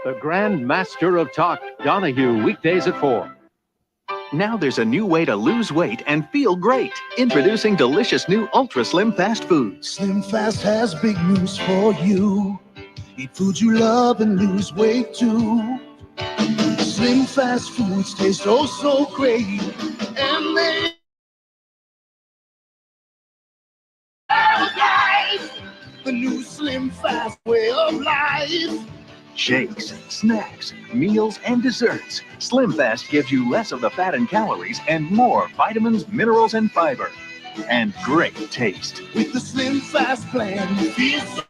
The Grand Master of Talk, Donahue, weekdays at 4. Now there's a new way to lose weight and feel great. Introducing delicious new Ultra Slim Fast Foods. Slim Fast has big news for you. Eat foods you love and lose weight too. Slim Fast Foods taste oh so great. And they the new Slim Fast way of life. Shakes, snacks, meals, and desserts. Slim Fast gives you less of the fat and calories and more vitamins, minerals, and fiber. And great taste. With the Slim Fast plan, you feel so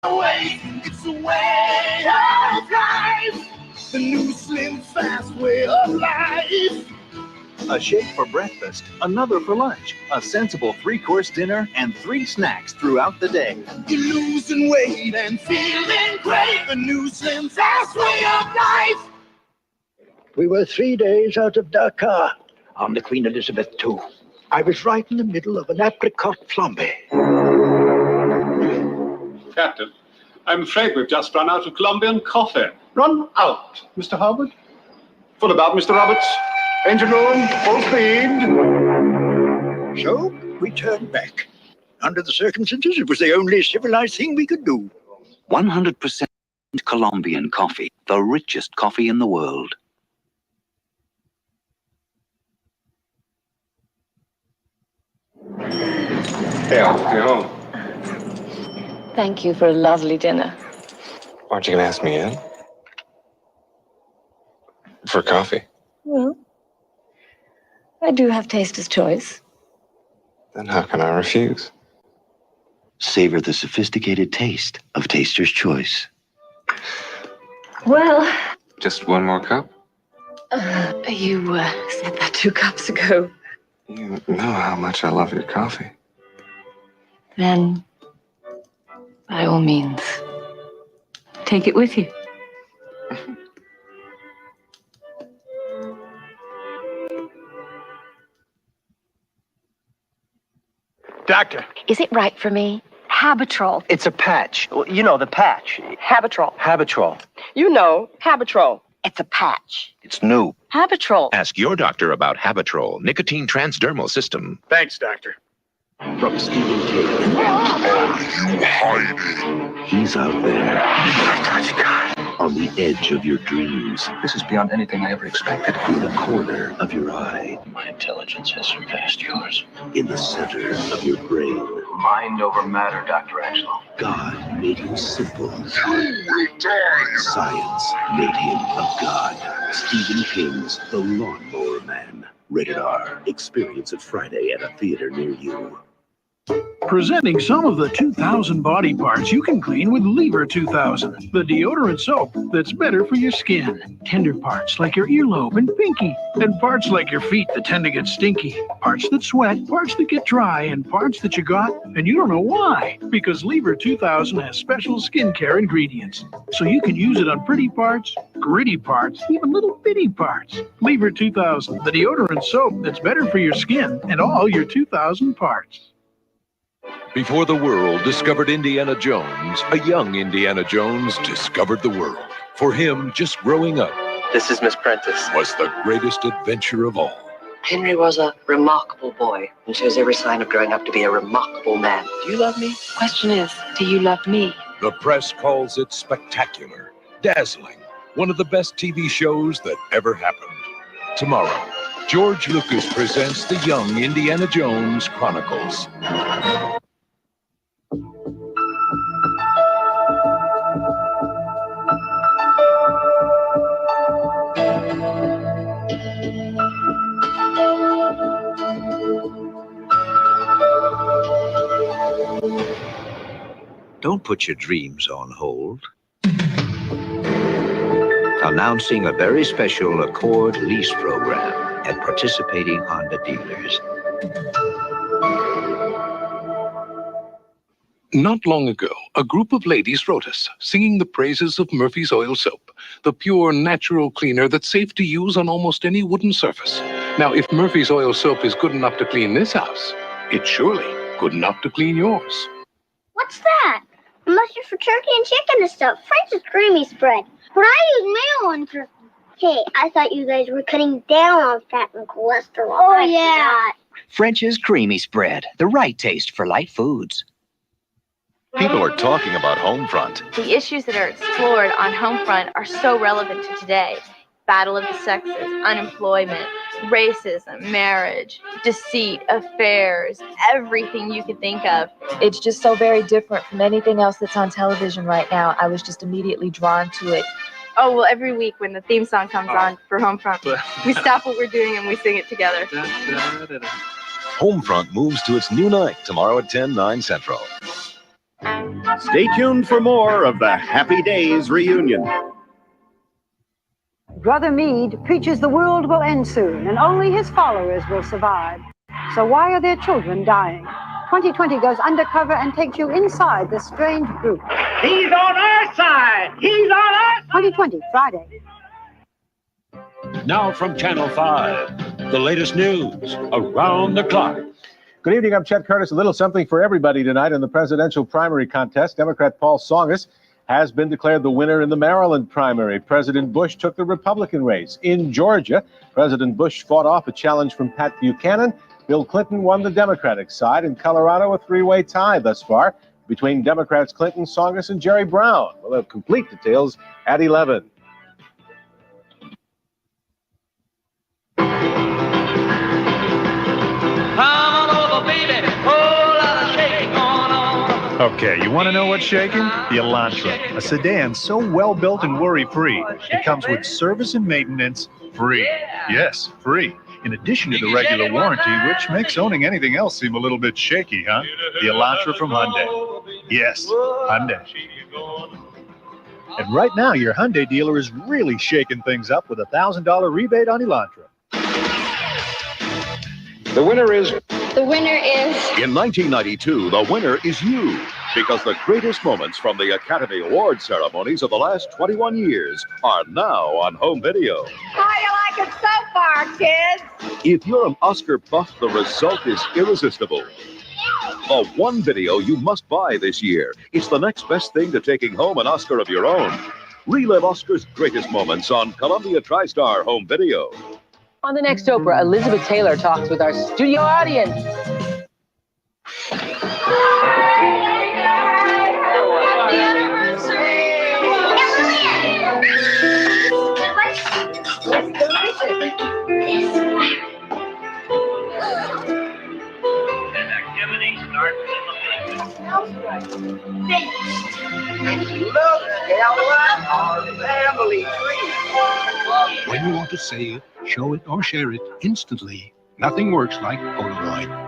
away. It's a way of life. The new Slim Fast way of life. A shake for breakfast, another for lunch, a sensible 3-course dinner, and 3 snacks throughout the day. You're losing weight and feeling great. The new Slim Fast way of life. We were 3 days out of Dakar on the Queen Elizabeth II. I was right in the middle of an apricot flambe. Captain, I'm afraid we've just run out of Colombian coffee. Run out, Mr. Harwood. Full about, Mr. Roberts. Engine room, full speed. So we turned back. Under the circumstances, it was the only civilized thing we could do. 100% Colombian coffee, the richest coffee in the world. Yeah, you're home. Thank you for a lovely dinner. Aren't you going to ask me in? For coffee? Well, I do have taster's choice. Then how can I refuse? Savor the sophisticated taste of Taster's Choice. Well, Just one more cup? you said that 2 cups ago. You know how much I love your coffee. Then, by all means, take it with you. Doctor. Is it right for me? Habitrol. It's a patch. You know, the patch. Habitrol. Habitrol. You know, Habitrol. It's a patch. It's new. Habitrol. Ask your doctor about Habitrol, nicotine transdermal system. Thanks, doctor. From Stephen King. He's out there. On the edge of your dreams. This is beyond anything I ever expected. In the corner of your eye. My intelligence has surpassed yours. In the center of your brain. Mind over matter, Dr. Angelo. God made him simple. Science made him a god. Stephen King's The Lawnmower Man. Rated R. Experience it Friday at a theater near you. Presenting some of the 2,000 body parts you can clean with Lever 2000, the deodorant soap that's better for your skin. Tender parts like your earlobe and pinky, and parts like your feet that tend to get stinky. Parts that sweat, parts that get dry, and parts that you got, and you don't know why. Because Lever 2000 has special skincare ingredients. So you can use it on pretty parts, gritty parts, even little bitty parts. Lever 2000, the deodorant soap that's better for your skin and all your 2,000 parts. Before the world discovered Indiana Jones, a young Indiana Jones discovered the world. For him, just growing up This is Miss Prentice. was the greatest adventure of all. Henry was a remarkable boy and shows every sign of growing up to be a remarkable man. Do you love me? Question is, do you love me? The press calls it spectacular, dazzling, one of the best TV shows that ever happened. Tomorrow, George Lucas presents the Young Indiana Jones Chronicles. Don't put your dreams on hold. Announcing a very special Accord lease program at participating Honda dealers. Not long ago, a group of ladies wrote us, singing the praises of Murphy's Oil Soap, the pure, natural cleaner that's safe to use on almost any wooden surface. Now, if Murphy's Oil Soap is good enough to clean this house, it's surely good enough to clean yours. What's that? Unless mustard for turkey and chicken and stuff. French's creamy spread. But I use mayo on turkey. Hey, I thought you guys were cutting down on fat and cholesterol. Oh, yeah. French's creamy spread, the right taste for light foods. People are talking about Homefront. The issues that are explored on Homefront are so relevant to today. Battle of the sexes, unemployment, racism, marriage, deceit, affairs, everything you could think of. It's just so very different from anything else that's on television right now. I was just immediately drawn to it. Oh, well, every week when the theme song comes on for Homefront, we stop what we're doing and we sing it together. Homefront moves to its new night tomorrow at 10, 9 Central. Stay tuned for more of the Happy Days reunion. Brother Meade preaches the world will end soon and only his followers will survive. So why are their children dying? 2020 goes undercover and takes you inside this strange group. He's on our side! He's on our side! 2020, Friday. Now from Channel 5, the latest news around the clock. Good evening, I'm Chet Curtis. A little something for everybody tonight in the presidential primary contest. Democrat Paul Tsongas has been declared the winner in the Maryland primary. President Bush took the Republican race. In Georgia, President Bush fought off a challenge from Pat Buchanan. Bill Clinton won the Democratic side. In Colorado, a three-way tie thus far between Democrats Clinton, Tsongas, and Jerry Brown. We'll have complete details at 11. Okay, you want to know what's shaking? The Elantra, a sedan so well built and worry-free. It comes with service and maintenance free. Yes, free. In addition to the regular warranty, which makes owning anything else seem a little bit shaky, huh? The Elantra from Hyundai. Yes, Hyundai. And right now, your Hyundai dealer is really shaking things up with a $1,000 rebate on Elantra. The winner is... The winner is... In 1992, the winner is you. Because the greatest moments from the Academy Award ceremonies of the last 21 years are now on home video. How you like it so far, kids? If you're an Oscar buff, the result is irresistible. The one video you must buy this year. It's the next best thing to taking home an Oscar of your own. Relive Oscar's greatest moments on Columbia TriStar Home Video. On the next Oprah, Elizabeth Taylor talks with our studio audience. Look, Ella, our family tree. When you want to say it, show it, or share it instantly, nothing works like Polaroid.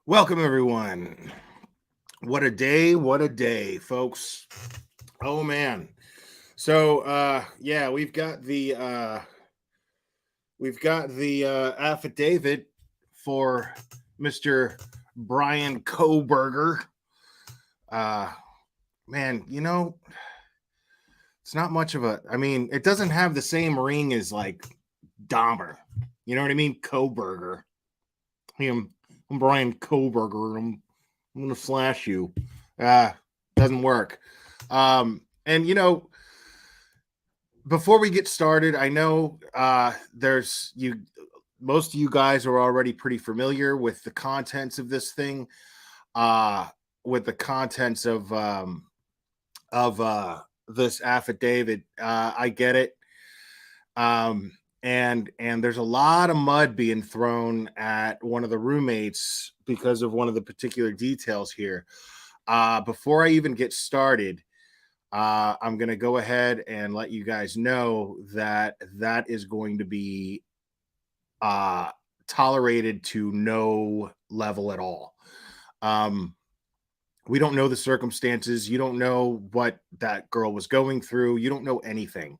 Welcome, everyone. What a day, folks. Oh, man. So, yeah, we've got the affidavit for Mr. Bryan Kohberger. Man, you know, it's not much of a, I mean, it doesn't have the same ring as like Dahmer. You know what I mean? Coburger. I'm Bryan Kohberger. I'm gonna slash you. Doesn't work. And you know, before we get started, I know there's most of you guys are already pretty familiar with the contents of this thing, with the contents of this affidavit. I get it. And there's a lot of mud being thrown at one of the roommates because of one of the particular details here. Before I even get started, I'm going to go ahead and let you guys know that that is going to be tolerated to no level at all. We don't know the circumstances. You don't know what that girl was going through. You don't know anything.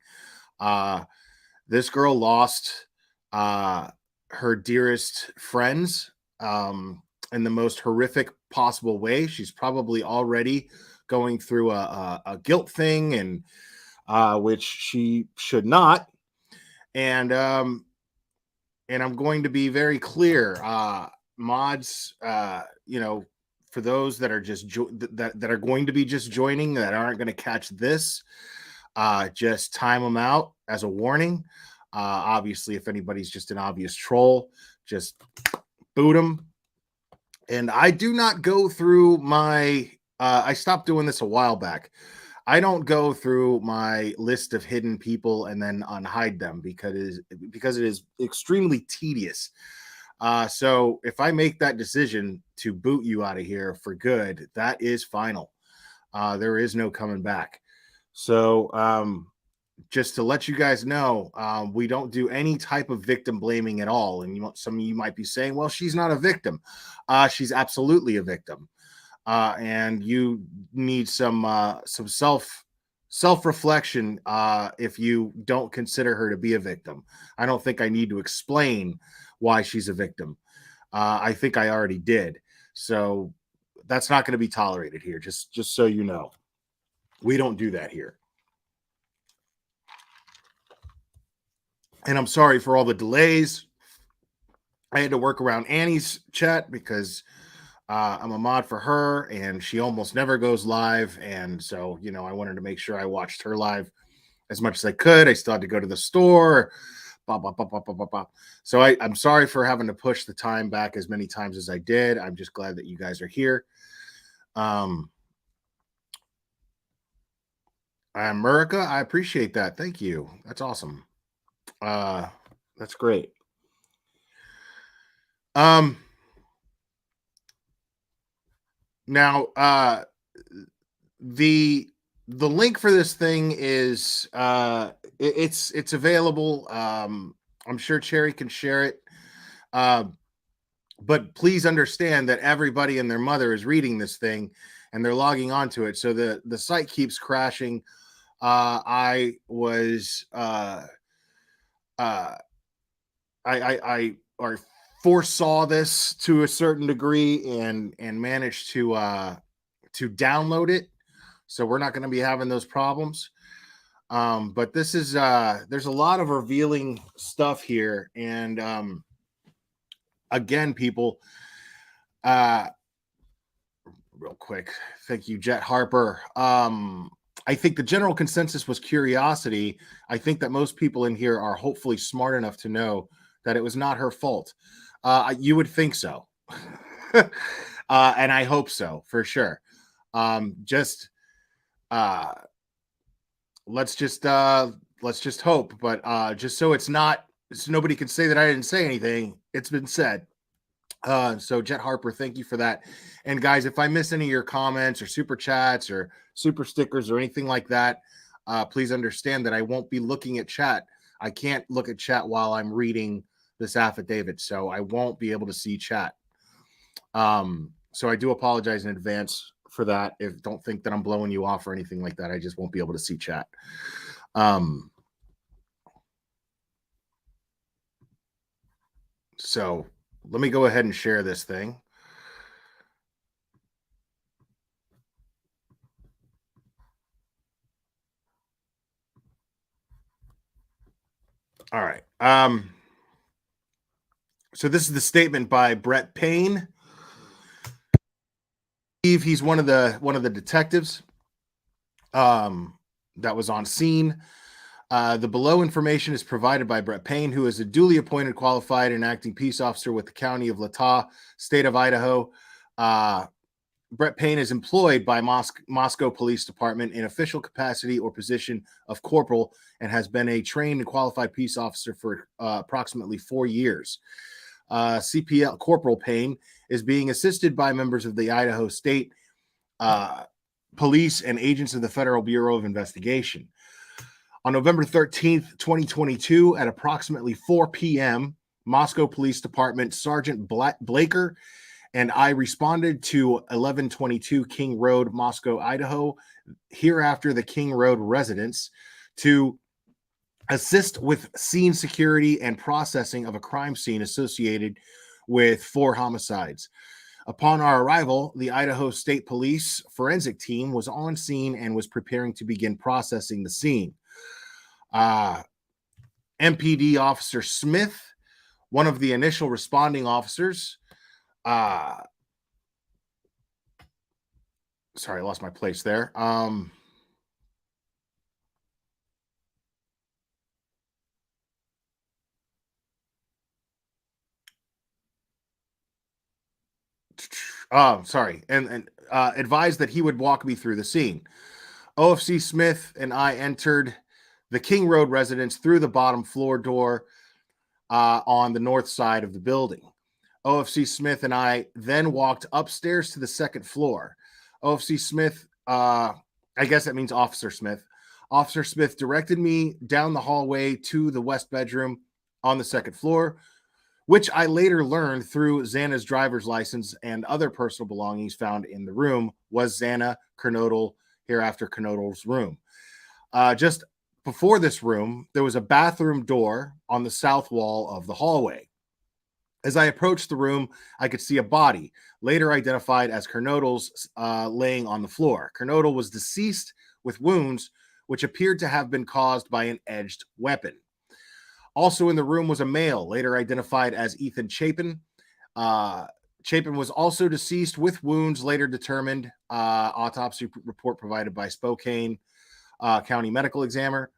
This girl lost her dearest friends in the most horrific possible way. She's probably already going through a guilt thing, and which she should not. And I'm going to be very clear, mods. For those that are just that are going to be just joining, that aren't going to catch this, just time them out as a warning. Obviously, if anybody's just an obvious troll, just boot them. And I do not go through my. I stopped doing this a while back. I don't go through my list of hidden people and then unhide them because it is extremely tedious. So if I make that decision to boot you out of here for good, that is final. There is no coming back. So just to let you guys know, we don't do any type of victim blaming at all. And some of you might be saying, well, she's not a victim. She's absolutely a victim. And you need some self-reflection if you don't consider her to be a victim. I don't think I need to explain why she's a victim. I think I already did. So that's not going to be tolerated here. Just so you know, we don't do that here. And I'm sorry for all the delays. I had to work around Annie's chat because I'm a mod for her and she almost never goes live. And so, I wanted to make sure I watched her live as much as I could. I still had to go to the store. So I'm sorry for having to push the time back as many times as I did. I'm just glad that you guys are here. America, I appreciate that. Thank you. That's awesome. That's great. Now, the link for this thing is it's available. I'm sure Cherry can share it. But please understand that everybody and their mother is reading this thing and they're logging onto it. So the site keeps crashing. I foresaw this to a certain degree and managed to download it. So we're not going to be having those problems. But this is there's a lot of revealing stuff here. And again, people, real quick. Thank you, Jet Harper. I think the general consensus was curiosity. I think that most people in here are hopefully smart enough to know that it was not her fault. You would think so. And I hope so, for sure. Let's just hope. But just so it's not, so nobody can say that I didn't say anything, it's been said. So Jet Harper, thank you for that. And guys, if I miss any of your comments or super chats or super stickers or anything like that, please understand that I won't be looking at chat. I can't look at chat while I'm reading this affidavit, so I won't be able to see chat. So I do apologize in advance for that. Don't think that I'm blowing you off or anything like that. I just won't be able to see chat. So let me go ahead and share this thing. All right. So this is the statement by Brett Payne. He's one of the detectives that was on scene. The below information is provided by Brett Payne, who is a duly appointed, qualified, and acting peace officer with the County of Latah, State of Idaho. Brett Payne is employed by Moscow Police Department in official capacity or position of corporal and has been a trained and qualified peace officer for approximately 4 years. CPL Corporal Payne is being assisted by members of the Idaho State Police and agents of the Federal Bureau of Investigation. On November 13th, 2022, at approximately 4 p.m., Moscow Police Department Sergeant Blaker and I responded to 1122 King Road, Moscow, Idaho, hereafter the King Road residence, to assist with scene security and processing of a crime scene associated with 4 homicides. Upon our arrival, the Idaho State Police forensic team was on scene and was preparing to begin processing the scene. MPD Officer Smith, one of the initial responding officers, sorry, I lost my place there. Sorry, and advised that he would walk me through the scene. OFC Smith and I entered the King Road residence through the bottom floor door on the north side of the building. OFC Smith and I then walked upstairs to the second floor. OFC Smith, I guess that means Officer Smith. Officer Smith directed me down the hallway to the west bedroom on the second floor, which I later learned through Xana's driver's license and other personal belongings found in the room was Xana Kernodle, hereafter Kernodle's room. Just before this room, there was a bathroom door on the south wall of the hallway. As I approached the room, I could see a body, later identified as Kernodle's, laying on the floor. Kernodle was deceased with wounds which appeared to have been caused by an edged weapon. Also in the room was a male, later identified as Ethan Chapin. Chapin was also deceased with wounds, later determined, autopsy report provided by Spokane County Medical Examiner,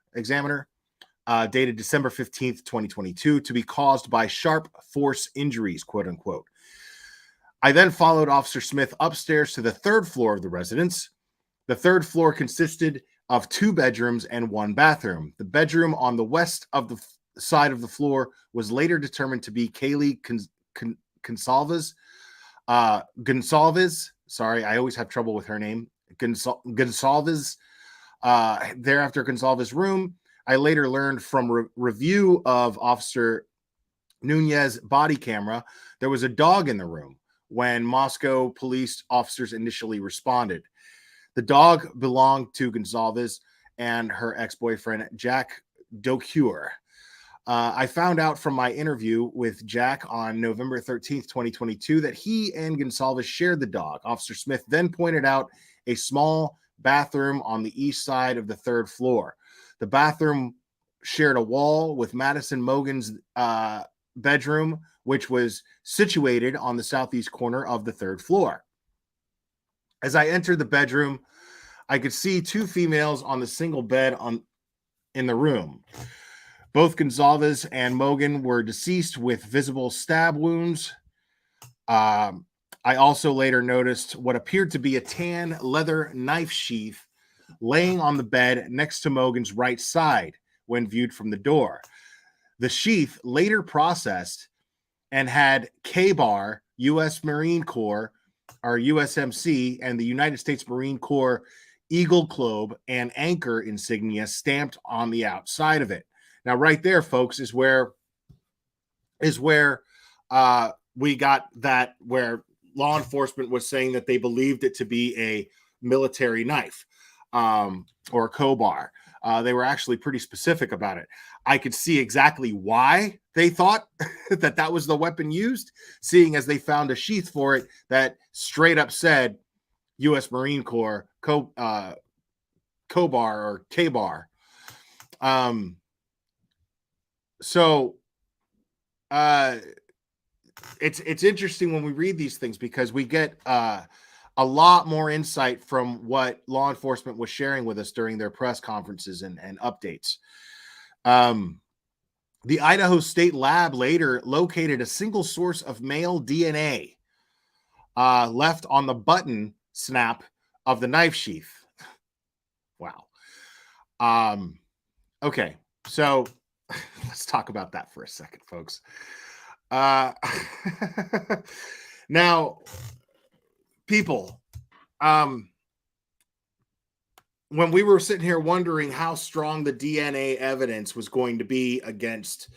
dated December 15th, 2022, to be caused by sharp force injuries, quote unquote. I then followed Officer Smith upstairs to the third floor of the residence. The third floor consisted of 2 bedrooms and 1 bathroom. The bedroom on the west of the side of the floor was later determined to be Kaylee Gonsalves. Sorry, I always have trouble with her name. Gonsalves. Thereafter, Gonsalves' room. I later learned from review of Officer Nunez's body camera, there was a dog in the room when Moscow police officers initially responded. The dog belonged to Gonsalves and her ex-boyfriend, Jack Docure. I found out from my interview with Jack on November 13th, 2022, that he and Gonsalves shared the dog. Officer Smith then pointed out a small bathroom on the east side of the third floor. The bathroom shared a wall with Madison Mogan's bedroom, which was situated on the southeast corner of the third floor. As I entered the bedroom, I could see 2 females on the single bed in the room. Both Gonsalves and Mogan were deceased with visible stab wounds. I also later noticed what appeared to be a tan leather knife sheath laying on the bed next to Mogan's right side when viewed from the door. The sheath later processed and had K-Bar, U.S. Marine Corps, or USMC, and the United States Marine Corps Eagle Globe and Anchor insignia stamped on the outside of it. Now, right there, folks, is where we got that, where law enforcement was saying that they believed it to be a military knife or a K-Bar. They were actually pretty specific about it. I could see exactly why they thought that was the weapon used, seeing as they found a sheath for it that straight up said U.S. Marine Corps K-Bar or K-Bar. So it's interesting when we read these things because we get a lot more insight from what law enforcement was sharing with us during their press conferences and updates. The Idaho State Lab later located a single source of male DNA left on the button snap of the knife sheath. Wow. Okay, so let's talk about that for a second, folks. Now, people, when we were sitting here wondering how strong the DNA evidence was going to be against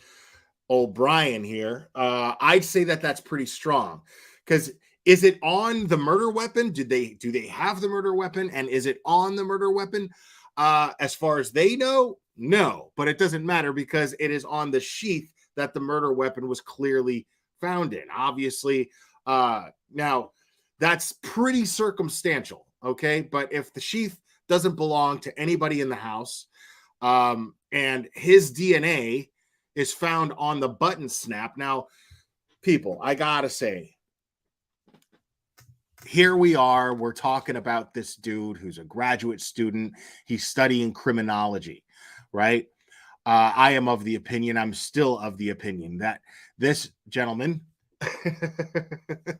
old Bryan here, I'd say that that's pretty strong. Because is it on the murder weapon? Do they have the murder weapon? And is it on the murder weapon? As far as they know, no. But it doesn't matter because it is on the sheath that the murder weapon was clearly found in. Obviously, now that's pretty circumstantial, okay? But if the sheath doesn't belong to anybody in the house, and his DNA is found on the button snap. Now, people, I gotta say, here we are. We're talking about this dude who's a graduate student. He's studying criminology, right? I am of the opinion, I'm still of the opinion that this gentleman, I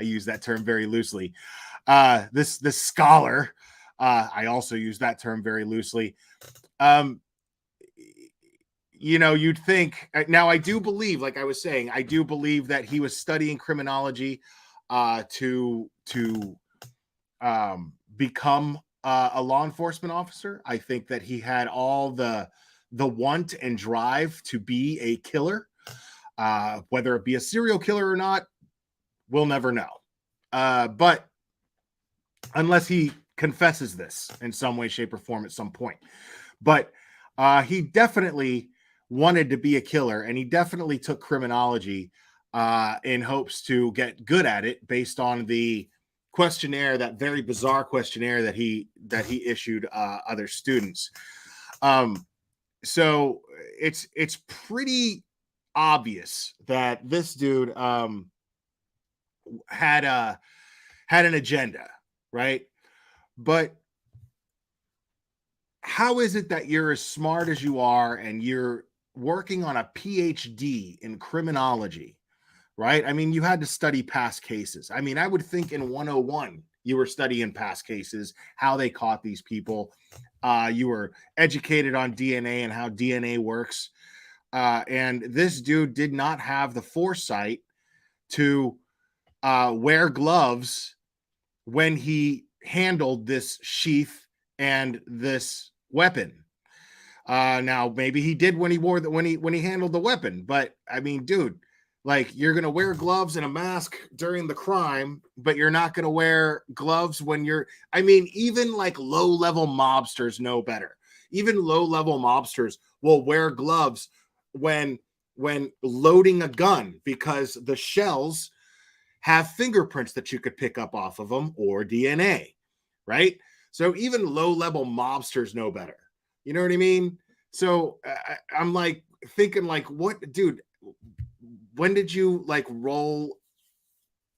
use that term very loosely, this scholar, I also use that term very loosely. You know, you'd think, now I do believe, like I was saying, I do believe that he was studying criminology to become a law enforcement officer. I think that he had all the want and drive to be a killer, whether it be a serial killer or not, we'll never know. But unless he confesses this in some way, shape, or form at some point. But he definitely wanted to be a killer, and he definitely took criminology in hopes to get good at it based on the questionnaire, that very bizarre questionnaire that he issued other students. So it's pretty obvious that this dude had an agenda, right? But how is it that you're as smart as you are and you're working on a PhD in criminology, right? I mean, you had to study past cases. I mean, I would think in 101, you were studying past cases, how they caught these people. You were educated on DNA and how DNA works. And this dude did not have the foresight to wear gloves when he handled this sheath and this weapon. Now maybe he did when he handled the weapon, but I mean, dude, like, you're gonna wear gloves and a mask during the crime, but you're not gonna wear gloves when you're, I mean, even like low-level mobsters know better. Even low-level mobsters will wear gloves when loading a gun, because the shells have fingerprints that you could pick up off of them, or DNA, right? So even low-level mobsters know better. You know what I mean? So I'm like thinking, like, what, dude, when did you like roll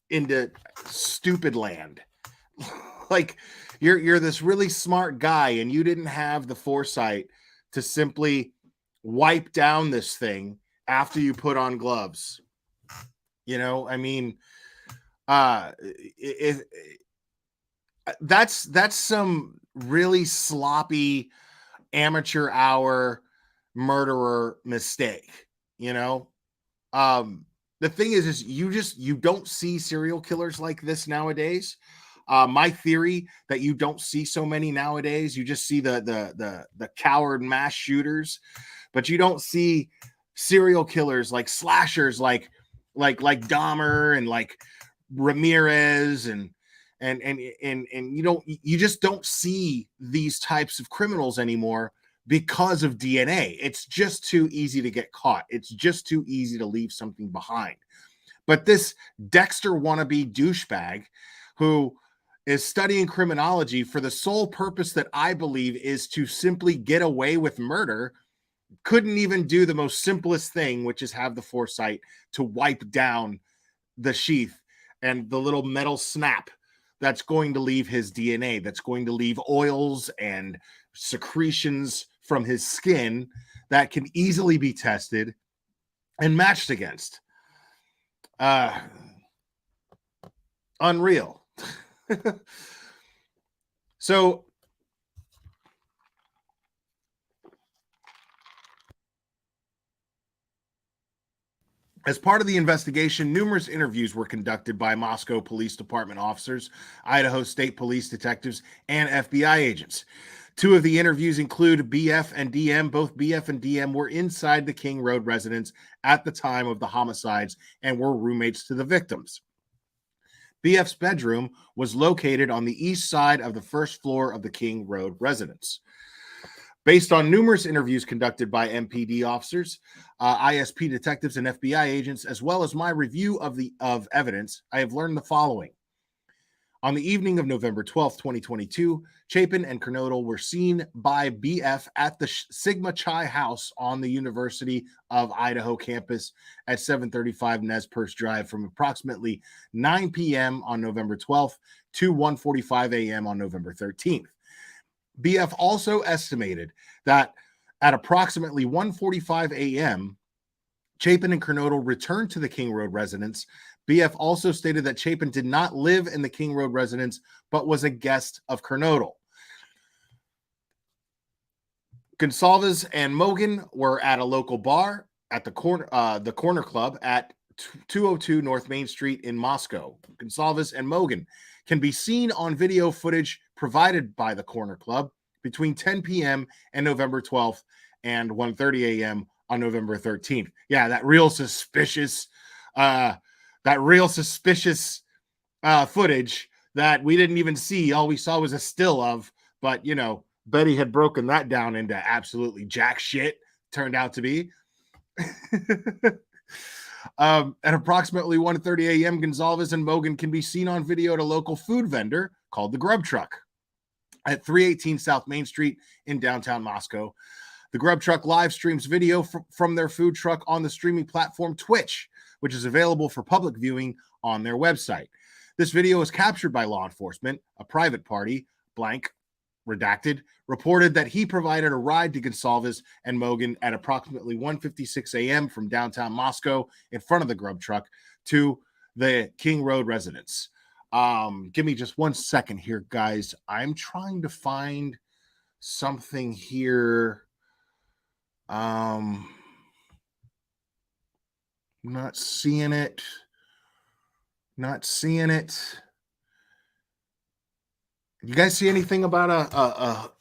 into stupid land? Like, you're this really smart guy and you didn't have the foresight to simply wipe down this thing after you put on gloves. You know, I mean, that's some really sloppy amateur hour murderer mistake, you know? The thing is you don't see serial killers like this nowadays. My theory that you don't see so many nowadays, you just see the coward mass shooters, but you don't see serial killers like slashers, like Dahmer and like Ramirez and you just don't see these types of criminals anymore because of DNA. It's just too easy to get caught. It's just too easy to leave something behind. But this Dexter wannabe douchebag who is studying criminology for the sole purpose that I believe is to simply get away with murder couldn't even do the most simplest thing, which is have the foresight to wipe down the sheath and the little metal snap that's going to leave his DNA, that's going to leave oils and secretions from his skin that can easily be tested and matched against. Unreal. So as part of the investigation, numerous interviews were conducted by Moscow Police Department officers, Idaho State Police detectives, and FBI agents. Two of the interviews include BF and DM. Both BF and DM were inside the King Road residence at the time of the homicides and were roommates to the victims. BF's bedroom was located on the east side of the first floor of the King Road residence. Based on numerous interviews conducted by MPD officers, ISP detectives, and FBI agents, as well as my review of evidence, I have learned the following. On the evening of November 12th, 2022, Chapin and Kernodle were seen by BF at the Sigma Chi House on the University of Idaho campus at 735 Nez Perce Drive from approximately 9 p.m. on November 12th to 1:45 a.m. on November 13th. BF also estimated that at approximately 1:45 a.m., Chapin and Kernodle returned to the King Road residence. BF also stated that Chapin did not live in the King Road residence, but was a guest of Kernodle. Gonsalves and Mogan were at a local bar at the Corner Club at 202 North Main Street in Moscow. Gonsalves and Mogan can be seen on video footage provided by the Corner Club between 10 p.m. and November 12th and 1:30 a.m. on November 13th. Yeah, that real suspicious footage that we didn't even see. All we saw was a still of, but you know, Betty had broken that down into absolutely jack shit, turned out to be. At approximately 1:30 a.m., Gonsalves and Mogan can be seen on video at a local food vendor called the Grub Truck at 318 South Main Street in downtown Moscow. The Grub Truck live streams video from their food truck on the streaming platform Twitch, which is available for public viewing on their website. This video was captured by law enforcement. A private party, blank, redacted, reported that he provided a ride to Gonsalves and Mogan at approximately 1:56 a.m. from downtown Moscow in front of the Grub Truck to the King Road residence. Give me just 1 second here, guys. I'm trying to find something here. Not seeing it. You guys see anything about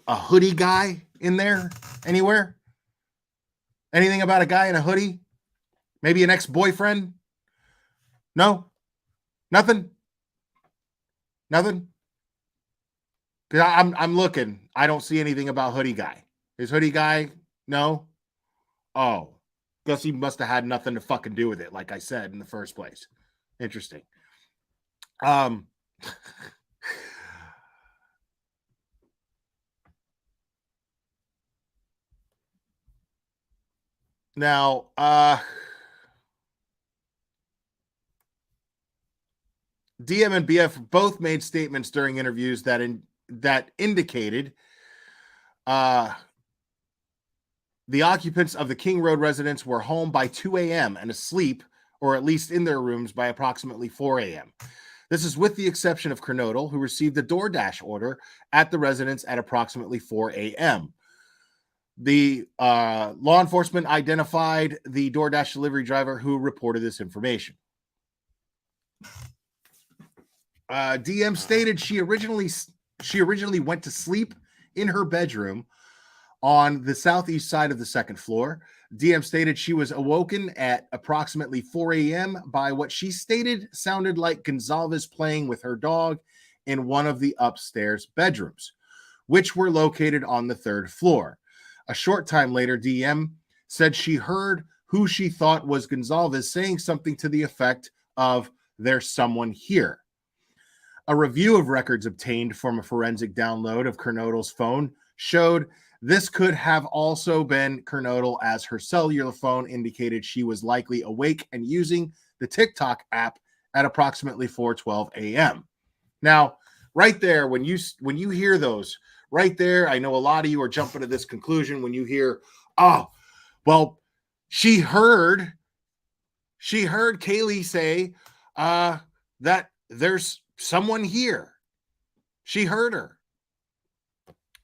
a hoodie guy in there anywhere? Anything about a guy in a hoodie? Maybe an ex-boyfriend? No? Nothing? I'm looking. I don't see anything about hoodie guy. Is hoodie guy? No? Oh. Guess he must have had nothing to fucking do with it, like I said in the first place. Interesting. Now, DM and BF both made statements during interviews that indicated the occupants of the King Road residence were home by 2 a.m. and asleep, or at least in their rooms, by approximately 4 a.m. This is with the exception of Kernodle, who received a DoorDash order at the residence at approximately 4 a.m. The law enforcement identified the DoorDash delivery driver who reported this information. DM stated she originally went to sleep in her bedroom on the southeast side of the second floor. DM stated she was awoken at approximately 4 a.m. by what she stated sounded like Gonsalves playing with her dog in one of the upstairs bedrooms, which were located on the third floor. A short time later, DM said she heard who she thought was Gonsalves saying something to the effect of, "There's someone here." A review of records obtained from a forensic download of Kernodle's phone showed this could have also been Kernodle, as her cellular phone indicated she was likely awake and using the TikTok app at approximately 4:12 a.m. Now, right there, when you hear those, right there, I know a lot of you are jumping to this conclusion when you hear, oh, well, she heard Kaylee say that there's someone here. She heard her.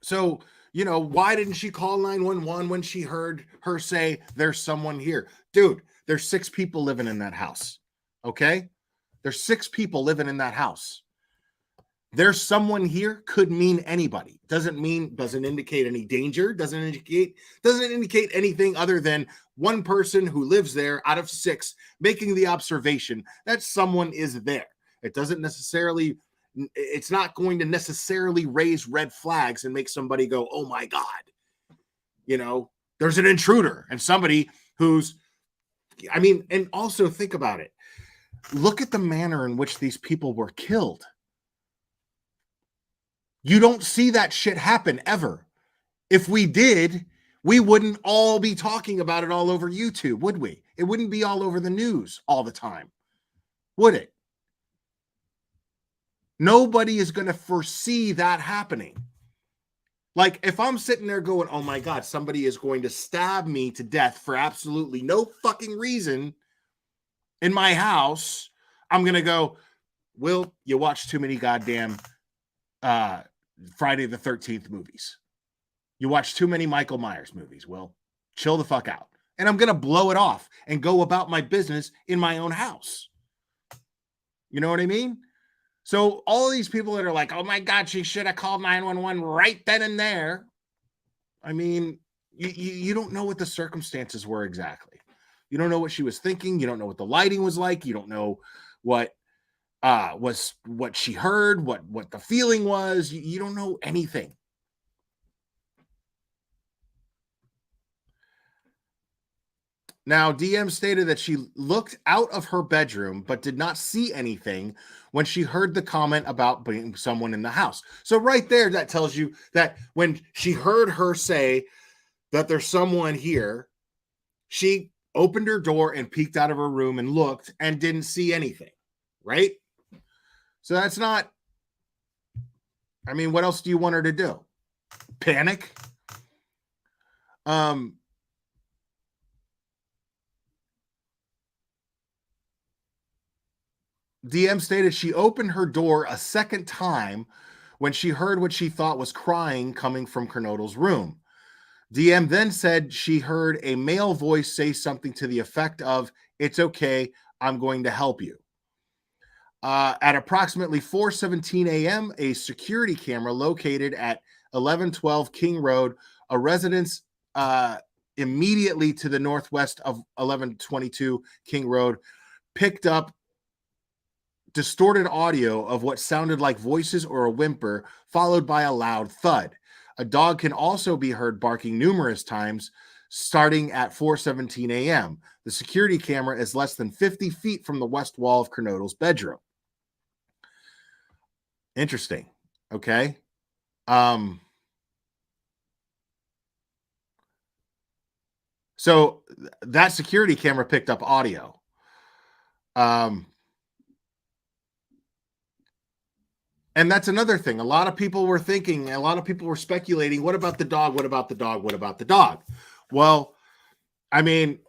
So, you know, why didn't she call 911 when she heard her say there's someone here? Dude, there's 6 people living in that house. Okay? There's 6 people living in that house. There's someone here could mean anybody. Doesn't indicate any danger, doesn't indicate anything other than one person who lives there out of 6 making the observation that someone is there. It's not going to necessarily raise red flags and make somebody go, oh my God, you know, there's an intruder, and somebody who's, and also think about it. Look at the manner in which these people were killed. You don't see that shit happen ever. If we did, we wouldn't all be talking about it all over YouTube, would we? It wouldn't be all over the news all the time, would it? Nobody is going to foresee that happening. Like, if I'm sitting there going, oh my God, somebody is going to stab me to death for absolutely no fucking reason in my house, I'm going to go, Will, you watch too many goddamn Friday the 13th movies. You watch too many Michael Myers movies, Will. Chill the fuck out. And I'm going to blow it off and go about my business in my own house. You know what I mean? So all these people that are like, oh my God, she should have called 911 right then and there. I mean, you don't know what the circumstances were exactly. You don't know what she was thinking. You don't know what the lighting was like. You don't know what she heard, what the feeling was. You don't know anything. Now, DM stated that she looked out of her bedroom but did not see anything when she heard the comment about being someone in the house. So right there, that tells you that when she heard her say that there's someone here, she opened her door and peeked out of her room and looked and didn't see anything, right? So that's not, what else do you want her to do? Panic? DM stated she opened her door a second time when she heard what she thought was crying coming from Kernodle's room. DM then said she heard a male voice say something to the effect of, "It's okay, I'm going to help you." At approximately 4:17 a.m., a security camera located at 1112 King Road, a residence immediately to the northwest of 1122 King Road, picked up distorted audio of what sounded like voices or a whimper, followed by a loud thud. A dog can also be heard barking numerous times, starting at 4:17 a.m. The security camera is less than 50 feet from the west wall of Kernodle's bedroom. Interesting. Okay. So that security camera picked up audio. And that's another thing. A lot of people were thinking, a lot of people were speculating, what about the dog? What about the dog? What about the dog? Well,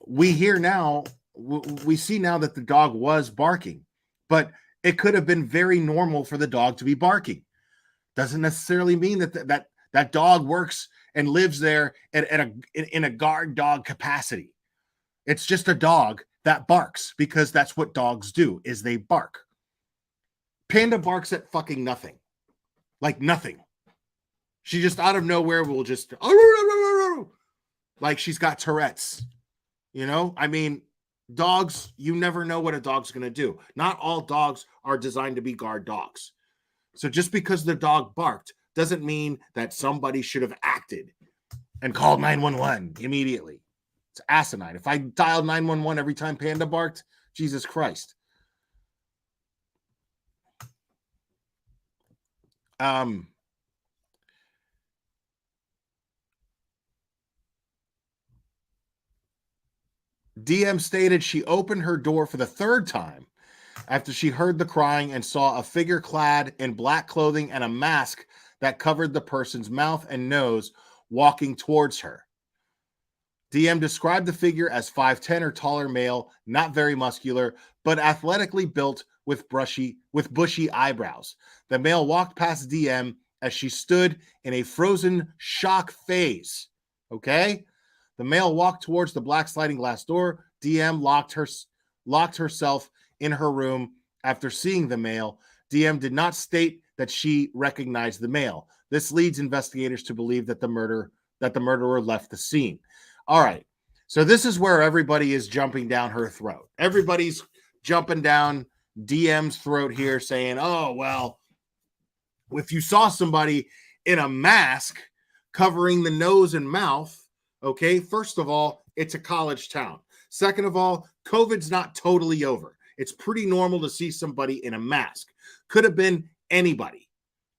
we hear now, we see now that the dog was barking, but it could have been very normal for the dog to be barking. Doesn't necessarily mean that dog works and lives there in a guard dog capacity. It's just a dog that barks because that's what dogs do, is they bark. Panda barks at fucking nothing. Like nothing. She just out of nowhere will just like she's got Tourette's. You know? Dogs, you never know what a dog's going to do. Not all dogs are designed to be guard dogs. So just because the dog barked doesn't mean that somebody should have acted and called 911 immediately. It's asinine. If I dialed 911 every time Panda barked, Jesus Christ. DM stated she opened her door for the third time after she heard the crying and saw a figure clad in black clothing and a mask that covered the person's mouth and nose walking towards her. DM described the figure as 5'10" or taller male, not very muscular, but athletically built with bushy eyebrows. The male walked past DM as she stood in a frozen shock phase. Okay? The male walked towards the black sliding glass door. DM locked herself in her room after seeing the male. DM did not state that she recognized the male. This leads investigators to believe that the murderer left the scene. All right. So this is where everybody is jumping down her throat. Everybody's jumping down DM's throat here saying, oh, well, if you saw somebody in a mask covering the nose and mouth, okay, first of all, it's a college town. Second of all, COVID's not totally over. It's pretty normal to see somebody in a mask. Could have been anybody,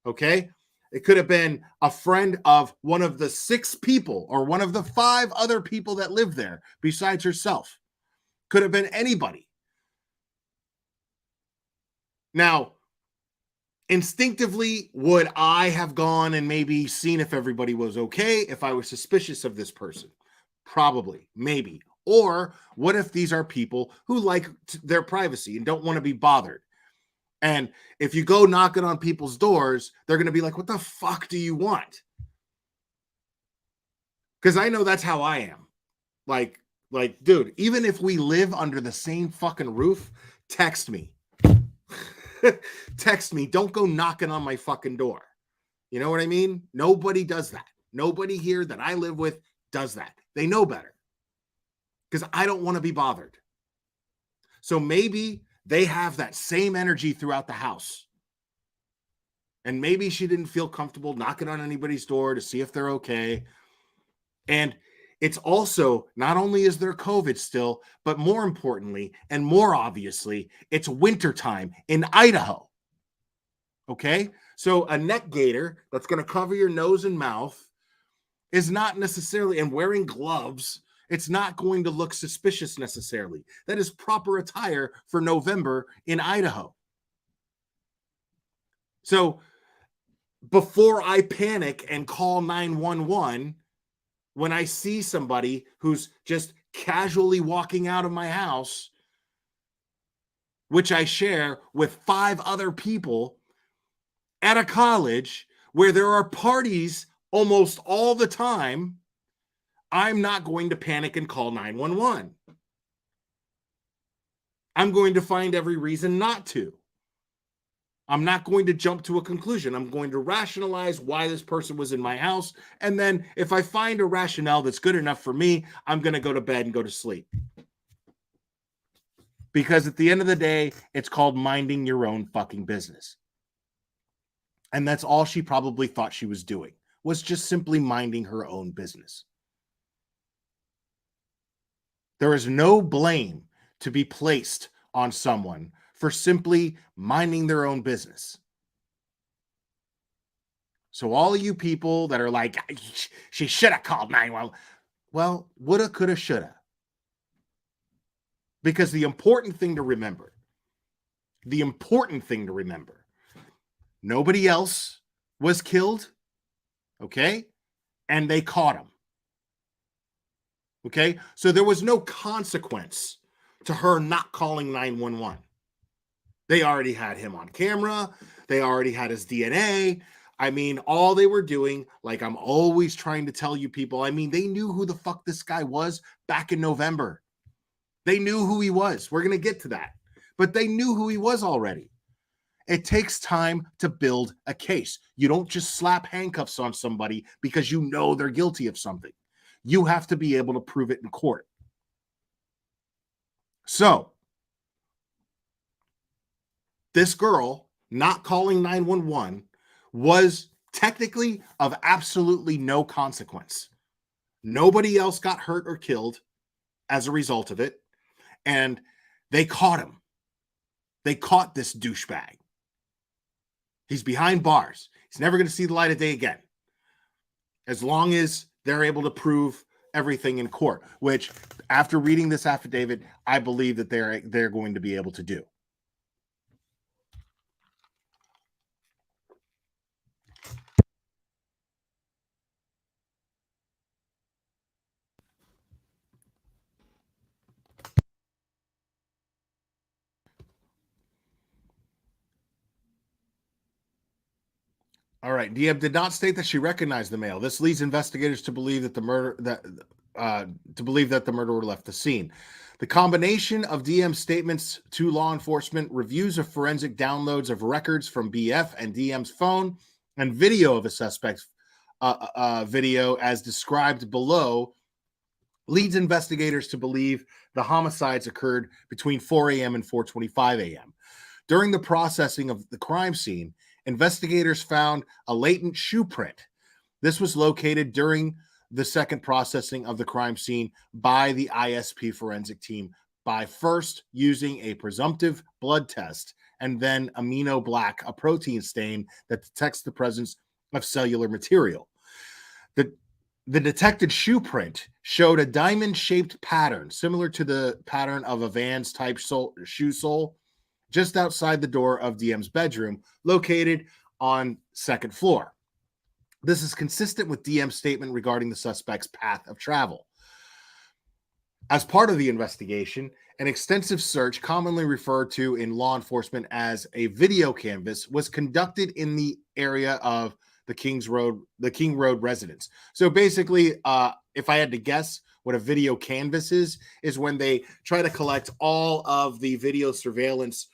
okay? It could have been a friend of one of the 6 people or one of the 5 other people that live there besides herself. Could have been anybody. Now, instinctively, would I have gone and maybe seen if everybody was okay if I was suspicious of this person? Probably, maybe. Or what if these are people who like their privacy and don't want to be bothered? And if you go knocking on people's doors, they're going to be like, what the fuck do you want? Because I know that's how I am. Like, dude, even if we live under the same fucking roof, text me. Text me. Don't go knocking on my fucking door. You know what I mean? Nobody does that. Nobody here that I live with does that. They know better. Because I don't want to be bothered. So maybe they have that same energy throughout the house. And maybe she didn't feel comfortable knocking on anybody's door to see if they're okay. And it's also, not only is there COVID still, but more importantly, and more obviously, it's wintertime in Idaho. Okay? So a neck gaiter that's going to cover your nose and mouth is not necessarily, and wearing gloves, it's not going to look suspicious necessarily. That is proper attire for November in Idaho. So before I panic and call 911, when I see somebody who's just casually walking out of my house, which I share with 5 other people at a college where there are parties almost all the time, I'm not going to panic and call 911. I'm going to find every reason not to. I'm not going to jump to a conclusion. I'm going to rationalize why this person was in my house. And then if I find a rationale that's good enough for me, I'm going to go to bed and go to sleep. Because at the end of the day, it's called minding your own fucking business. And that's all she probably thought she was doing, was just simply minding her own business. There is no blame to be placed on someone for simply minding their own business. So all of you people that are like, she should have called 911. Well, woulda, coulda, shoulda. Because the important thing to remember, nobody else was killed, okay? And they caught him. Okay? So there was no consequence to her not calling 911. They already had him on camera. They already had his DNA. I mean, all they were doing, like I'm always trying to tell you people, I mean, they knew who the fuck this guy was back in November. They knew who he was. We're going to get to that. But they knew who he was already. It takes time to build a case. You don't just slap handcuffs on somebody because you know they're guilty of something. You have to be able to prove it in court. So, this girl not calling 911 was technically of absolutely no consequence. Nobody else got hurt or killed as a result of it. And they caught him. They caught this douchebag. He's behind bars. He's never going to see the light of day again. As long as they're able to prove everything in court, which after reading this affidavit, I believe that they're going to be able to do. All right. Diem did not state that she recognized the male. This leads investigators to believe that the murderer left the scene. The combination of Diem's statements to law enforcement, reviews of forensic downloads of records from BF and Diem's phone, and video of a suspect's video as described below leads investigators to believe the homicides occurred between 4 a.m. and 4:25 a.m. During the processing of the crime scene, investigators found a latent shoe print. This was located during the second processing of the crime scene by the ISP forensic team by first using a presumptive blood test and then amino black, a protein stain that detects the presence of cellular material. The detected shoe print showed a diamond-shaped pattern similar to the pattern of a Vans type shoe sole just outside the door of Diem's bedroom, located on second floor. This is consistent with Diem's statement regarding the suspect's path of travel. As part of the investigation, an extensive search, commonly referred to in law enforcement as a video canvass, was conducted in the area of the King Road residence. So basically, if I had to guess what a video canvass is when they try to collect all of the video surveillance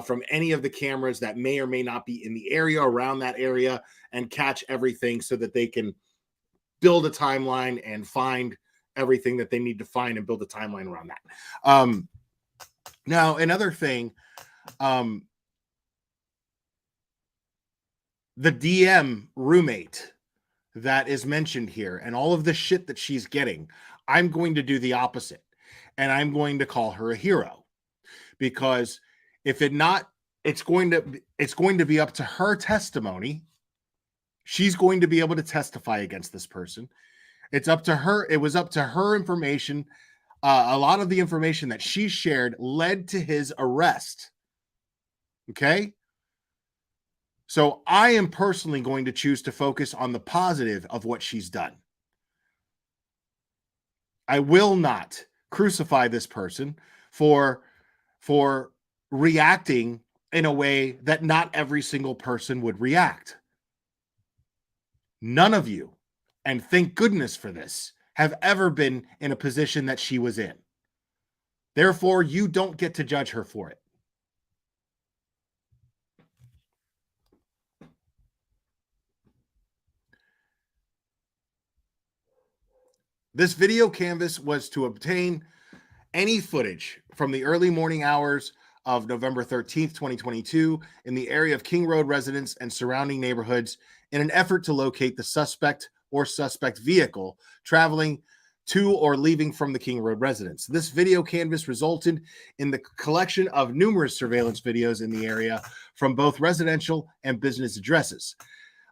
from any of the cameras that may or may not be in the area, around that area, and catch everything so that they can build a timeline and find everything that they need to find and build a timeline around that. Now, another thing, the DM roommate that is mentioned here and all of the shit that she's getting, I'm going to do the opposite. And I'm going to call her a hero, because if it not, it's going to be up to her testimony. She's going to be able to testify against this person. It's up to her. It was up to her information. A lot of the information that she shared led to his arrest. Okay. So I am personally going to choose to focus on the positive of what she's done. I will not crucify this person for reacting in a way that not every single person would react. None of you, and thank goodness for this, have ever been in a position that she was in. Therefore, you don't get to judge her for it. This video canvas was to obtain any footage from the early morning hours of November 13th, 2022 in the area of King Road residence and surrounding neighborhoods in an effort to locate the suspect or suspect vehicle traveling to or leaving from the King Road residence. This video canvas resulted in the collection of numerous surveillance videos in the area from both residential and business addresses.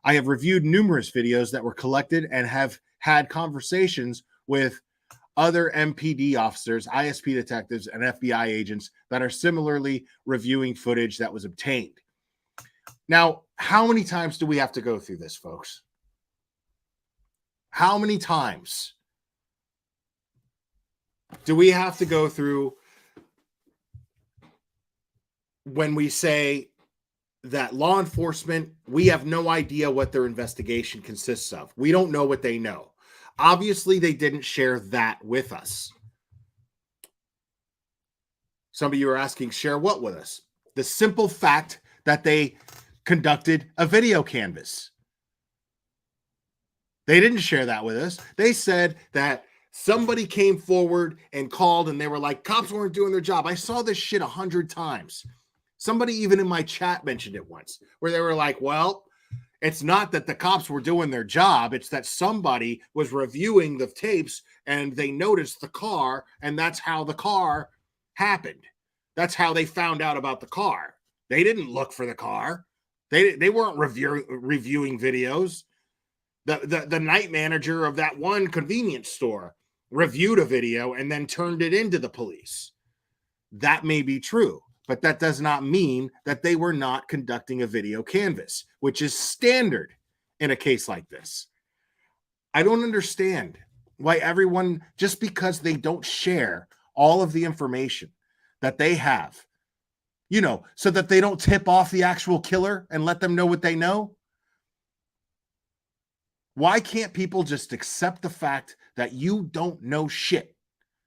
I have reviewed numerous videos that were collected and have had conversations with other MPD officers, ISP detectives, and FBI agents that are similarly reviewing footage that was obtained. Now, how many times do we have to go through this, folks? How many times do we have to go through when we say that law enforcement, we have no idea what their investigation consists of? We don't know what they know. Obviously, they didn't share that with us. Some of you are asking, share what with us? The simple fact that they conducted a video canvas. They didn't share that with us. They said that somebody came forward and called and they were like, cops weren't doing their job. I saw this shit 100 times. Somebody even in my chat mentioned it once, where they were like, well, it's not that the cops were doing their job. It's that somebody was reviewing the tapes and they noticed the car, and that's how the car happened. That's how they found out about the car. They didn't look for the car. They weren't reviewing videos. The night manager of that one convenience store reviewed a video and then turned it into the police. That may be true, but that does not mean that they were not conducting a video canvas, which is standard in a case like this. I don't understand why everyone, just because they don't share all of the information that they have, so that they don't tip off the actual killer and let them know what they know. Why can't people just accept the fact that you don't know shit?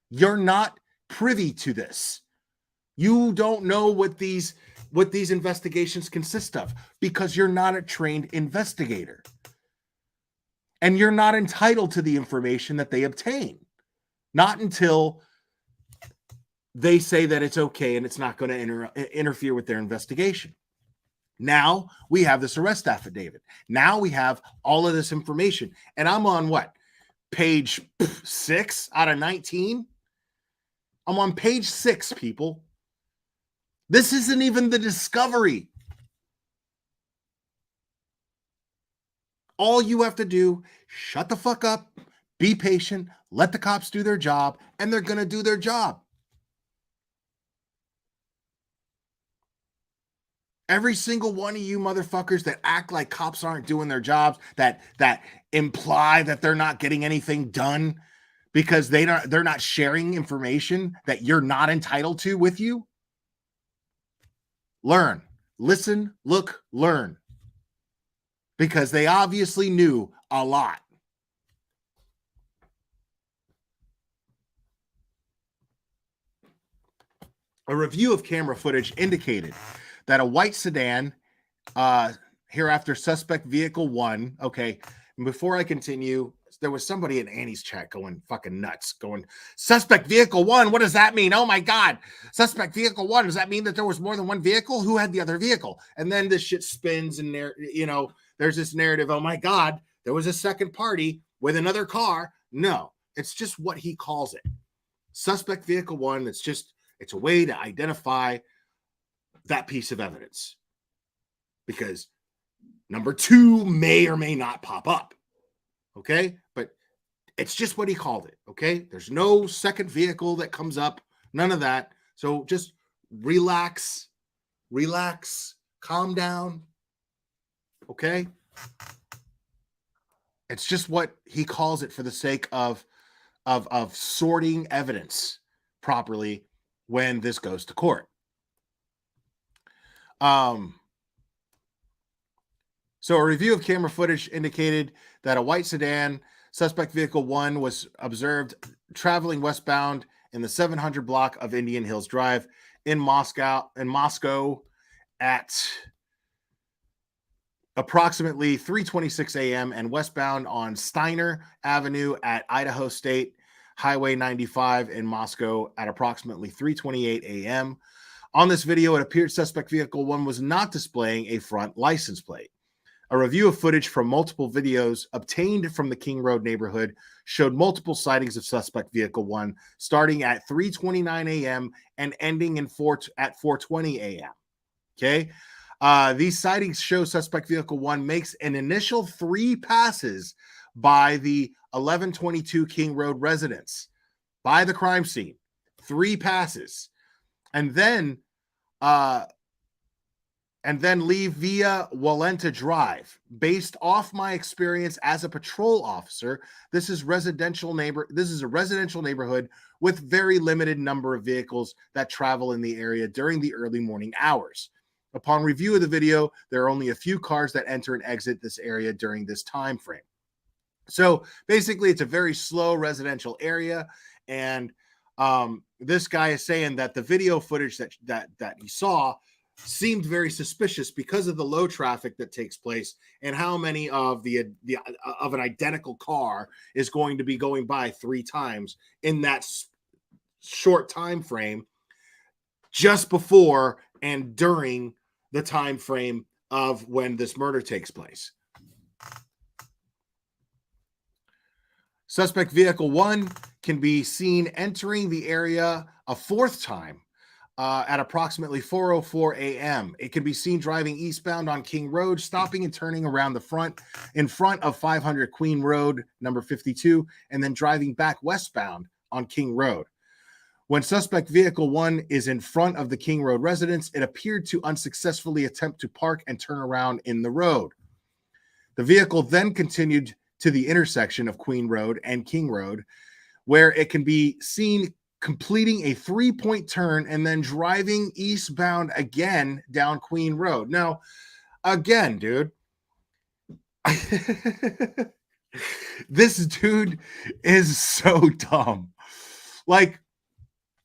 You're not privy to this. You don't know what these investigations consist of because you're not a trained investigator. And you're not entitled to the information that they obtain. Not until they say that it's okay and it's not going to interfere with their investigation. Now we have this arrest affidavit. Now we have all of this information. And I'm on what? Page 6 out of 19? I'm on page 6, people. This isn't even the discovery. All you have to do, shut the fuck up, be patient, let the cops do their job, and they're going to do their job. Every single one of you motherfuckers that act like cops aren't doing their jobs, that imply that they're not getting anything done because they're not sharing information that you're not entitled to with you. Learn, listen, look, learn. Because they obviously knew a lot. A review of camera footage indicated that a white sedan, hereafter suspect vehicle 1, okay, and before I continue, there was somebody in Annie's chat going fucking nuts, going, suspect vehicle 1, what does that mean? Oh my God, suspect vehicle 1, does that mean that there was more than one vehicle? Who had the other vehicle? And then this shit spins and there, there's this narrative, oh my God, there was a second party with another car. No, it's just what he calls it. Suspect vehicle 1, it's a way to identify that piece of evidence. Because number 2 may or may not pop up. Okay? But it's just what he called it. Okay? There's no second vehicle that comes up. None of that. So just relax, calm down. Okay? It's just what he calls it for the sake of sorting evidence properly when this goes to court. So a review of camera footage indicated that a white sedan, suspect vehicle 1, was observed traveling westbound in the 700 block of Indian Hills Drive in Moscow at approximately 3:26 a.m. and westbound on Steiner Avenue at Idaho State Highway 95 in Moscow at approximately 3:28 a.m. On this video, it appeared suspect vehicle 1 was not displaying a front license plate. A review of footage from multiple videos obtained from the King Road neighborhood showed multiple sightings of suspect vehicle 1 starting at 3:29 a.m. and ending at 4:20 a.m. Okay? These sightings show suspect vehicle 1 makes an initial 3 passes by the 1122 King Road residents, by the crime scene. 3 passes. And then leave via Walenta Drive. Based off my experience as a patrol officer, this is a residential neighborhood with very limited number of vehicles that travel in the area during the early morning hours. Upon review of the video, there are only a few cars that enter and exit this area during this time frame. So basically, it's a very slow residential area, and this guy is saying that the video footage that he saw seemed very suspicious because of the low traffic that takes place and how many of of an identical car is going to be going by 3 times in that short time frame, just before and during the time frame of when this murder takes place. Suspect vehicle 1 can be seen entering the area a 4th time at approximately 4:04 a.m. It can be seen driving eastbound on King Road, stopping and turning around in front of 500 Queen Road, number 52, and then driving back westbound on King Road. When suspect vehicle 1 is in front of the King Road residence, it appeared to unsuccessfully attempt to park and turn around in the road. The vehicle then continued to the intersection of Queen Road and King Road, where it can be seen completing a 3-point turn and then driving eastbound again down Queen Road. Now, again, dude, This dude is so dumb. Like,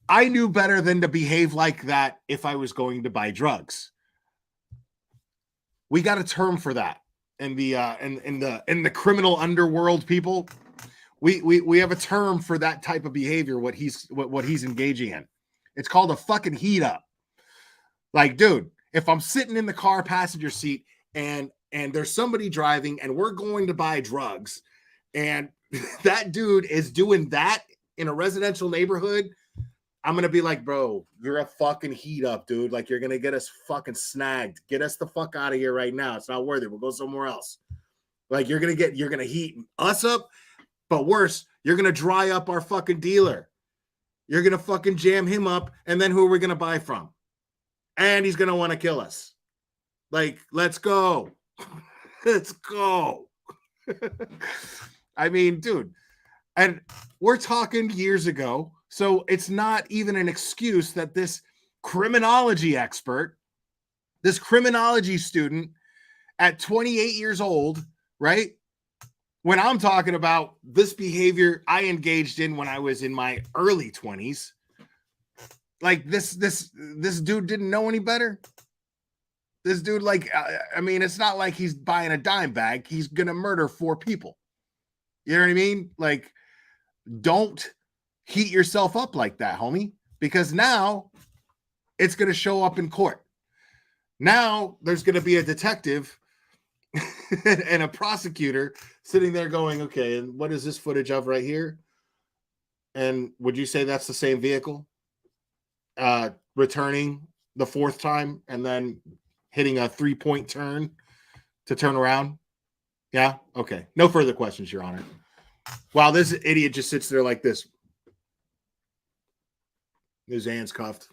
I knew better than to behave like that if I was going to buy drugs. We got a term for that in the in the criminal underworld, people. We have a term for that type of behavior, what he's engaging in. It's called a fucking heat up. Like, dude, if I'm sitting in the car passenger seat and there's somebody driving and we're going to buy drugs and that dude is doing that in a residential neighborhood, I'm going to be like, bro, you're a fucking heat up, dude. Like, you're going to get us fucking snagged. Get us the fuck out of here right now. It's not worth it. We'll go somewhere else. Like, you're going to heat us up, but worse, you're going to dry up our fucking dealer. You're going to fucking jam him up, and then who are we going to buy from? And he's going to want to kill us. Like, let's go. Let's go. I mean, dude, and we're talking years ago, so it's not even an excuse that this criminology expert, this criminology student at 28 years old, right? When I'm talking about this behavior I engaged in when I was in my early 20s, like this dude didn't know any better. This dude, like, I mean, it's not like he's buying a dime bag. He's going to murder 4 people. You know what I mean? Like, don't heat yourself up like that, homie, because now it's going to show up in court. Now there's going to be a detective and a prosecutor sitting there going, okay, and what is this footage of right here? And would you say that's the same vehicle returning the 4th time and then hitting a 3-point turn to turn around? Yeah. Okay. No further questions, Your Honor. Wow. This idiot just sits there like this. His hands cuffed.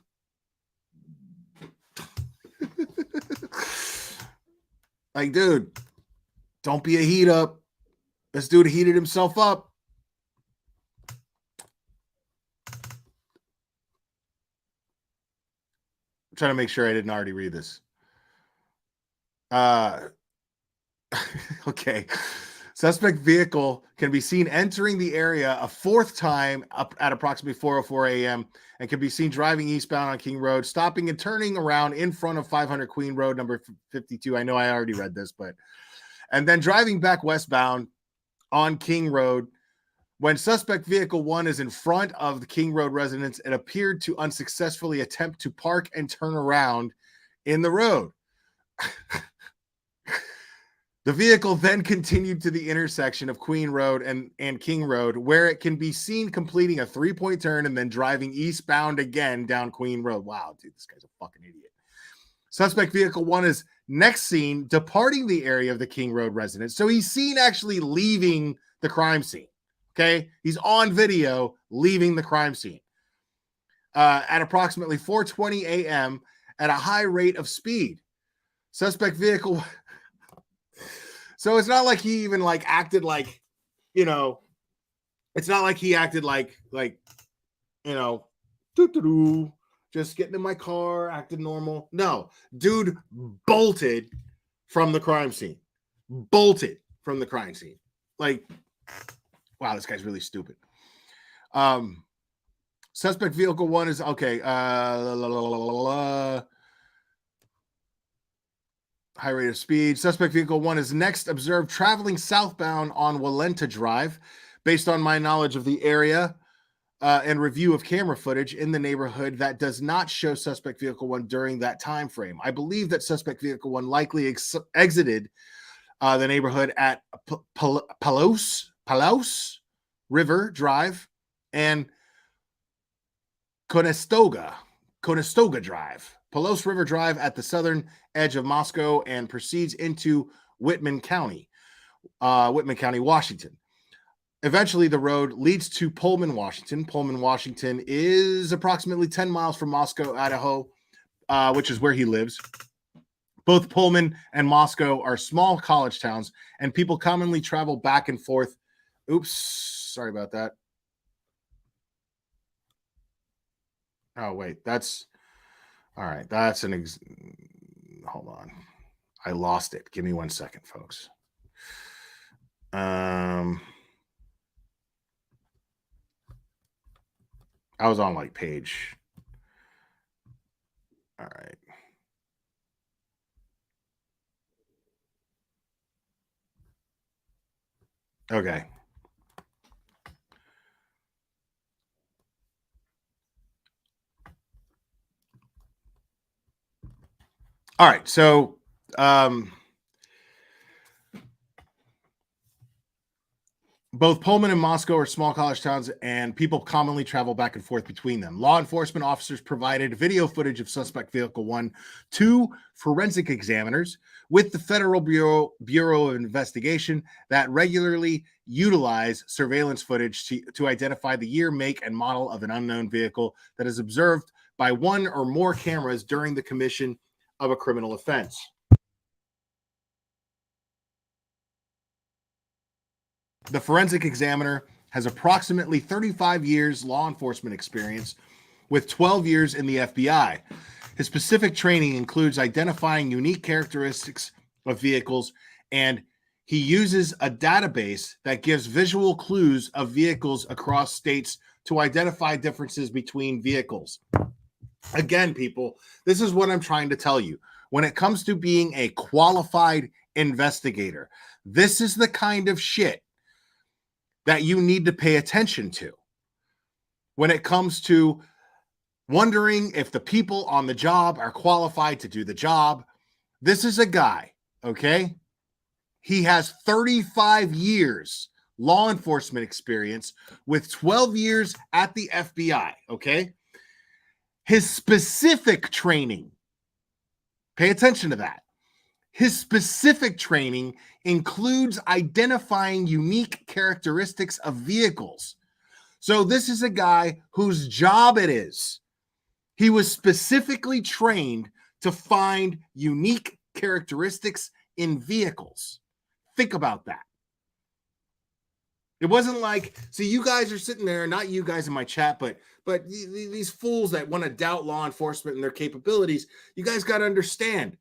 Like, dude, don't be a heat up. This dude heated himself up. I'm trying to make sure I didn't already read this. Okay. Suspect vehicle can be seen entering the area a 4th time up at approximately 4:04 a.m. and can be seen driving eastbound on King Road, stopping and turning around in front of 500 Queen Road, number 52. I know I already read this, and then driving back westbound on King Road. When suspect vehicle 1 is in front of the King Road residence, it appeared to unsuccessfully attempt to park and turn around in the road. The vehicle then continued to the intersection of Queen Road and King Road, where it can be seen completing a 3-point turn and then driving eastbound again down Queen Road. Wow, dude, this guy's a fucking idiot. Suspect vehicle 1 is next seen departing the area of the King Road residence. So he's seen actually leaving the crime scene. Okay, he's on video leaving the crime scene at approximately 4:20 a.m. at a high rate of speed. Suspect vehicle. So it's not like he even like acted like, you know, it's not like he acted like, you know, just getting in my car, acting normal. No, dude bolted from the crime scene. Bolted from the crime scene. Like, wow, this guy's really stupid. Suspect vehicle 1 is okay. High rate of speed. Suspect vehicle 1 is next observed traveling southbound on Walenta Drive. Based on my knowledge of the area and review of camera footage in the neighborhood, that does not show suspect vehicle 1 during that time frame. I believe that suspect vehicle 1 likely exited the neighborhood at Palos River Drive and Conestoga Drive. Palos River Drive at the southern edge of Moscow and proceeds into Whitman County, Washington. Eventually, the road leads to Pullman, Washington. Pullman, Washington is approximately 10 miles from Moscow, Idaho, which is where he lives. Both Pullman and Moscow are small college towns, and people commonly travel back and forth. Oops, sorry about that. Oh, wait, that's... All right, that's hold on. I lost it. Give me 1 second, folks. I was on like page. All right. Okay. All right. So, both Pullman and Moscow are small college towns, and people commonly travel back and forth between them. Law enforcement officers provided video footage of suspect vehicle 1 to forensic examiners with the Federal Bureau of Investigation that regularly utilize surveillance footage to identify the year, make, and model of an unknown vehicle that is observed by one or more cameras during the commission of a criminal offense. The forensic examiner has approximately 35 years law enforcement experience with 12 years in the FBI. His specific training includes identifying unique characteristics of vehicles, and he uses a database that gives visual clues of vehicles across states to identify differences between vehicles. Again, people, this is what I'm trying to tell you. When it comes to being a qualified investigator, this is the kind of shit that you need to pay attention to when it comes to wondering if the people on the job are qualified to do the job. This is a guy, okay? He has 35 years law enforcement experience with 12 years at the FBI, okay? His specific training, pay attention to that. His specific training includes identifying unique characteristics of vehicles. So this is a guy whose job it is. He was specifically trained to find unique characteristics in vehicles. Think about that. It wasn't like, see, you guys are sitting there, not you guys in my chat, but these fools that want to doubt law enforcement and their capabilities. You guys got to understand,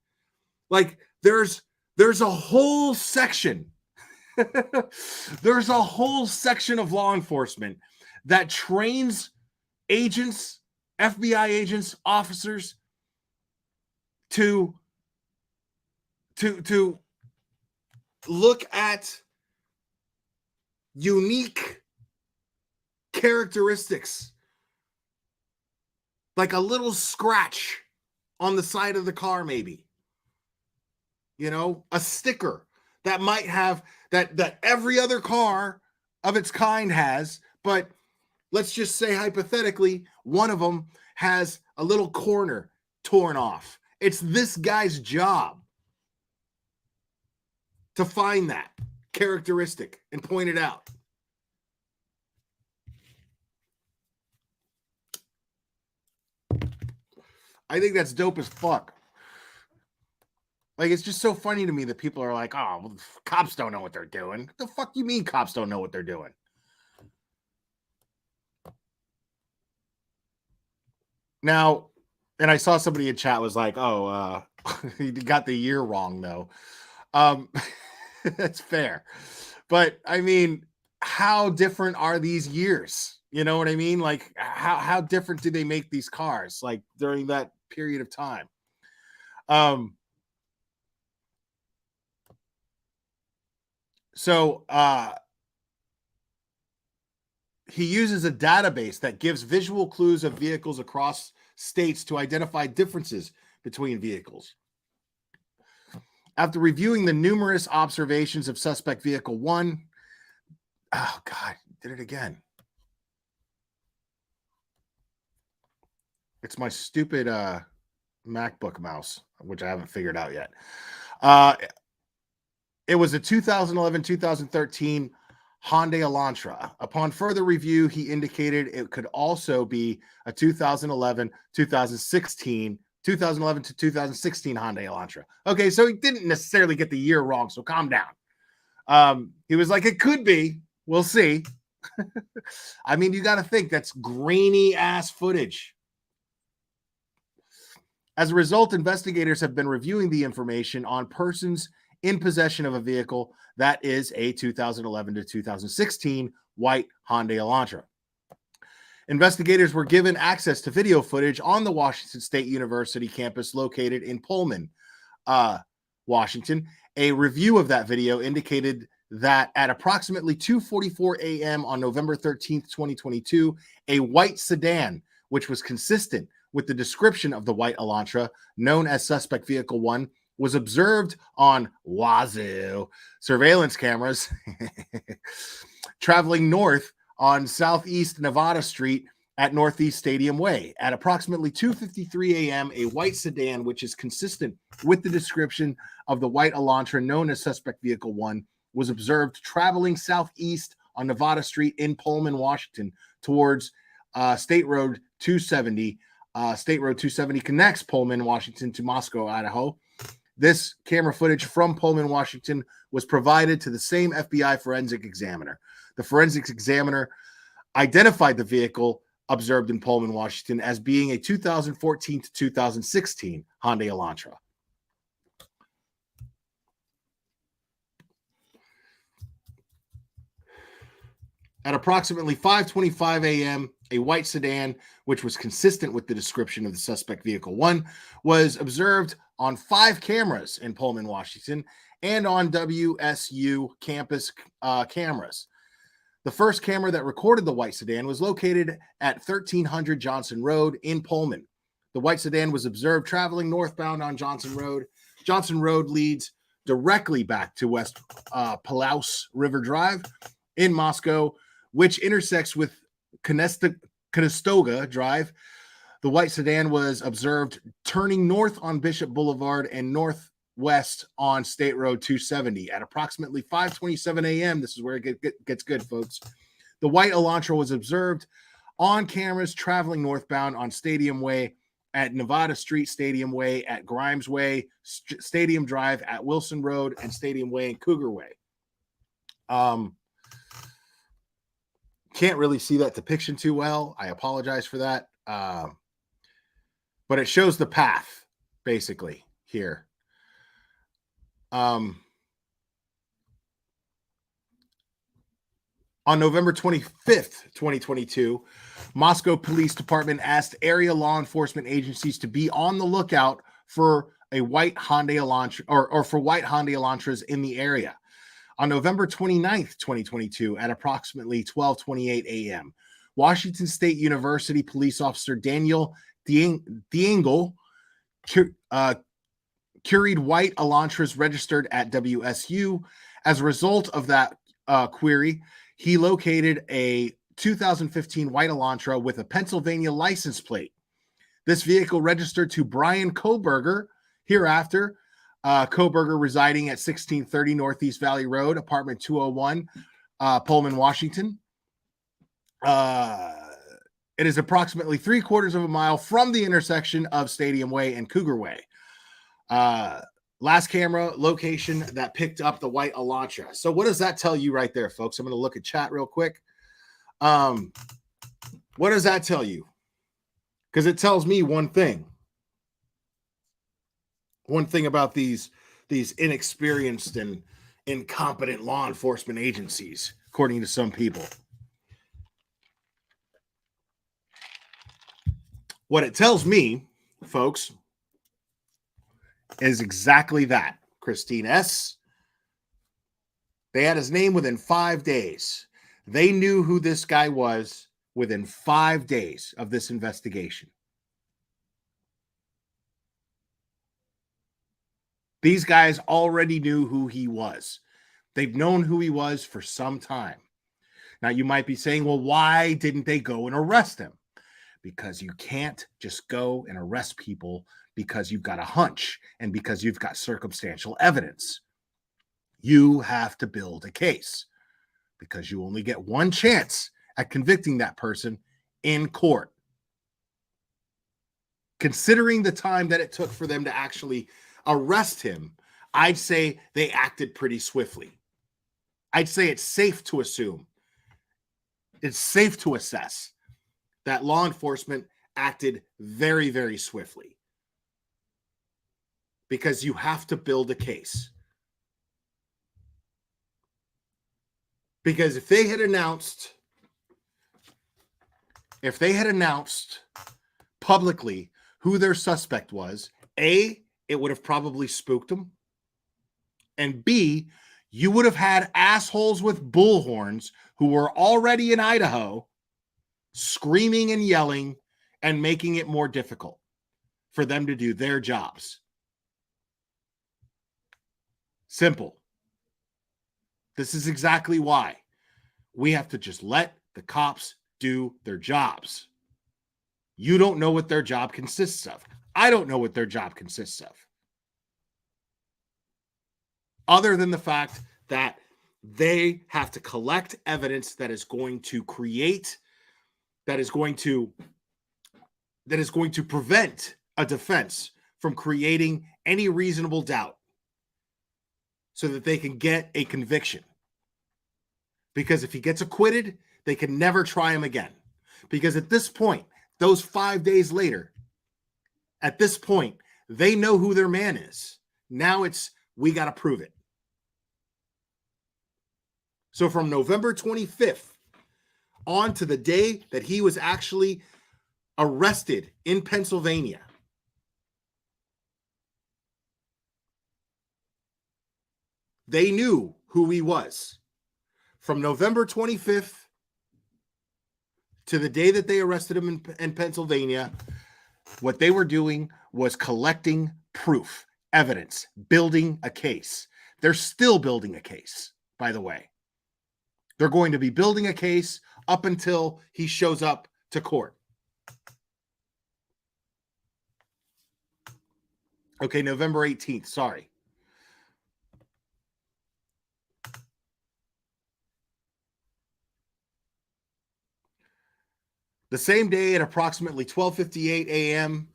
like, there's a whole section. There's a whole section of law enforcement that trains agents, FBI agents, officers to look at unique characteristics, like a little scratch on the side of the car, maybe. You know, a sticker that might have that every other car of its kind has, but let's just say hypothetically, one of them has a little corner torn off. It's this guy's job to find that characteristic and point it out. I think that's dope as fuck. Like, it's just so funny to me that people are like, oh, well, cops don't know what they're doing. What the fuck you mean cops don't know what they're doing? Now, and I saw somebody in chat was like, oh, he got the year wrong, though. That's fair. But, I mean, how different are these years? You know what I mean? Like, how different do they make these cars, like, during that period of time? So he uses a database that gives visual clues of vehicles across states to identify differences between vehicles. After reviewing the numerous observations of suspect vehicle 1, oh God, did it again. It's my stupid MacBook mouse, which I haven't figured out yet. It was a 2011-2013 Hyundai Elantra. Upon further review, he indicated it could also be a 2011 to 2016 Hyundai Elantra. Okay, so he didn't necessarily get the year wrong, so calm down. He was like, it could be. We'll see. I mean, you got to think that's grainy-ass footage. As a result, investigators have been reviewing the information on persons in possession of a vehicle that is a 2011 to 2016 white Hyundai Elantra. Investigators were given access to video footage on the Washington State University campus located in Pullman, Washington. A review of that video indicated that at approximately 2:44 a.m. on November 13th, 2022, a white sedan, which was consistent with the description of the white Elantra, known as Suspect Vehicle 1, was observed on Wazoo surveillance cameras traveling north on Southeast Nevada Street at Northeast Stadium Way. At approximately 2:53 a.m., a white sedan, which is consistent with the description of the white Elantra known as Suspect Vehicle 1, was observed traveling southeast on Nevada Street in Pullman, Washington, towards State Road 270. State Road 270 connects Pullman, Washington to Moscow, Idaho. This camera footage from Pullman, Washington was provided to the same FBI forensic examiner. The forensics examiner identified the vehicle observed in Pullman, Washington as being a 2014 to 2016 Hyundai Elantra. At approximately 5:25 a.m., a white sedan, which was consistent with the description of the Suspect Vehicle 1, was observed on 5 cameras in Pullman, Washington, and on WSU campus cameras. The first camera that recorded the white sedan was located at 1300 Johnson Road in Pullman. The white sedan was observed traveling northbound on Johnson Road. Johnson Road leads directly back to West Palouse River Drive in Moscow, which intersects with Conestoga Drive. The white sedan was observed turning north on Bishop Boulevard and northwest on State Road 270 at approximately 5:27 a.m. This is where it gets good, folks. The white Elantra was observed on cameras traveling northbound on Stadium Way at Nevada Street, Stadium Way at Grimes Way, Stadium Drive at Wilson Road, and Stadium Way and Cougar Way. Can't really see that depiction too well. I apologize for that. But it shows the path, basically, here. On November 25th, 2022, Moscow Police Department asked area law enforcement agencies to be on the lookout for a white Hyundai Elantra or for white Hyundai Elantras in the area. On November 29th, 2022, at approximately 12:28 a.m., Washington State University police officer Daniel Diengel carried white Elantras registered at WSU. As a result of that query, he located a 2015 white Elantra with a Pennsylvania license plate. This vehicle registered to Bryan Kohberger, hereafter Coburger, residing at 1630 Northeast Valley Road, apartment 201, Pullman, Washington. It is approximately 3/4 of a mile from the intersection of Stadium Way and Cougar Way. Last camera location that picked up the white Elantra. So what does that tell you right there, folks? I'm going to look at chat real quick. What does that tell you? Because it tells me one thing. One thing about these inexperienced and incompetent law enforcement agencies, according to some people. What it tells me, folks, is exactly that. Christine S. They had his name within 5 days. They knew who this guy was within 5 days of this investigation. These guys already knew who he was. They've known who he was for some time. Now, you might be saying, well, why didn't they go and arrest him? Because you can't just go and arrest people because you've got a hunch and because you've got circumstantial evidence. You have to build a case because you only get one chance at convicting that person in court. Considering the time that it took for them to actually arrest him, I'd say they acted pretty swiftly. I'd say it's safe to assume, it's safe to assess that law enforcement acted very, very swiftly because you have to build a case. Because if they had announced publicly who their suspect was, A, it would have probably spooked them. And B, you would have had assholes with bullhorns who were already in Idaho screaming and yelling and making it more difficult for them to do their jobs. Simple. This is exactly why we have to just let the cops do their jobs. You don't know what their job consists of. I don't know what their job consists of. Other than the fact that they have to collect evidence that is going to prevent a defense from creating any reasonable doubt so that they can get a conviction. Because if he gets acquitted, they can never try him again. Because at this point, those 5 days later, at this point, they know who their man is. Now it's, we got to prove it. So from November 25th on to the day that he was actually arrested in Pennsylvania, they knew who he was. From November 25th to the day that they arrested him in Pennsylvania, what they were doing was collecting proof, evidence, building a case. They're still building a case, by the way. They're going to be building a case up until he shows up to court. Okay, November 18th, sorry. The same day at approximately 12:58 a.m.,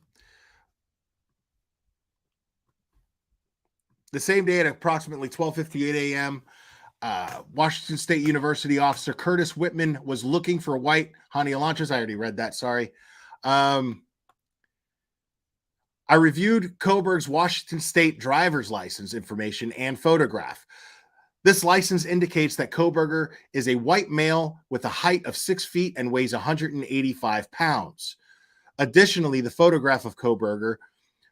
Washington State University officer Curtis Whitman was looking for white Honda Elantras. I already read that, sorry. I reviewed Coburger's Washington State driver's license information and photograph. This license indicates that Kohberger is a white male with a height of 6 feet and weighs 185 pounds. Additionally, the photograph of Kohberger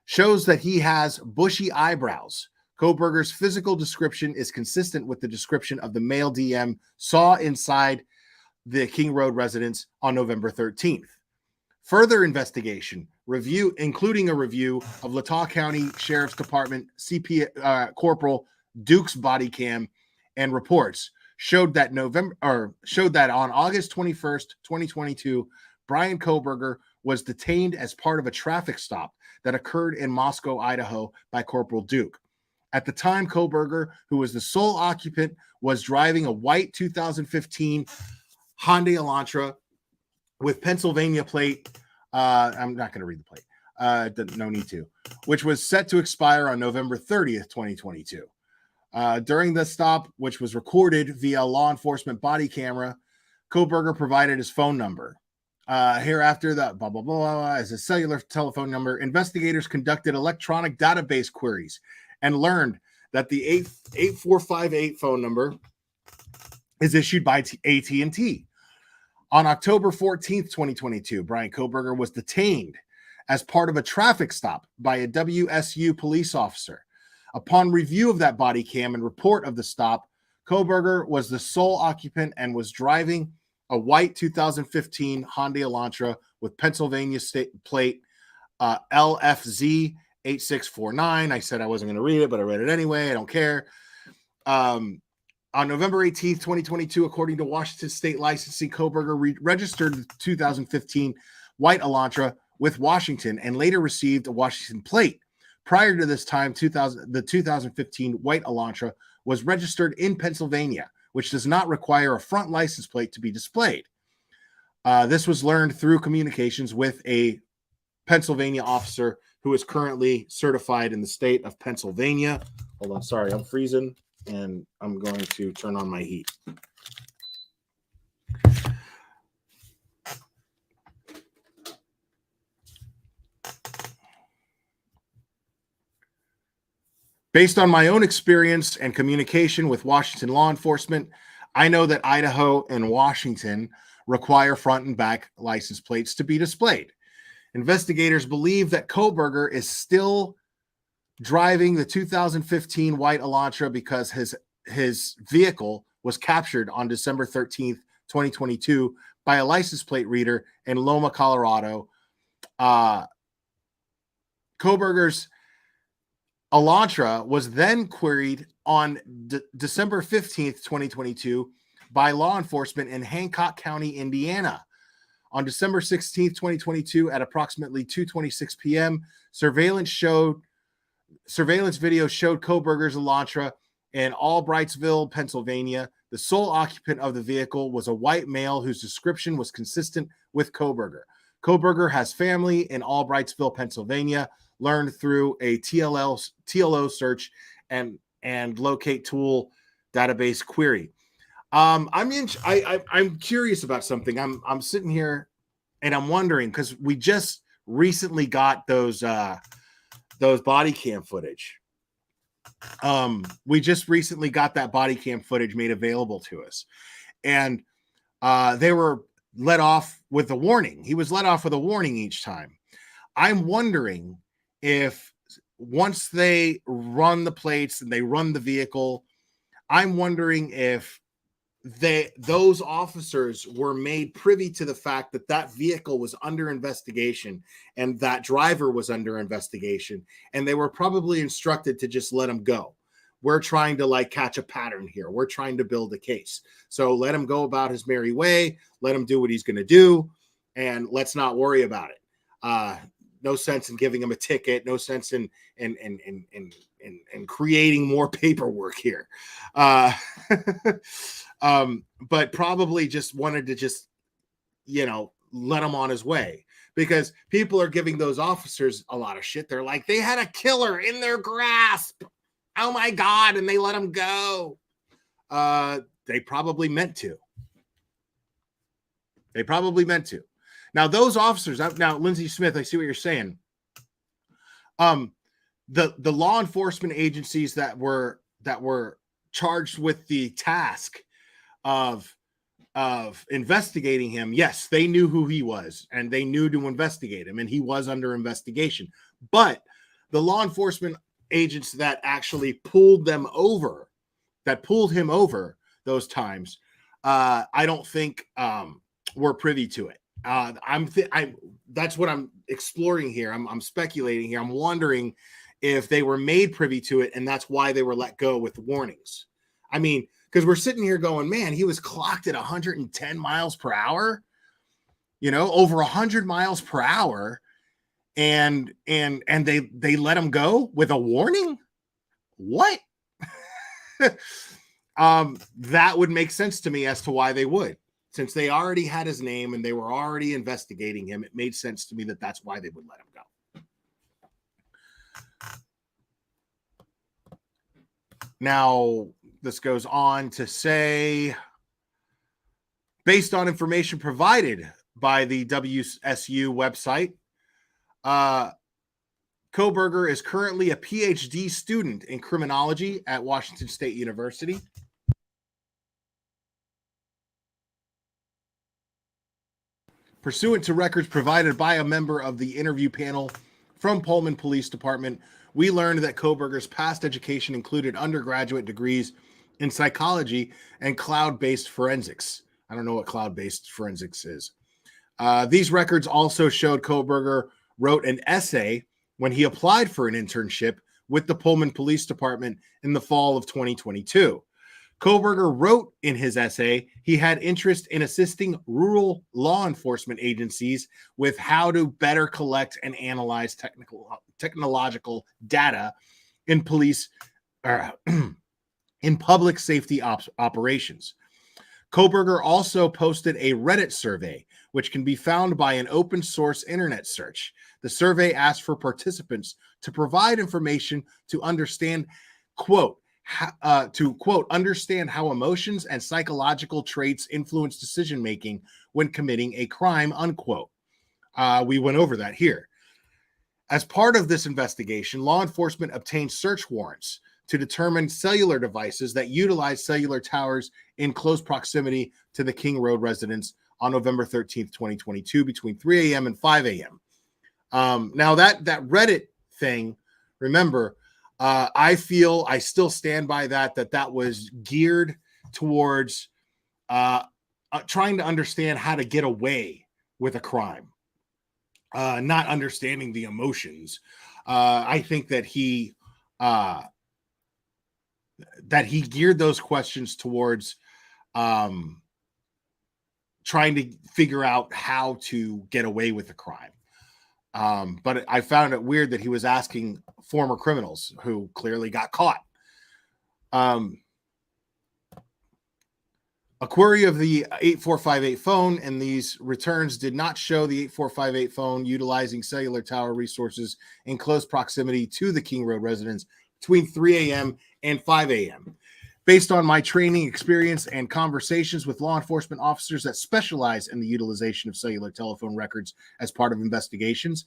shows that he has bushy eyebrows. Kohberger's physical description is consistent with the description of the male DM saw inside the King Road residence on November 13th. Further investigation, including a review of Latah County Sheriff's Department Corporal Duke's body cam and reports showed that on August 21st, 2022, Bryan Kohberger was detained as part of a traffic stop that occurred in Moscow, Idaho by Corporal Duke. At the time, Kohberger, who was the sole occupant, was driving a white 2015 Honda Elantra with Pennsylvania plate. I'm not going to read the plate. No need to. Which was set to expire on November 30th, 2022. During the stop, which was recorded via law enforcement body camera, Kohberger provided his phone number. Hereafter, the blah, blah, blah, as a cellular telephone number. Investigators conducted electronic database queries and learned that the 8458 phone number is issued by AT&T. On October 14th, 2022, Bryan Kohberger was detained as part of a traffic stop by a WSU police officer. Upon review of that body cam and report of the stop, Kohberger was the sole occupant and was driving a white 2015 Honda Elantra with Pennsylvania state plate LFZ 8649. I said I wasn't going to read it, but I read it anyway. I don't care. On November 18th, 2022, according to Washington State licensing, Kohberger registered the 2015 white Elantra with Washington and later received a Washington plate. Prior to this time, the 2015 white Elantra was registered in Pennsylvania, which does not require a front license plate to be displayed. This was learned through communications with a Pennsylvania officer who is currently certified in the state of Pennsylvania. Hold on, sorry, I'm freezing, and I'm going to turn on my heat. Based on my own experience and communication with Washington law enforcement, I know that Idaho and Washington require front and back license plates to be displayed. Investigators believe that Kohberger is still driving the 2015 white Elantra because his vehicle was captured on December 13th, 2022 by a license plate reader in Loma, Colorado. Kohberger's Elantra was then queried on December 15th, 2022 by law enforcement in Hancock County, Indiana. On December 16th, 2022 at approximately 2:26 p.m., surveillance video showed Kohberger's Elantra in Albrightsville, Pennsylvania. The sole occupant of the vehicle was a white male whose description was consistent with Kohberger. Coburger has family in Albrightsville, Pennsylvania, learned through a TLO search and locate tool database query. I'm curious about something. I'm sitting here and I'm wondering, because we just recently got those body cam footage. We just recently got that body cam footage made available to us, and they were let off with a warning. He was let off with a warning each time. I'm wondering if once they run the plates and they run the vehicle, I'm wondering if those officers were made privy to the fact that that vehicle was under investigation and that driver was under investigation, and they were probably instructed to just let him go. We're trying to catch a pattern here. We're trying to build a case. So let him go about his merry way. Let him do what he's going to do, and let's not worry about it. No sense in giving him a ticket. No sense in creating more paperwork here. But probably just wanted to let him on his way, because people are giving those officers a lot of shit. They're like, they had a killer in their grasp. Oh my God. And they let him go. They probably meant to. Now, those officers, now, Lindsay Smith, I see what you're saying. The law enforcement agencies that were charged with the task of investigating him, yes, they knew who he was and they knew to investigate him, and he was under investigation. But the law enforcement agents that actually pulled him over those times, I don't think were privy to it. That's what I'm exploring here. I'm speculating here. I'm wondering if they were made privy to it, and that's why they were let go with warnings. I mean, because we're sitting here going, man, he was clocked at 110 miles per hour, over 100 miles per hour, and they let him go with a warning. What? That would make sense to me as to why they would. Since they already had his name and they were already investigating him, it made sense to me that that's why they would let him go. Now, this goes on to say, based on information provided by the WSU website, Coburger is currently a PhD student in criminology at Washington State University. Pursuant to records provided by a member of the interview panel from Pullman Police Department, we learned that Kohberger's past education included undergraduate degrees in psychology and cloud-based forensics. I don't know what cloud-based forensics is. These records also showed Kohberger wrote an essay when he applied for an internship with the Pullman Police Department in the fall of 2022. Kohberger wrote in his essay he had interest in assisting rural law enforcement agencies with how to better collect and analyze technological data in police in public safety operations. Kohberger also posted a Reddit survey, which can be found by an open source internet search. The survey asked for participants to provide information to understand, quote, understand how emotions and psychological traits influence decision-making when committing a crime, unquote. We went over that here. As part of this investigation, law enforcement obtained search warrants to determine cellular devices that utilize cellular towers in close proximity to the King Road residence on November 13th, 2022, between 3 a.m. and 5 a.m. Now that Reddit thing, remember, I still stand by that was geared towards trying to understand how to get away with a crime, not understanding the emotions. I think that he geared those questions towards trying to figure out how to get away with the crime. But I found it weird that he was asking former criminals who clearly got caught. A query of the 8458 phone and these returns did not show the 8458 phone utilizing cellular tower resources in close proximity to the King Road residence between 3 a.m. and 5 a.m. Based on my training experience and conversations with law enforcement officers that specialize in the utilization of cellular telephone records as part of investigations,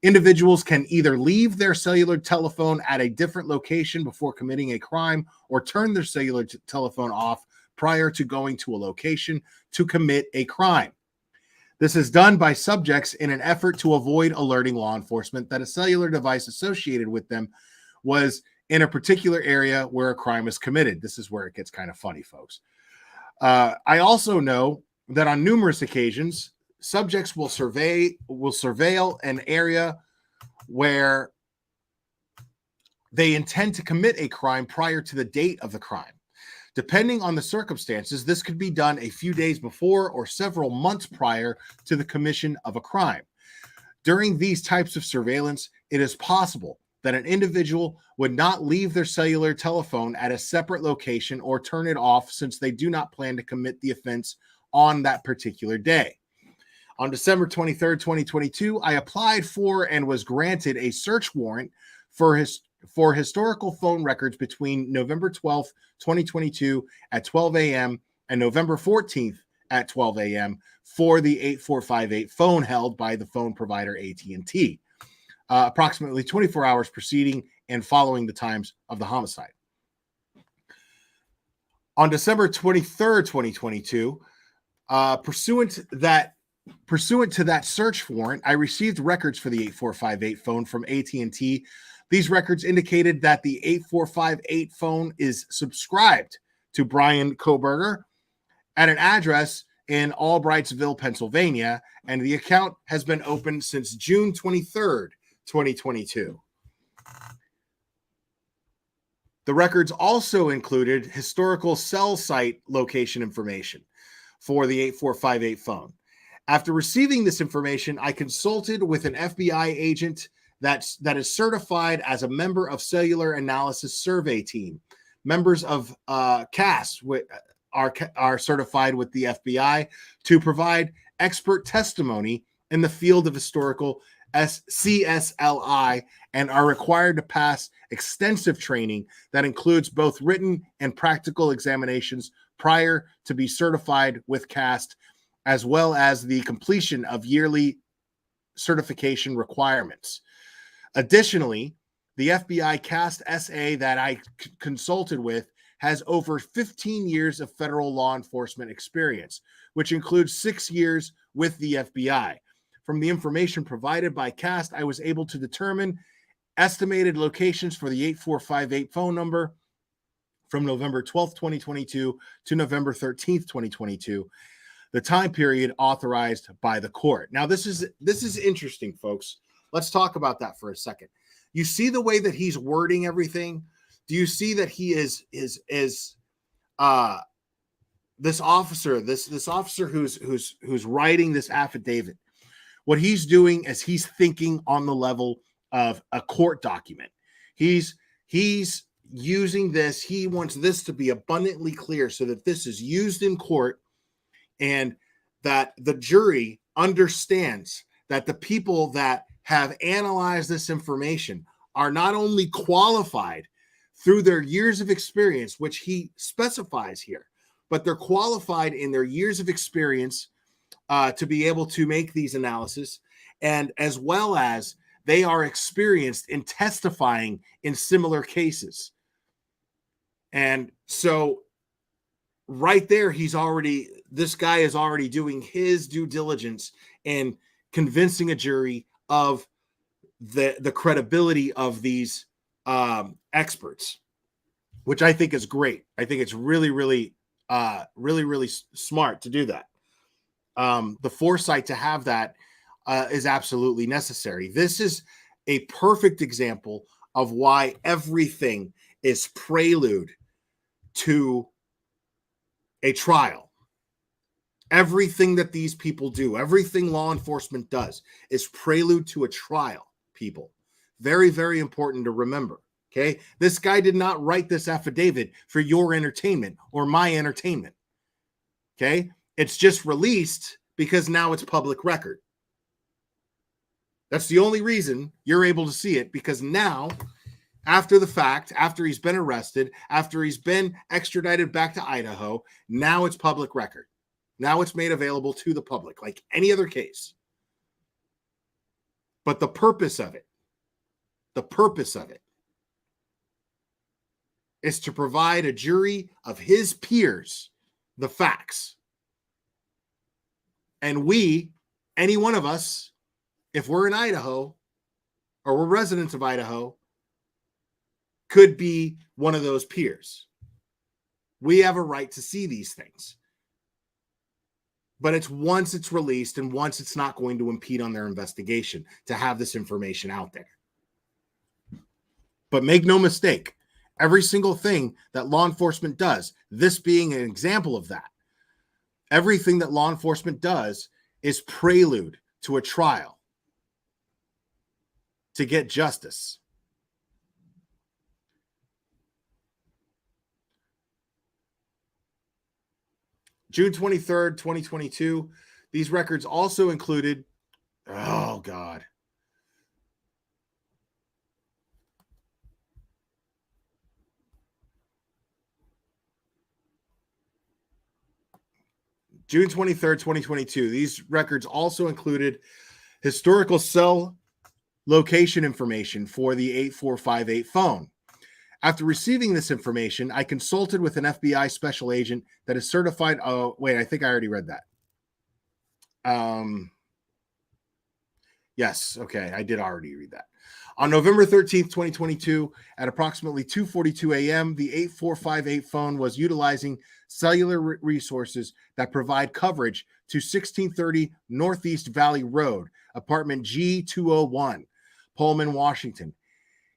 individuals can either leave their cellular telephone at a different location before committing a crime or turn their cellular telephone off prior to going to a location to commit a crime. This is done by subjects in an effort to avoid alerting law enforcement that a cellular device associated with them was in a particular area where a crime is committed. This is where it gets kind of funny, folks. I also know that on numerous occasions, subjects will surveil an area where they intend to commit a crime prior to the date of the crime. Depending on the circumstances, this could be done a few days before or several months prior to the commission of a crime. During these types of surveillance, it is possible that an individual would not leave their cellular telephone at a separate location or turn it off since they do not plan to commit the offense on that particular day. On December 23rd, 2022, I applied for and was granted a search warrant for historical phone records between November 12th, 2022 at 12 a.m. and November 14th at 12 a.m. for the 8458 phone held by the phone provider AT&T. Approximately 24 hours preceding and following the times of the homicide. On December 23rd, 2022, pursuant to that search warrant, I received records for the 8458 phone from AT&T. These records indicated that the 8458 phone is subscribed to Bryan Kohberger at an address in Albrightsville, Pennsylvania, and the account has been open since June 23rd, 2022. The records also included historical cell site location information for the 8458 phone. After receiving this information, I consulted with an FBI agent that is certified as a member of Cellular Analysis Survey Team. Members of CAS are certified with the FBI to provide expert testimony in the field of historical CSLI and are required to pass extensive training that includes both written and practical examinations prior to be certified with CAST, as well as the completion of yearly certification requirements. Additionally, the FBI CAST SA that I consulted with has over 15 years of federal law enforcement experience, which includes 6 years with the FBI. From the information provided by CAST, I was able to determine estimated locations for the 8458 phone number from November 12th, 2022 to November 13th, 2022, the time period authorized by the court. Now, this is interesting, folks. Let's talk about that for a second. You see the way that he's wording everything? Do you see that he is this officer who's writing this affidavit? What he's doing is he's thinking on the level of a court document. He's using this. He wants this to be abundantly clear so that this is used in court and that the jury understands that the people that have analyzed this information are not only qualified through their years of experience, which he specifies here, but they're qualified in their years of experience to be able to make these analyses, and as well as they are experienced in testifying in similar cases. And so right there, this guy is already doing his due diligence and convincing a jury of the credibility of these experts, which I think is great. I think it's really, really, really smart to do that. The foresight to have that is absolutely necessary. This is a perfect example of why everything is prelude to a trial. Everything that these people do, everything law enforcement does, is prelude to a trial, people. Very, very important to remember. Okay. This guy did not write this affidavit for your entertainment or my entertainment. Okay. It's just released because now it's public record. That's the only reason you're able to see it, because now, after the fact, after he's been arrested, after he's been extradited back to Idaho, now it's public record. Now it's made available to the public like any other case. But the purpose of it is to provide a jury of his peers the facts. And we, any one of us, if we're in Idaho or we're residents of Idaho, could be one of those peers. We have a right to see these things. But it's once it's released and once it's not going to impede on their investigation to have this information out there. But make no mistake, every single thing that law enforcement does, this being an example of that, everything that law enforcement does is prelude to a trial to get justice. June 23rd, 2022. These records also included, oh God. June 23rd, 2022. These records also included historical cell location information for the 8458 phone. After receiving this information, I consulted with an FBI special agent that is certified. Oh, wait, I think I already read that. Yes, okay, I did already read that. On November 13th, 2022, at approximately 2:42 a.m., the 8458 phone was utilizing cellular resources that provide coverage to 1630 Northeast Valley Road, apartment G201, Pullman, Washington.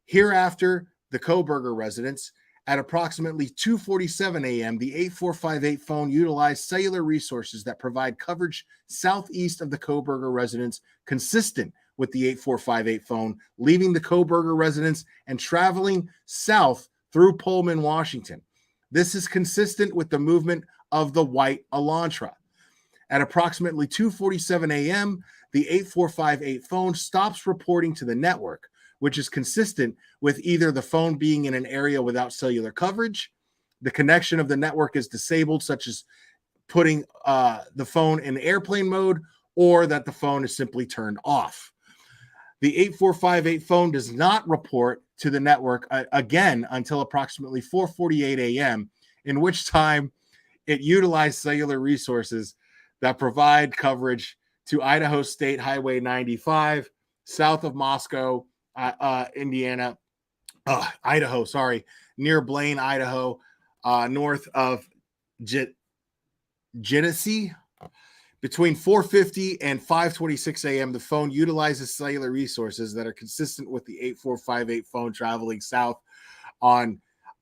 Hereafter, the Coburger residence, at approximately 2:47 a.m., the 8458 phone utilized cellular resources that provide coverage southeast of the Coburger residence, consistent with the 8458 phone, leaving the Coburger residence and traveling south through Pullman, Washington. This is consistent with the movement of the white Elantra. At approximately 2:47 a.m., the 8458 phone stops reporting to the network, which is consistent with either the phone being in an area without cellular coverage, the connection of the network is disabled, such as putting the phone in airplane mode, or that the phone is simply turned off. The 8458 phone does not report to the network again until approximately 4:48 a.m., in which time it utilized cellular resources that provide coverage to Idaho State Highway 95, south of Moscow, Idaho, near Blaine, Idaho, north of Genesee. Between 4:50 and 5:26 a.m., the phone utilizes cellular resources that are consistent with the 8458 phone traveling south on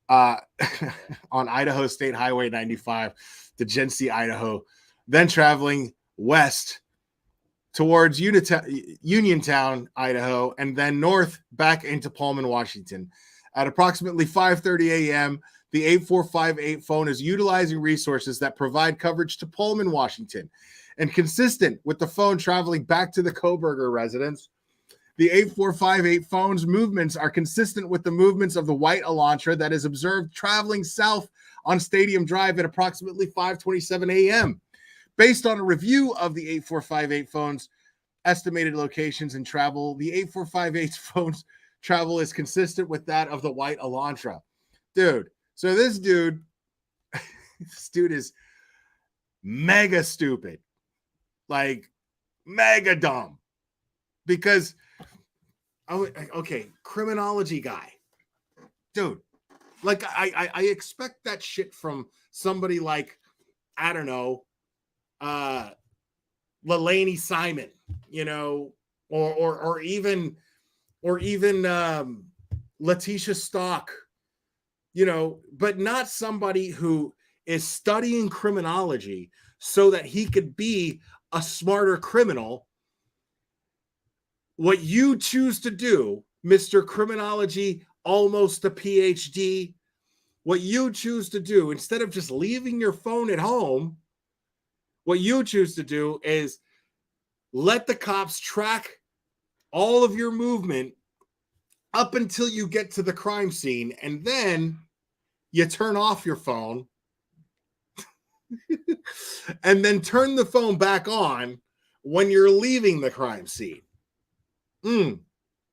Idaho State Highway 95 to Genesee, Idaho, then traveling west towards Uniontown, Idaho, and then north back into Pullman, Washington. At approximately 5:30 a.m., the 8458 phone is utilizing resources that provide coverage to Pullman, Washington. And consistent with the phone traveling back to the Coburger residence, the 8458 phone's movements are consistent with the movements of the white Elantra that is observed traveling south on Stadium Drive at approximately 5:27 a.m. Based on a review of the 8458 phone's estimated locations and travel, the 8458 phone's travel is consistent with that of the white Elantra. Dude, So this dude is mega stupid, like mega dumb, because okay, criminology guy, dude, like I expect that shit from somebody like, I don't know, Lelani Simon, you know, or even Letitia Stock, you know, but not somebody who is studying criminology so that he could be a smarter criminal. What you choose to do, Mr. Criminology, almost a PhD, what you choose to do, instead of just leaving your phone at home, what you choose to do is let the cops track all of your movement up until you get to the crime scene, and then you turn off your phone and then turn the phone back on when you're leaving the crime scene.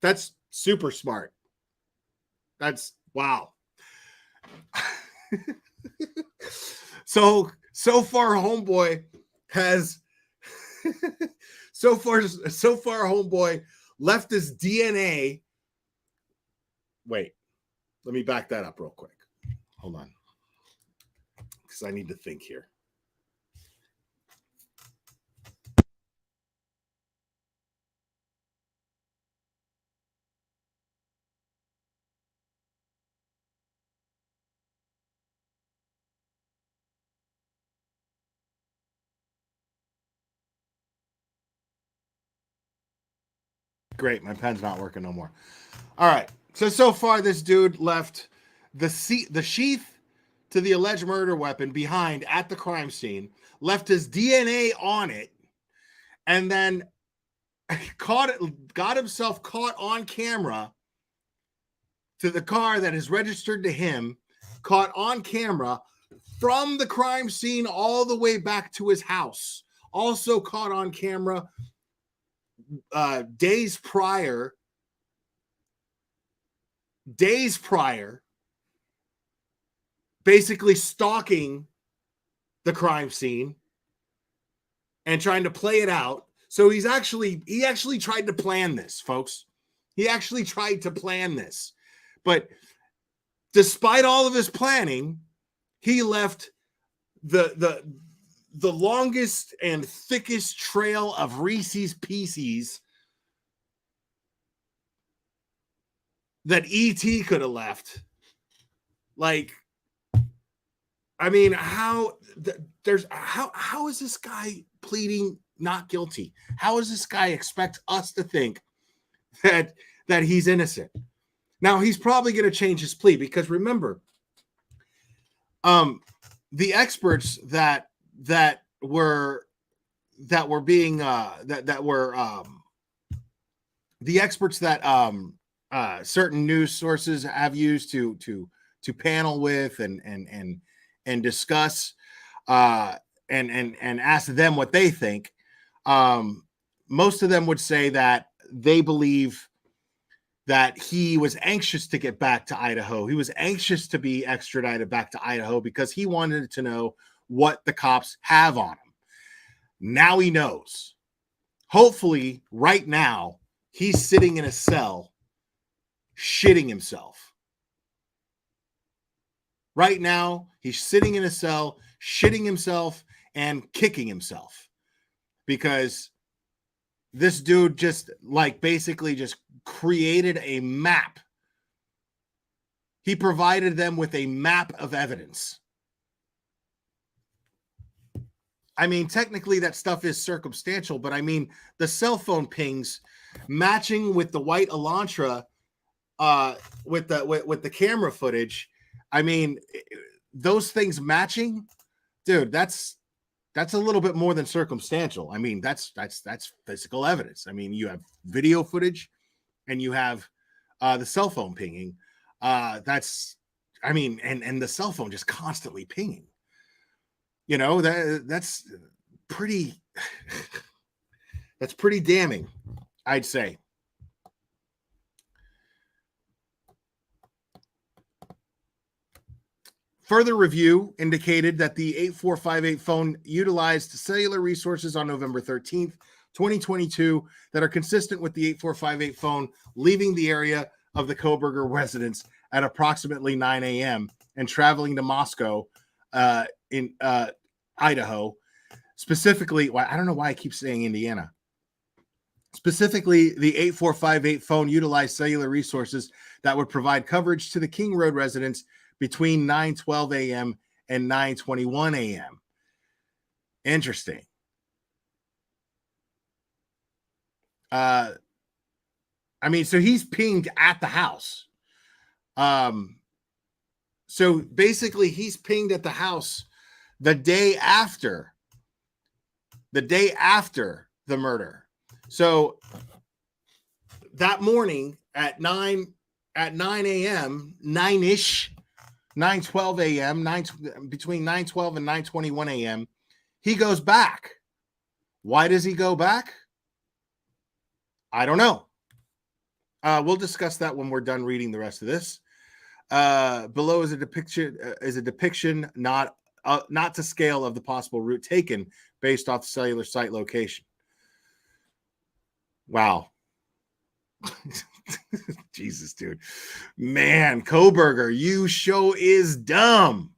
That's super smart. That's wow. So far homeboy has so far homeboy left his DNA. Wait, let me back that up real quick. Hold on, because I need to think here. Great, my pen's not working no more. All right, so far this dude left the sheath to the alleged murder weapon behind at the crime scene, left his DNA on it, and then got himself caught on camera to the car that is registered to him, caught on camera from the crime scene all the way back to his house. Also caught on camera days prior, basically stalking the crime scene and trying to play it out. So he actually tried to plan this, folks. He actually tried to plan this. But despite all of his planning, he left the longest and thickest trail of Reese's Pieces that E.T. could have left. Like, I mean, how is this guy pleading not guilty? How does this guy expect us to think that he's innocent? Now, he's probably going to change his plea, because remember, the experts that were being the experts that certain news sources have used to panel with and discuss and ask them what they think. Most of them would say that they believe that he was anxious to get back to Idaho. He was anxious to be extradited back to Idaho because he wanted to know what the cops have on him. Now he knows. Hopefully, right now, he's sitting in a cell shitting himself. Right now, he's sitting in a cell shitting himself and kicking himself, because this dude just basically just created a map. He provided them with a map of evidence. I mean, technically that stuff is circumstantial, but I mean, the cell phone pings matching with the white Elantra, with the camera footage. I mean, those things matching, dude, that's a little bit more than circumstantial. I mean, that's physical evidence. I mean, you have video footage and you have the cell phone pinging. That's, I mean, and the cell phone just constantly pinging. You know, that's pretty damning, I'd say. Further review indicated that the 8458 phone utilized cellular resources on November 13th, 2022 that are consistent with the 8458 phone leaving the area of the Coburger residence at approximately 9 a.m. and traveling to Moscow in Idaho. Specifically, I don't know why I keep saying Indiana. Specifically, the 8458 phone utilized cellular resources that would provide coverage to the King Road residents between 9:12 a.m. and 9:21 a.m. Interesting. I mean, so he's pinged at the house. So basically, he's pinged at the house the day after the murder. So that morning at 9 a.m., 9-ish, 9:12 a.m., between 9:12 and 9:21 a.m., he goes back. Why does he go back? I don't know. We'll discuss that when we're done reading the rest of this. Below is a depiction not to scale of the possible route taken based off the cellular site location. Wow. Jesus, dude. Man, Kohberger, you show is dumb.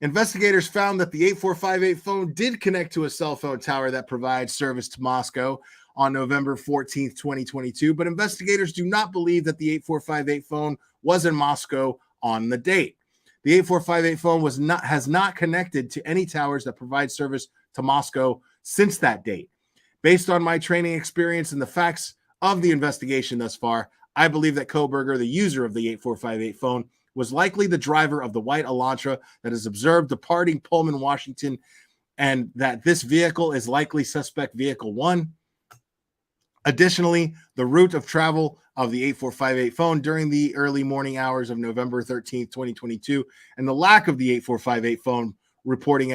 Investigators found that the 8458 phone did connect to a cell phone tower that provides service to Moscow on November 14th, 2022, but investigators do not believe that the 8458 phone was in Moscow on the date. The 8458 phone has not connected to any towers that provide service to Moscow since that date. Based on my training experience and the facts of the investigation thus far, I believe that Kohberger, the user of the 8458 phone, was likely the driver of the white Elantra that is observed departing Pullman, Washington, and that this vehicle is likely suspect vehicle 1. Additionally, the route of travel of the 8458 phone during the early morning hours of November 13th, 2022, and the lack of the 8458 phone reporting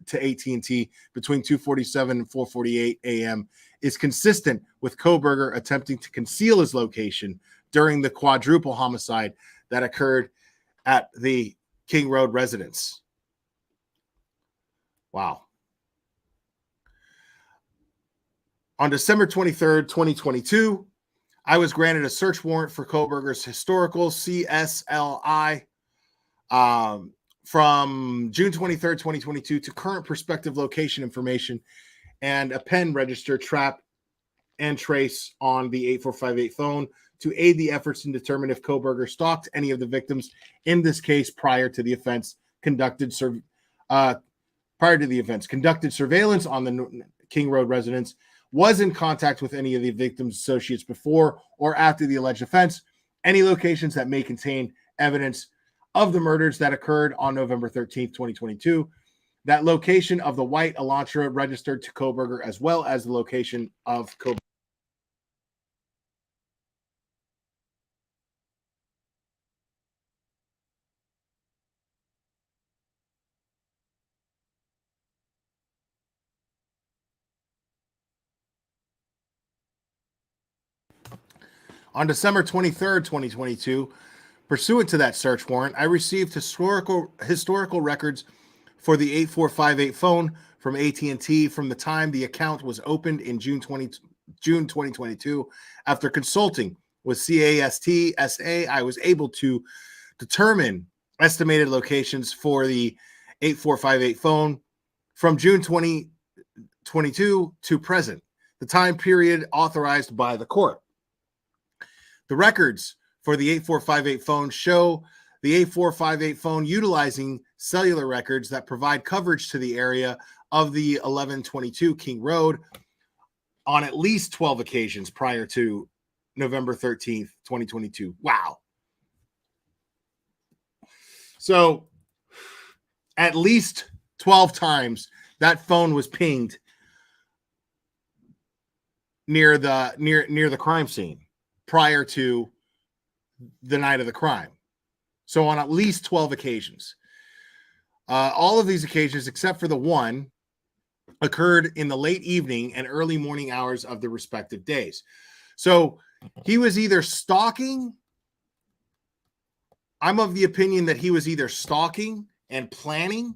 to AT&T between 2:47 and 4:48 a.m. is consistent with Kohberger attempting to conceal his location during the quadruple homicide that occurred at the King Road residence. Wow. On December 23rd, 2022, I was granted a search warrant for Kohberger's historical CSLI from June 23rd, 2022 to current prospective location information and a pen register, trap, and trace on the 8458 phone to aid the efforts to determine if Kohberger stalked any of the victims in this case prior to the offense, conducted surveillance on the King Road residence, was in contact with any of the victims' associates before or after the alleged offense, any locations that may contain evidence of the murders that occurred on November 13th, 2022, that location of the white Elantra registered to Kohberger, as well as the location of Kohberger. On December 23rd, 2022, pursuant to that search warrant, I received historical records for the 8458 phone from AT&T from the time the account was opened in June 2022. After consulting with CAST SA, I was able to determine estimated locations for the 8458 phone from June 2022 to present, the time period authorized by the court. The records for the 8458 phone show the 8458 phone utilizing cellular records that provide coverage to the area of the 1122 King Road on at least 12 occasions prior to November 13th, 2022. Wow. So at least 12 times that phone was pinged near the crime scene prior to the night of the crime. So on at least 12 occasions. All of these occasions, except for the one, occurred in the late evening and early morning hours of the respective days. So he was either stalking I'm of the opinion that he was either stalking and planning,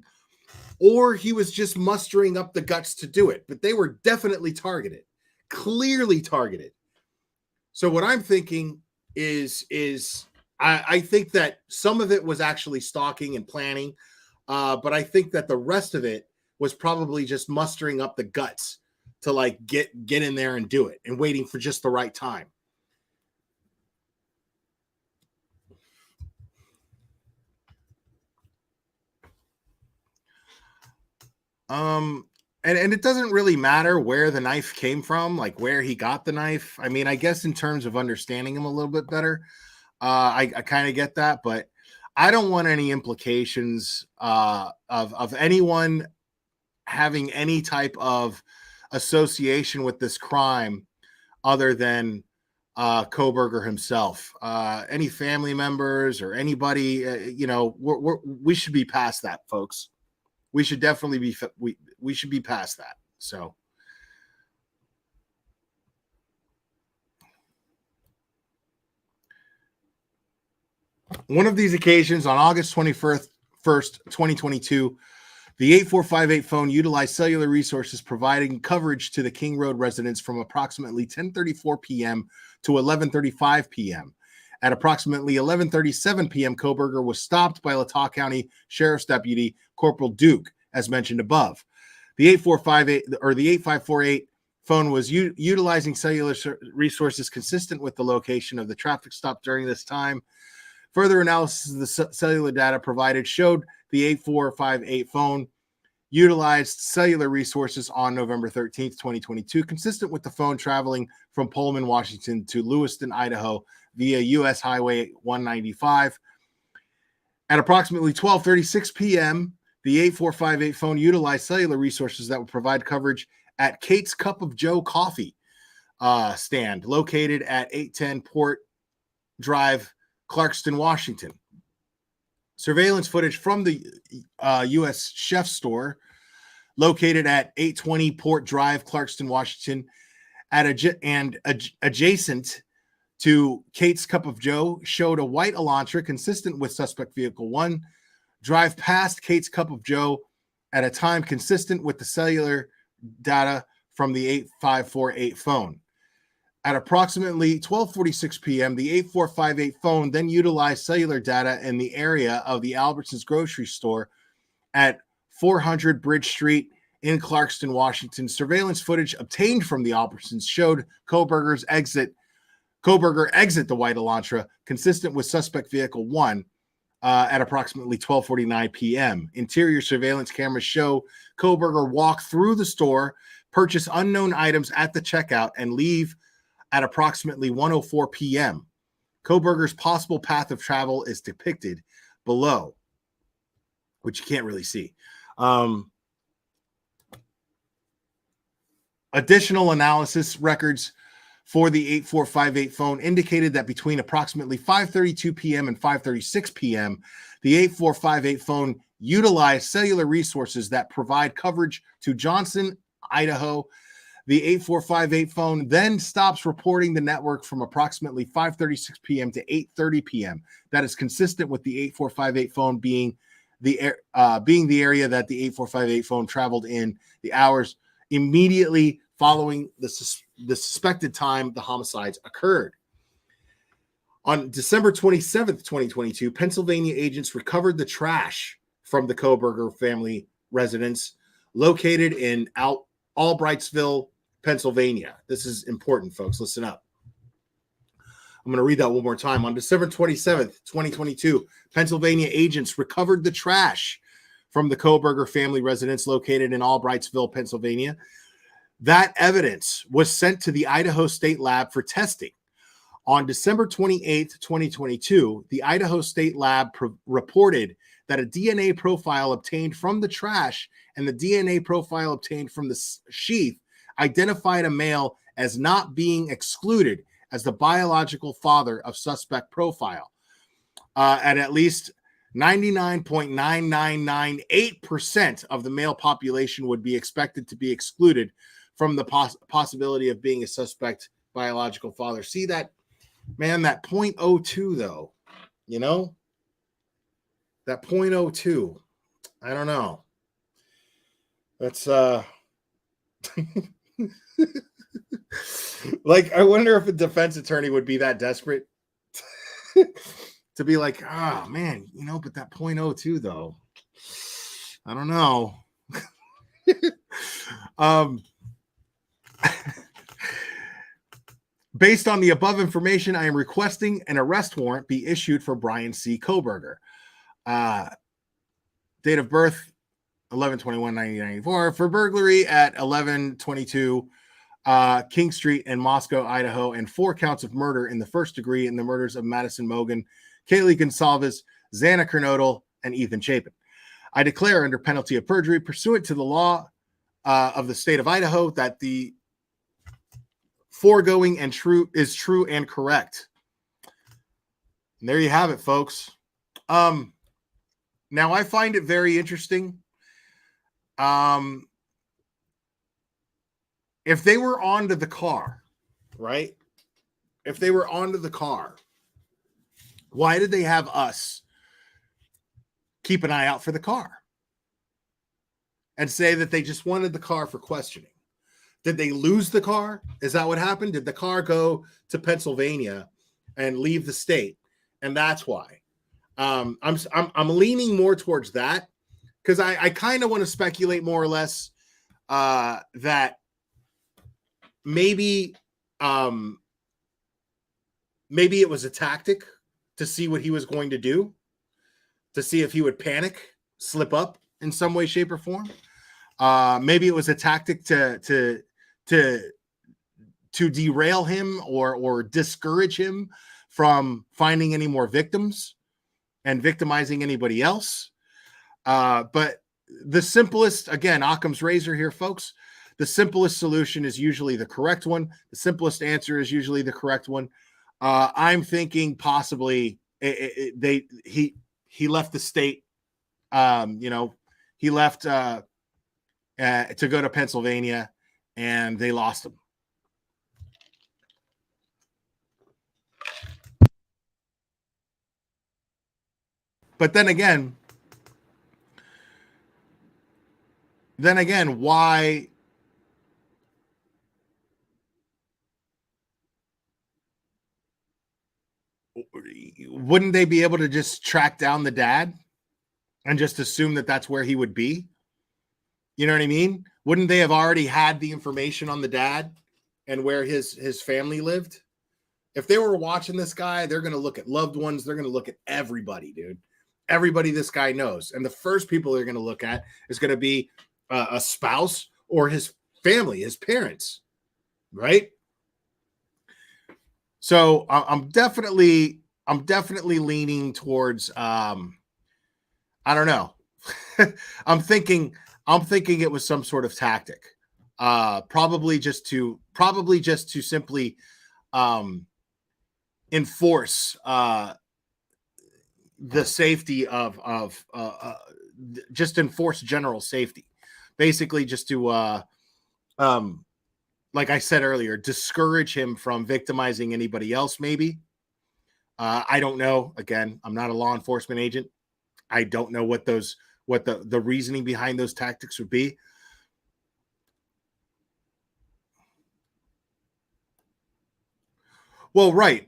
or he was just mustering up the guts to do it. But they were definitely targeted, clearly targeted. So what I'm thinking is I think that some of it was actually stalking and planning, but I think that the rest of it was probably just mustering up the guts to like get in there and do it and waiting for just the right time. And it doesn't really matter where the knife came from, like where he got the knife. I mean, I guess in terms of understanding him a little bit better, I kind of get that, but I don't want any implications of anyone having any type of association with this crime other than Kohberger himself. Any family members or anybody, we should be past that, folks. We should definitely be we should be past that. So one of these occasions on August 21st, 2022, the 8458 phone utilized cellular resources providing coverage to the King Road residents from approximately 10:34 p.m. to 11:35 p.m. At approximately 11:37 p.m., Coburger was stopped by Latah County Sheriff's Deputy Corporal Duke, as mentioned above. The 8458 or the 8548 phone was utilizing cellular resources consistent with the location of the traffic stop during this time. Further analysis of the cellular data provided showed the 8458 phone utilized cellular resources on November 13th, 2022, consistent with the phone traveling from Pullman, Washington to Lewiston, Idaho via U.S. Highway 195. At approximately 12:36 p.m., the 8458 phone utilized cellular resources that would provide coverage at Kate's Cup of Joe Coffee stand located at 810 Port Drive, Clarkston, Washington. Surveillance footage from the U.S. Chef store located at 820 Port Drive, Clarkston, Washington, adjacent to Kate's Cup of Joe showed a white Elantra consistent with suspect vehicle 1 drive past Kate's Cup of Joe at a time consistent with the cellular data from the 8548 phone. At approximately 12:46 p.m., the 8458 phone then utilized cellular data in the area of the Albertsons grocery store at 400 Bridge Street in Clarkston, Washington. Surveillance footage obtained from the Albertsons showed Kohberger exit the white Elantra consistent with suspect vehicle 1 at approximately 12:49 p.m. Interior surveillance cameras show Kohberger walk through the store, purchase unknown items at the checkout, and leave at approximately 1:04 p.m. Kohberger's possible path of travel is depicted below, which you can't really see. Additional analysis records for the 8458 phone indicated that between approximately 5:32 p.m. and 5:36 p.m., the 8458 phone utilized cellular resources that provide coverage to Johnson, Idaho. The 8458 phone then stops reporting the network from approximately 5:36 p.m. to 8:30 p.m. That is consistent with the 8458 phone being the area that the 8458 phone traveled in the hours immediately following the suspected time the homicides occurred. On December 27th, 2022, Pennsylvania agents recovered the trash from the Kohberger family residence located in Albrightsville, Pennsylvania. This is important, folks. Listen up. I'm going to read that one more time. On December 27th, 2022, Pennsylvania agents recovered the trash from the Kohberger family residence located in Albrightsville, Pennsylvania. That evidence was sent to the Idaho State Lab for testing. On December 28th, 2022, the Idaho State Lab reported that a DNA profile obtained from the trash and the DNA profile obtained from the sheath identified a male as not being excluded as the biological father of suspect profile. At least 99.9998% of the male population would be expected to be excluded from the possibility of being a suspect biological father. See that, man, that 0.02 though, That .02. I don't know. That's like, I wonder if a defense attorney would be that desperate to be like, oh man, but that .02 though. I don't know. Based on the above information, I am requesting an arrest warrant be issued for Bryan C. Kohberger. Date of birth, 11/21/1994, for burglary at 1122 King Street in Moscow, Idaho, and 4 counts of murder in the first degree in the murders of Madison Mogan, Kaylee Gonsalves, Xana Kernodle, and Ethan Chapin. I declare under penalty of perjury, pursuant to the law of the state of Idaho, that the foregoing and true and correct. And there you have it, folks. Now I find it very interesting. If they were onto the car, right? If they were onto the car, why did they have us keep an eye out for the car and say that they just wanted the car for questioning? Did they lose the car? Is that what happened? Did the car go to Pennsylvania and leave the state? And that's why. I'm leaning more towards that, because I kind of want to speculate more or less that maybe it was a tactic to see what he was going to do, to see if he would panic, slip up in some way, shape, or form. Maybe it was a tactic to derail him or discourage him from finding any more victims and victimizing anybody else. But the simplest, again, Occam's razor here, folks, the simplest solution is usually the correct one. The simplest answer is usually the correct one. I'm thinking possibly he left the state. He left to go to Pennsylvania, and they lost him. But then again, why? Wouldn't they be able to just track down the dad and just assume that that's where he would be? You know what I mean? Wouldn't they have already had the information on the dad and where his family lived? If they were watching this guy, they're going to look at loved ones. They're going to look at everybody, dude. Everybody this guy knows. And the first people they're going to look at is going to be a spouse or his family, his parents, right? So I'm definitely leaning towards, I don't know. I'm thinking it was some sort of tactic, probably just to simply enforce the safety of just enforce general safety, basically just to like I said earlier, discourage him from victimizing anybody else. Maybe I don't know. Again, I'm not a law enforcement agent. I don't know what the reasoning behind those tactics would be. Well, right.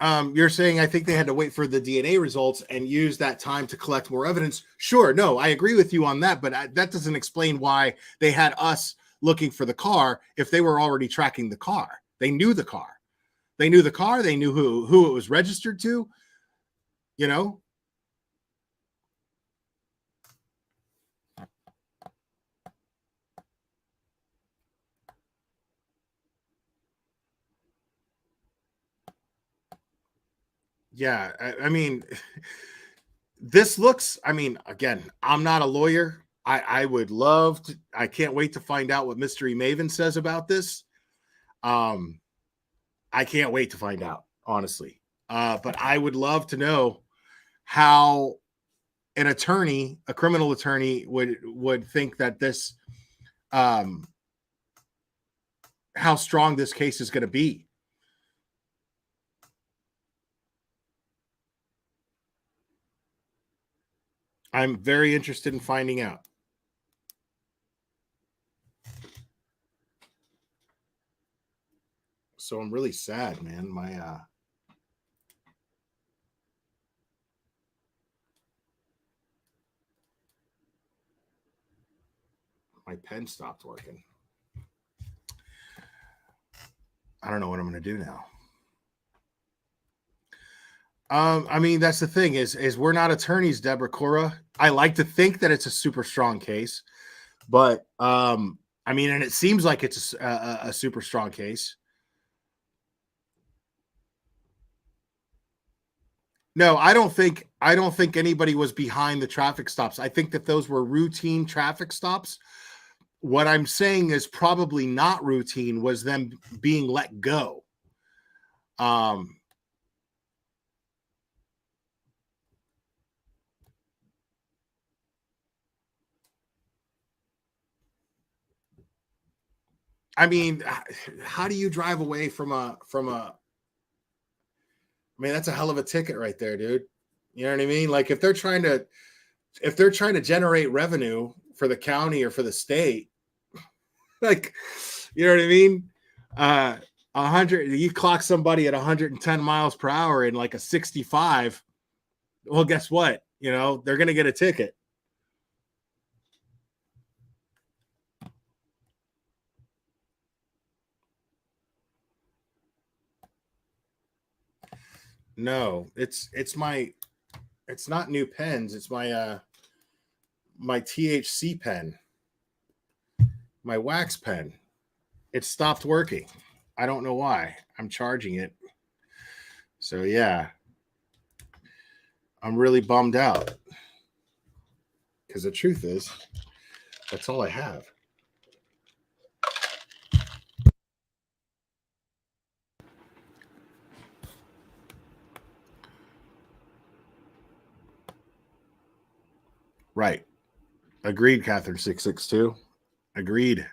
You're saying I think they had to wait for the DNA results and use that time to collect more evidence. Sure. No, I agree with you on that, but that doesn't explain why they had us looking for the car if they were already tracking the car. They knew the car. They knew the car. They knew who it was registered to, you know? Yeah, I mean, this looks, I mean, again, I'm not a lawyer. I would love to, I can't wait to find out what Mystery Maven says about this. I can't wait to find out, honestly. But I would love to know how an attorney, a criminal attorney, would think that this, how strong this case is going to be. I'm very interested in finding out. So I'm really sad, man. My pen stopped working. I don't know what I'm going to do now. I mean, that's the thing is we're not attorneys, Deborah Cora. I like to think that it's a super strong case, but I mean, and it seems like it's a super strong case. No, I don't think anybody was behind the traffic stops. I think that those were routine traffic stops. What I'm saying is probably not routine was them being let go. I mean, how do you drive away from a I mean, that's a hell of a ticket right there, dude. You know what I mean? Like if they're trying to generate revenue for the county or for the state, like, you know what I mean? 100, you clock somebody at 110 miles per hour in like a 65. Well, guess what? You know, they're going to get a ticket. No, it's not new pens. It's my THC pen, my wax pen. It stopped working. I don't know why. I'm charging it. So yeah, I'm really bummed out because the truth is, that's all I have. Right. Agreed, Catherine 662. Agreed.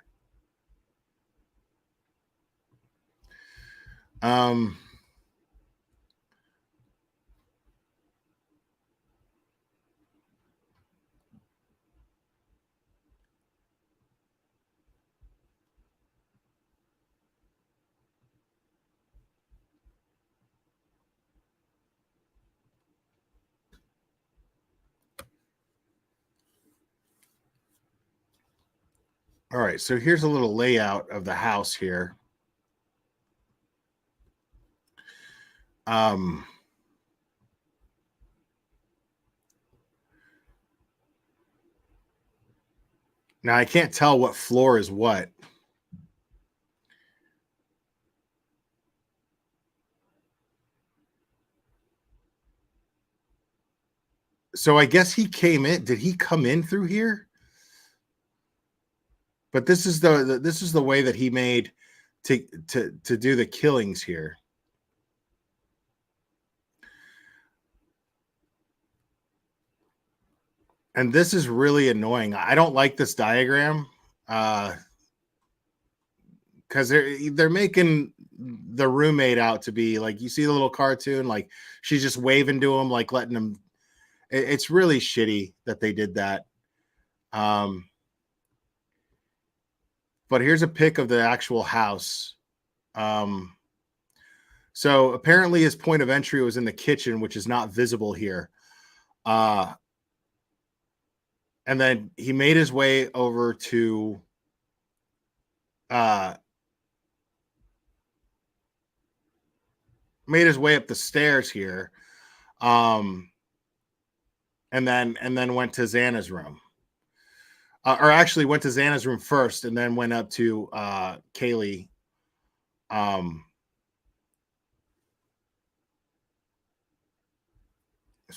All right, so here's a little layout of the house here. Now I can't tell what floor is what. So I guess he came in. Did he come in through here? But this is the way that he made to do the killings here. And this is really annoying. I don't like this diagram because they're making the roommate out to be like, you see the little cartoon, like she's just waving to him, like letting him. It's really shitty that they did that. But here's a pic of the actual house. So apparently his point of entry was in the kitchen, which is not visible here. And then he made his way over to made his way up the stairs here. And then went to Xana's room. Or actually went to Xana's room first and then went up to Kaylee. That's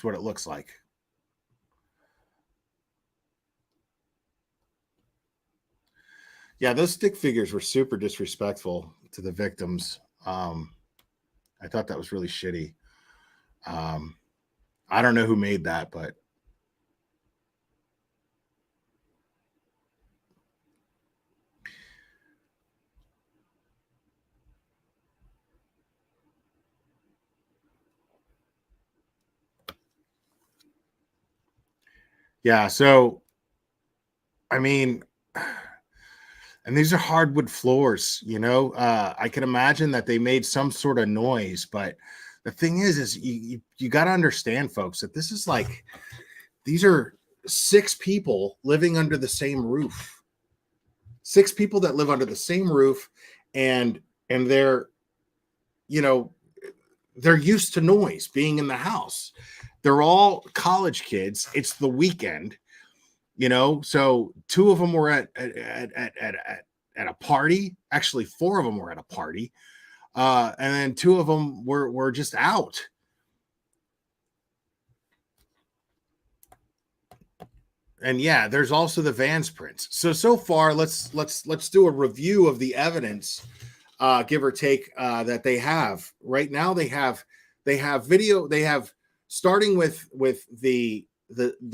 what it looks like. Yeah, those stick figures were super disrespectful to the victims. I thought that was really shitty. I don't know who made that, but Yeah. So, I mean, and these are hardwood floors, I can imagine that they made some sort of noise, but the thing is you got to understand, folks, that this is like, these are 6 people living under the same roof. 6 people that live under the same roof, and they're, they're used to noise being in the house. They're all college kids. It's the weekend, so 2 of them were at a party. Actually, 4 of them were at a party. And then 2 of them were just out. And yeah, there's also the Vans prints. So far, let's do a review of the evidence, give or take, that they have. Right now, they have video. They have, starting with the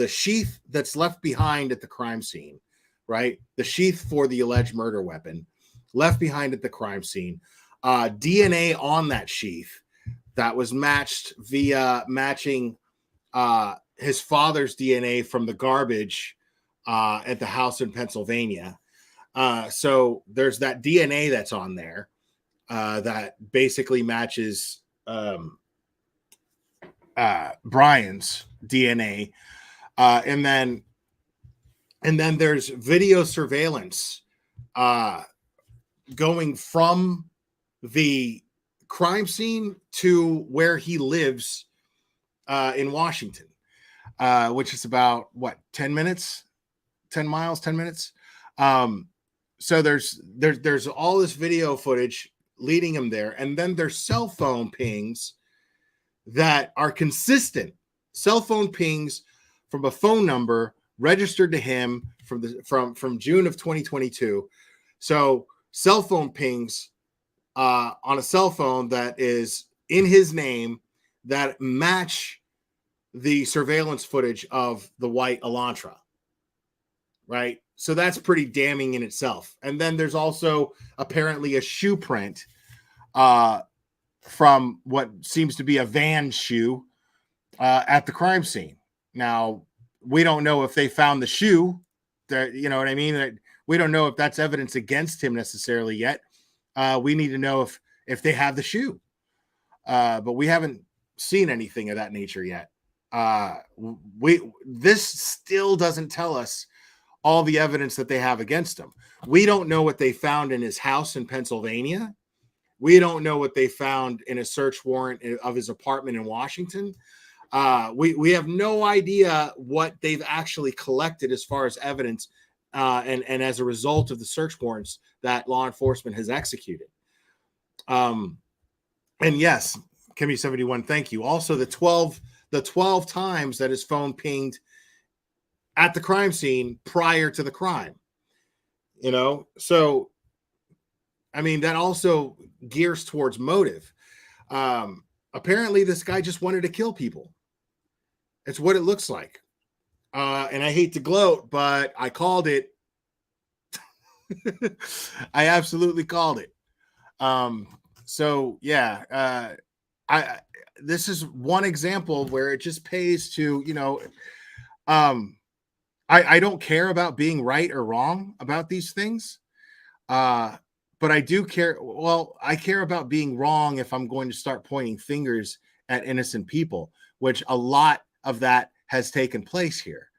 sheath that's left behind at the crime scene, right? The sheath for the alleged murder weapon left behind at the crime scene. DNA on that sheath that was matched via matching his father's DNA from the garbage at the house in Pennsylvania. So there's that DNA that's on there that basically matches Bryan's DNA. And then there's video surveillance going from the crime scene to where he lives in Washington, which is about 10 minutes, 10 miles, 10 minutes. So there's all this video footage leading him there. And then there's cell phone pings that are consistent, cell phone pings from a phone number registered to him from June of 2022. So cell phone pings on a cell phone that is in his name that match the surveillance footage of the white Elantra, right? So that's pretty damning in itself. And then there's also apparently a shoe print from what seems to be a van shoe at the crime scene. Now, we don't know if they found the shoe. You know what I mean? We don't know if that's evidence against him necessarily yet. We need to know if they have the shoe. But we haven't seen anything of that nature yet. This still doesn't tell us all the evidence that they have against him. We don't know what they found in his house in Pennsylvania. We don't know what they found in a search warrant of his apartment in Washington. We have no idea what they've actually collected as far as evidence and as a result of the search warrants that law enforcement has executed. And yes, Kimmy 71, thank you. Also, the 12 times that his phone pinged at the crime scene prior to the crime. So I mean, that also gears towards motive. Apparently, this guy just wanted to kill people. It's what it looks like. And I hate to gloat, but I called it. I absolutely called it. So yeah, this is one example where it just pays to, I don't care about being right or wrong about these things. But I do care. Well, I care about being wrong if I'm going to start pointing fingers at innocent people, which a lot of that has taken place here.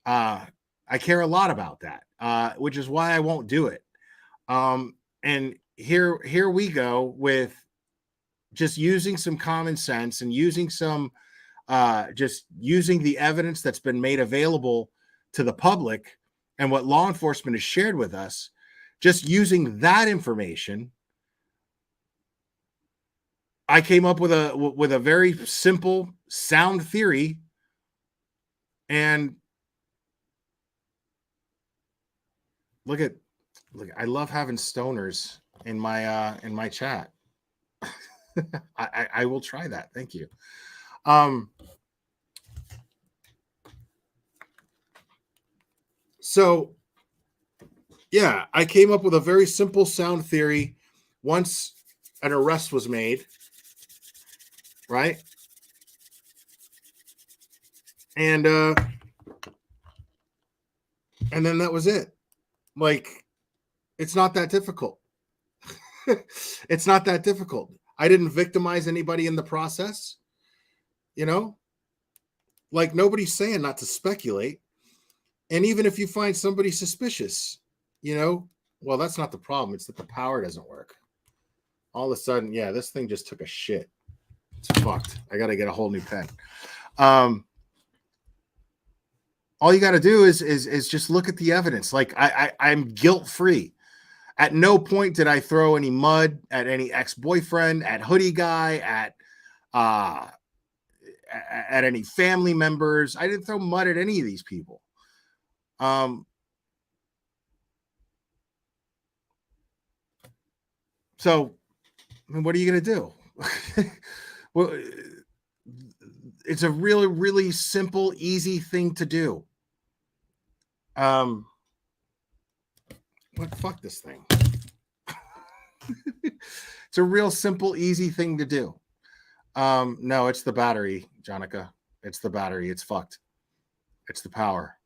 I care a lot about that, which is why I won't do it. And here we go with just using some common sense and using just using the evidence that's been made available to the public and what law enforcement has shared with us. Just using that information, I came up with a very simple, sound theory, and look, I love having stoners in my chat. I will try that. Thank you. So yeah, I came up with a very simple sound theory once an arrest was made, right? And And then that was it. Like, it's not that difficult. It's not that difficult. I didn't victimize anybody in the process. You know, like nobody's saying not to speculate. And even if you find somebody suspicious, you know, well, that's not the problem. It's that the power doesn't work. All of a sudden, yeah, this thing just took a shit. It's fucked. I got to get a whole new pen. All you got to do is just look at the evidence. Like I'm guilt-free. At no point did I throw any mud at any ex-boyfriend, at Hoodie Guy, at any family members. I didn't throw mud at any of these people. So, I mean, what are you going to do? Well, it's a really, really simple, easy thing to do. Fuck this thing. It's a real simple, easy thing to do. No, it's the battery, Jonica. It's the battery. It's fucked. It's the power.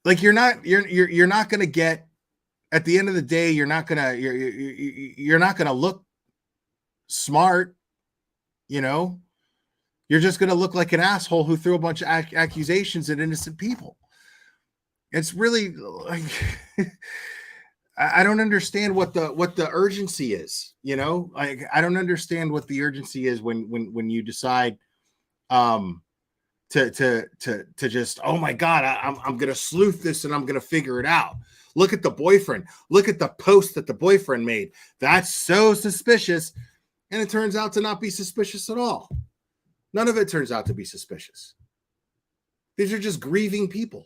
Like you're not going to get, at the end of the day, you're not going to look smart, you know. You're just going to look like an asshole who threw a bunch of accusations at innocent people. It's really like I don't understand what the urgency is, you know. I don't understand what the urgency is when you decide to just, oh my God, I'm gonna sleuth this and I'm gonna figure it out. Look at the boyfriend. Look at the post that the boyfriend made. That's so suspicious, and it turns out to not be suspicious at all. None of it turns out to be suspicious. These are just grieving people.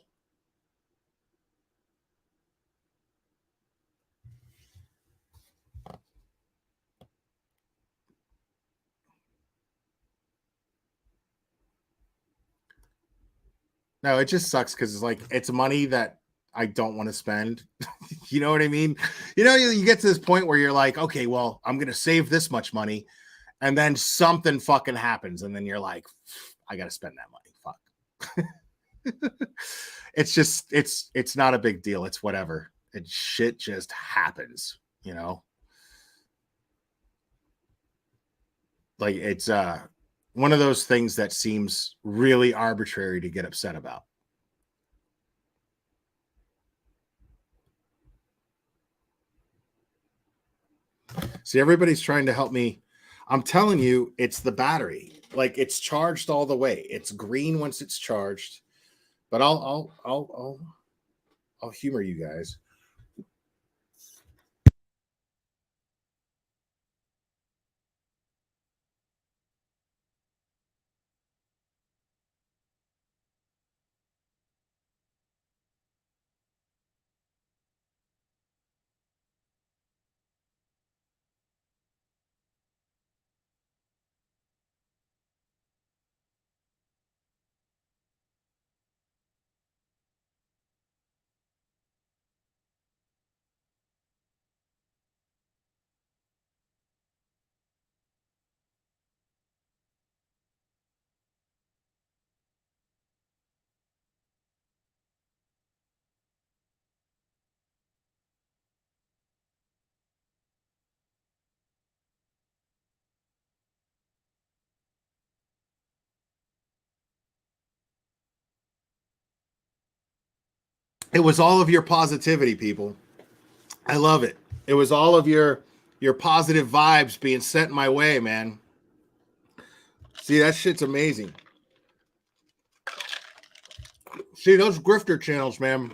No, it just sucks because it's like it's money that I don't want to spend. You know what I mean? You know, you get to this point where you're like, okay, well, I'm going to save this much money. And then something fucking happens. And then you're like, I got to spend that money. Fuck. It's just, it's not a big deal. It's whatever. Shit just happens, you know? Like it's one of those things that seems really arbitrary to get upset about. See, everybody's trying to help me. I'm telling you, it's the battery. Like it's charged all the way. It's green once it's charged. But I'll humor you guys. It was all of your positivity, people. I love it. It was all of your positive vibes being sent my way, man. See, that shit's amazing. See, those grifter channels, man.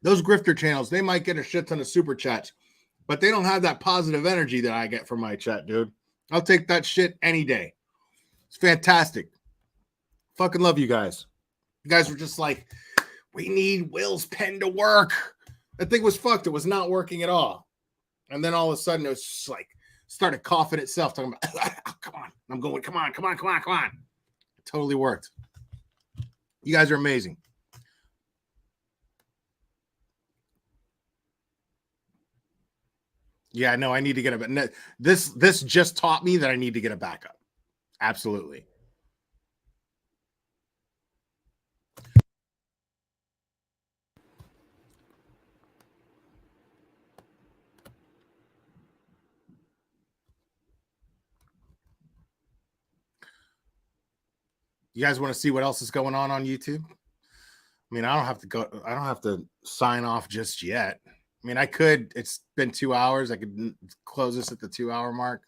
Those grifter channels, they might get a shit ton of super chats, but they don't have that positive energy that I get from my chat, dude. I'll take that shit any day. It's fantastic. Fucking love you guys. You guys were just like, we need Will's pen to work. That thing was fucked. It was not working at all. And then all of a sudden it was just like started coughing itself, talking about, oh, come on. I'm going, come on. It totally worked. You guys are amazing. Yeah, no, I need to get a this just taught me that I need to get a backup. Absolutely. You guys want to see what else is going on YouTube? I mean, I don't have to sign off just yet. I mean, I could. It's been 2 hours. I could close this at the 2 hour mark.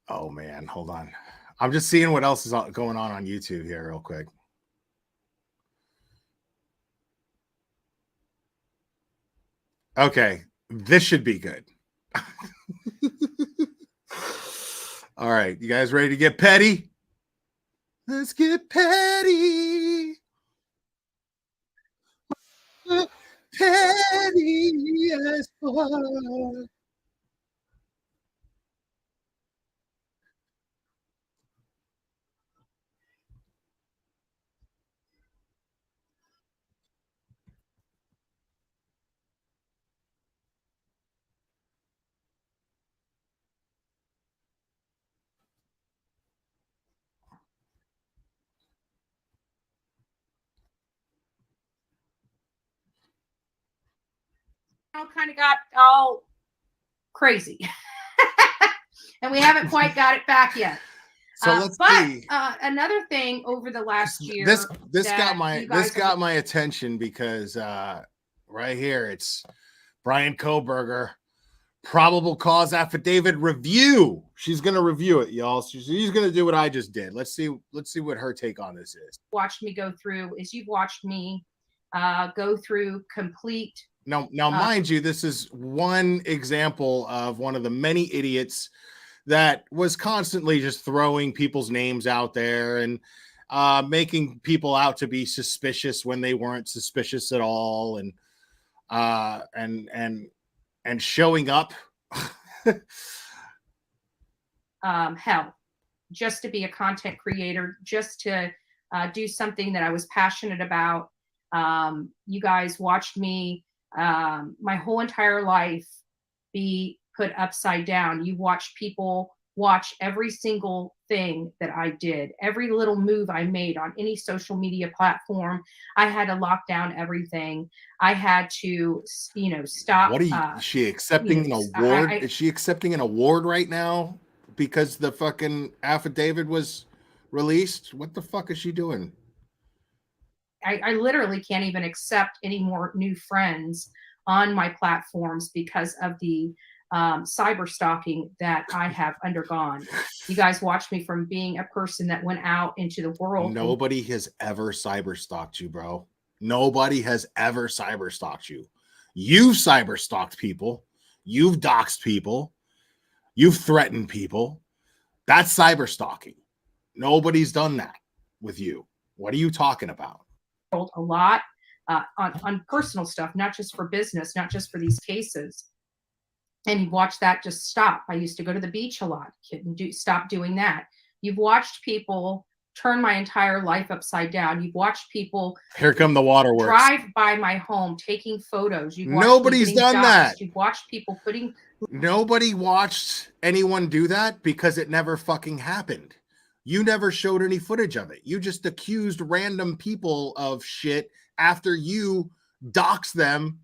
Oh man, hold on. I'm just seeing what else is going on YouTube here real quick. Okay, this should be good. All right, you guys ready to get petty? Let's get petty. Petty as fuck. Kind of got all crazy. And we haven't quite got it back yet. So let's see. Another thing over the last year, This got my attention because right here it's Bryan Coburger, probable cause affidavit review. She's gonna review it, y'all. She's gonna do what I just did. Let's see what her take on this is. Watched me go through is you've watched me go through complete. Now, mind you, this is one example of one of the many idiots that was constantly just throwing people's names out there and making people out to be suspicious when they weren't suspicious at all, and showing up. Hell, just to be a content creator, just to do something that I was passionate about. You guys watched me my whole entire life be put upside down. You watched people watch every single thing that I did, every little move I made on any social media platform. I had to lock down everything. I had to, stop. What are you? Is she accepting an award? Is she accepting an award right now because the fucking affidavit was released? What the fuck is she doing? I literally can't even accept any more new friends on my platforms because of the cyber stalking that I have undergone. You guys watched me from being a person that went out into the world. Nobody has ever cyber stalked you, bro. Nobody has ever cyber stalked you. You've cyber stalked people. You've doxed people. You've threatened people. That's cyber stalking. Nobody's done that with you. What are you talking about? A lot on personal stuff, not just for business, not just for these cases. And you watch that just stop. I used to go to the beach a lot. Stop doing that. You've watched people turn my entire life upside down. You've watched people. Here come the waterworks. Drive by my home, taking photos. Nobody's done that. You've watched people putting. Nobody watched anyone do that because it never fucking happened. You never showed any footage of it. You just accused random people of shit after you doxed them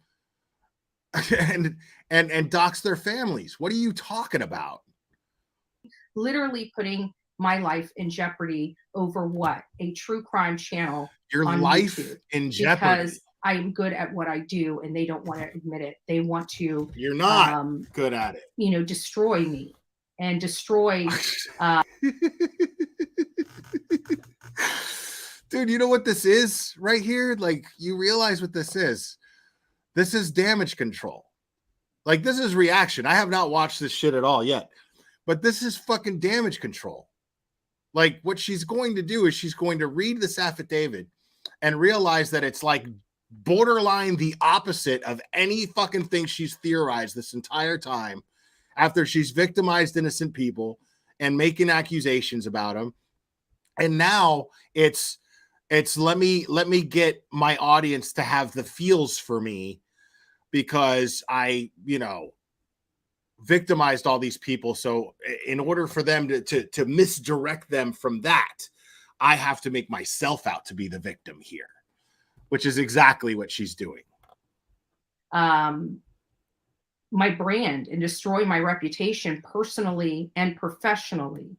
and dox their families. What are you talking about? Literally putting my life in jeopardy over what? A true crime channel. Your life YouTube, in jeopardy. Because I'm good at what I do and they don't want to admit it. They want to. You're not good at it. Destroy me and destroy. Dude, you know what this is right here? Like, you realize what this is. This is damage control. Like, this is reaction. I have not watched this shit at all yet, but this is fucking damage control. Like, what she's going to do is she's going to read this affidavit and realize that it's like borderline the opposite of any fucking thing she's theorized this entire time after she's victimized innocent people and making accusations about them. And now it's let me get my audience to have the feels for me because I, victimized all these people. So in order for them to misdirect them from that, I have to make myself out to be the victim here. which is exactly what she's doing. My brand and destroy my reputation personally and professionally.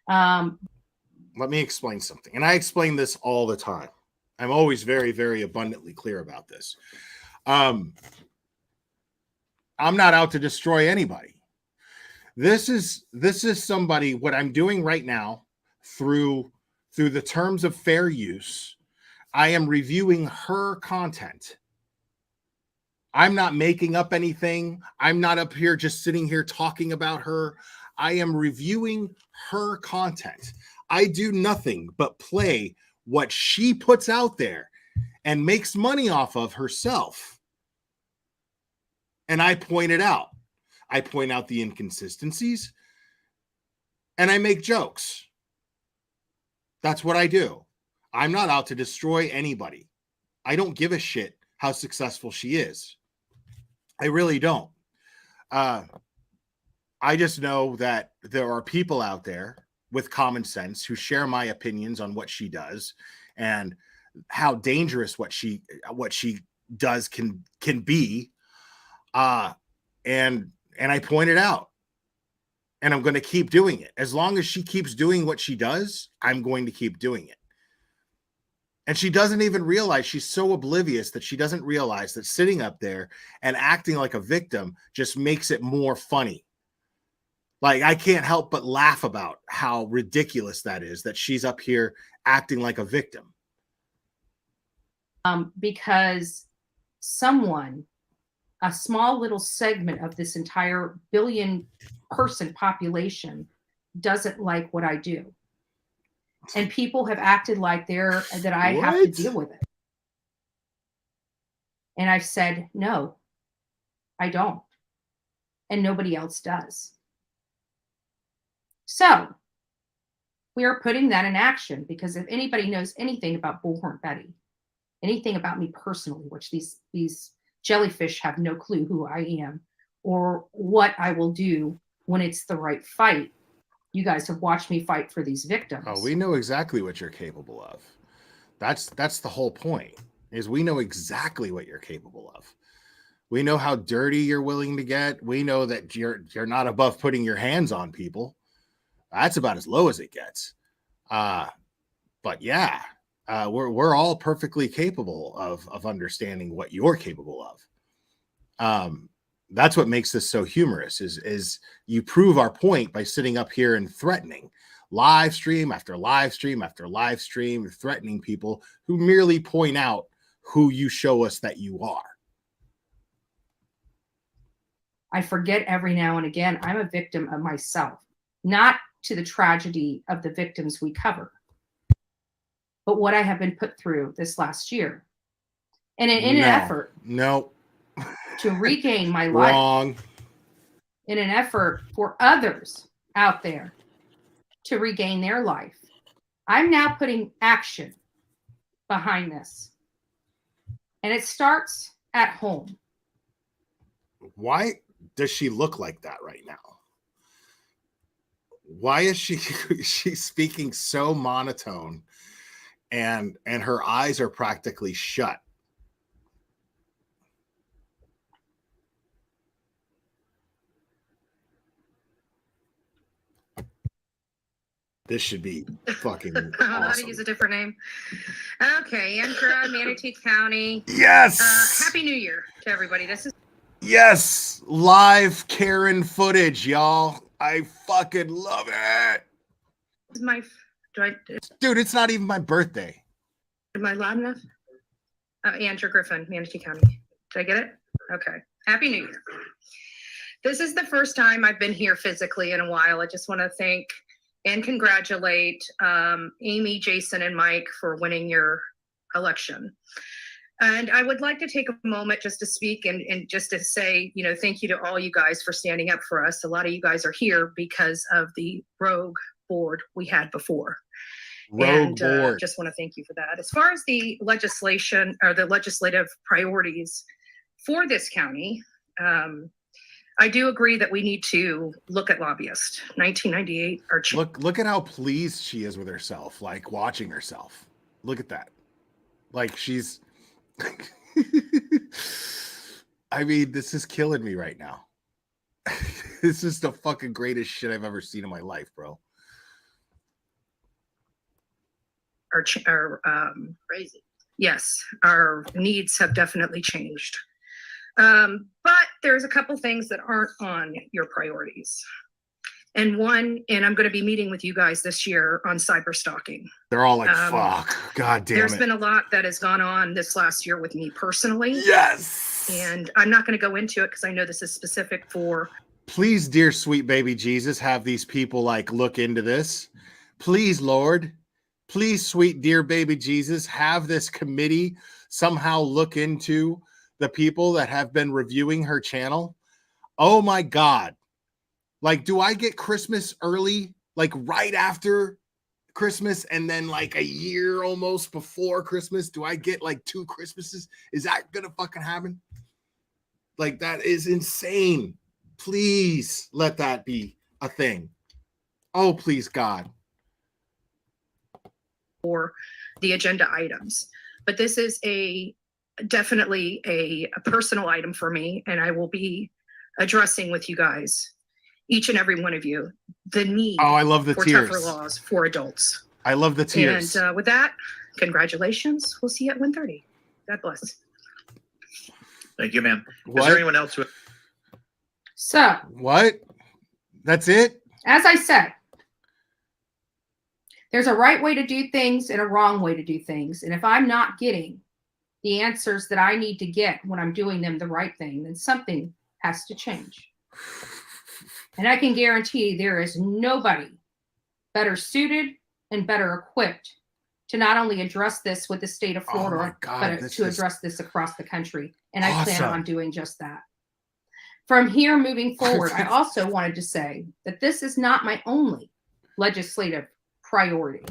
Let me explain something. And I explain this all the time. I'm always very, very abundantly clear about this. I'm not out to destroy anybody. This is somebody, what I'm doing right now through the terms of fair use, I am reviewing her content. I'm not making up anything. I'm not up here just sitting here talking about her. I am reviewing her content. I do nothing but play what she puts out there and makes money off of herself. And I point it out. I point out the inconsistencies and I make jokes. That's what I do. I'm not out to destroy anybody. I don't give a shit how successful she is. I really don't. I just know that there are people out there with common sense who share my opinions on what she does and how dangerous what she does can be. And I point it out. And I'm going to keep doing it. As long as she keeps doing what she does, I'm going to keep doing it. And she doesn't even realize, she's so oblivious that she doesn't realize that sitting up there and acting like a victim just makes it more funny. Like, I can't help but laugh about how ridiculous that is, that she's up here acting like a victim. Because someone, a small little segment of this entire billion-person population doesn't like what I do. And people have acted like that I have to deal with it. And I've said, no, I don't. And nobody else does. So we are putting that in action, because if anybody knows anything about Bullhorn Betty, anything about me personally, which these jellyfish have no clue who I am or what I will do when it's the right fight. You guys have watched me fight for these victims. Oh, we know exactly what you're capable of. That's the whole point, is we know exactly what you're capable of. We know how dirty you're willing to get. We know that you're not above putting your hands on people. That's about as low as it gets. But yeah, we're all perfectly capable of understanding what you're capable of. That's what makes this so humorous, is you prove our point by sitting up here and threatening live stream after live stream after live stream, threatening people who merely point out who you show us that you are. I forget every now and again, I'm a victim of myself, not to the tragedy of the victims we cover, but what I have been put through this last year. And in an effort to regain my life, in an effort for others out there to regain their life, I'm now putting action behind this. And it starts at home. Why does she look like that right now? Why is she's speaking so monotone and her eyes are practically shut? This should be fucking awesome. How to use a different name. Okay, Ankara, Manatee County. Yes. Happy New Year to everybody. This is live Karen footage, y'all. I fucking love it. Dude, it's not even my birthday. Am I loud enough? Andrew Griffin, Manatee County. Did I get it? Okay. Happy New Year. This is the first time I've been here physically in a while. I just want to thank and congratulate Amy, Jason, and Mike for winning your election. And I would like to take a moment just to speak and just to say, thank you to all you guys for standing up for us. A lot of you guys are here because of the rogue board we had before. Board. Just want to thank you for that. As far as the legislation or the legislative priorities for this county, I do agree that we need to look at lobbyists. 1998 or look at how pleased she is with herself, like watching herself. Look at that. Like she's I mean, this is killing me right now. This is the fucking greatest shit I've ever seen in my life, bro. Crazy. Yes, our needs have definitely changed. But there's a couple things that aren't on your priorities. And I'm going to be meeting with you guys this year on cyber stalking. They're all like, fuck, God damn There's it. been a lot that has gone on this last year with me personally. Yes. And I'm not going to go into it because I know this is specific for. Please, dear sweet baby Jesus, have these people like look into this. Please, Lord. Please, sweet dear baby Jesus, have this committee somehow look into the people that have been reviewing her channel. Oh my God. Like, do I get Christmas early? Like right after Christmas and then like a year almost before Christmas? Do I get like 2 Christmases? Is that gonna fucking happen? Like, that is insane. Please let that be a thing. Oh, please, God. For the agenda items. But this is definitely a personal item for me, and I will be addressing with you guys, each and every one of you, the need I love the for tears. tougher laws for adults. I love the tears. And with that, congratulations. We'll see you at 1:30. God bless. Thank you, ma'am. Is What? there anyone else who... So, What? That's it? as I said, there's a right way to do things and a wrong way to do things. And if I'm not getting the answers that I need to get when I'm doing them the right thing, then something has to change. And I can guarantee there is nobody better suited and better equipped to not only address this with the state of Florida, but to address this across the country. And I plan on doing just that. From here moving forward, I also wanted to say that this is not my only legislative priority.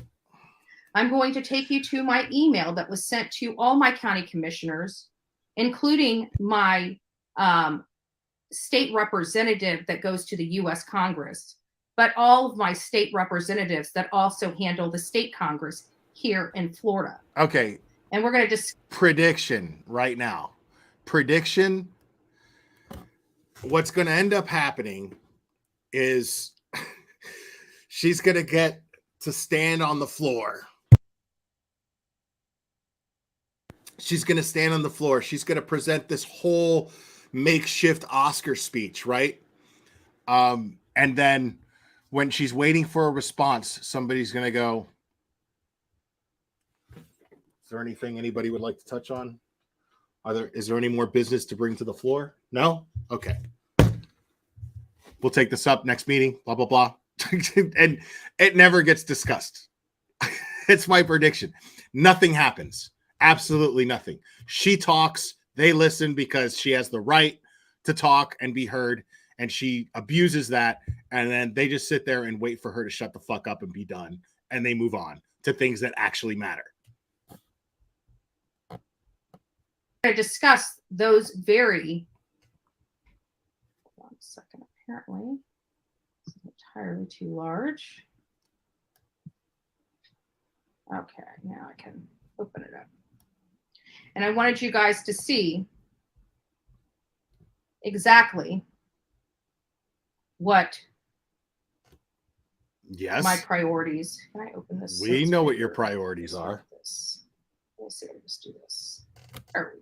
I'm going to take you to my email that was sent to all my county commissioners, including my state representative that goes to the U.S. Congress, but all of my state representatives that also handle the state Congress here in Florida. Okay. And we're going to just prediction right now. Prediction. What's going to end up happening is she's going to get to stand on the floor. She's going to stand on the floor. She's going to present this whole makeshift Oscar speech, right? And then when she's waiting for a response, somebody's going to go, is there anything anybody would like to touch on? Is there any more business to bring to the floor? No? Okay. We'll take this up next meeting, blah, blah, blah. And it never gets discussed. It's my prediction. Nothing happens. Absolutely nothing. She talks, they listen because she has the right to talk and be heard, and she abuses that, and then they just sit there and wait for her to shut the fuck up and be done, and they move on to things that actually matter. to discuss those very. Hold on a second. Apparently, it's entirely too large. Okay, now I can open it up. And I wanted you guys to see exactly what my priorities. Can I open this? We know what your priorities are. Let's see, let's do this. There we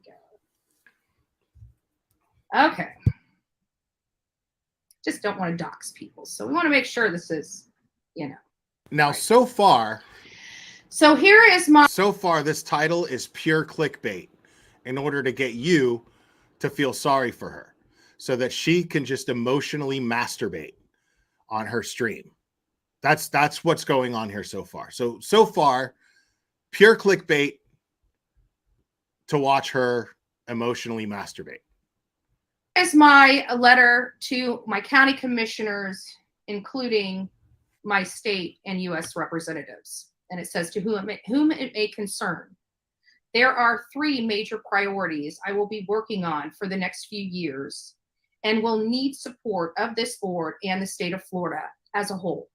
go. Okay. Just don't want to dox people. So we want to make sure this is, you know. Now, so far. So here is my. So far, this title is pure clickbait in order to get you to feel sorry for her so that she can just emotionally masturbate on her stream. That's what's going on here so far. So far, pure clickbait to watch her emotionally masturbate. Is my letter to my county commissioners, including my state and U.S. representatives. And it says to whom it may concern. There are 3 major priorities I will be working on for the next few years and will need support of this board and the state of Florida as a whole.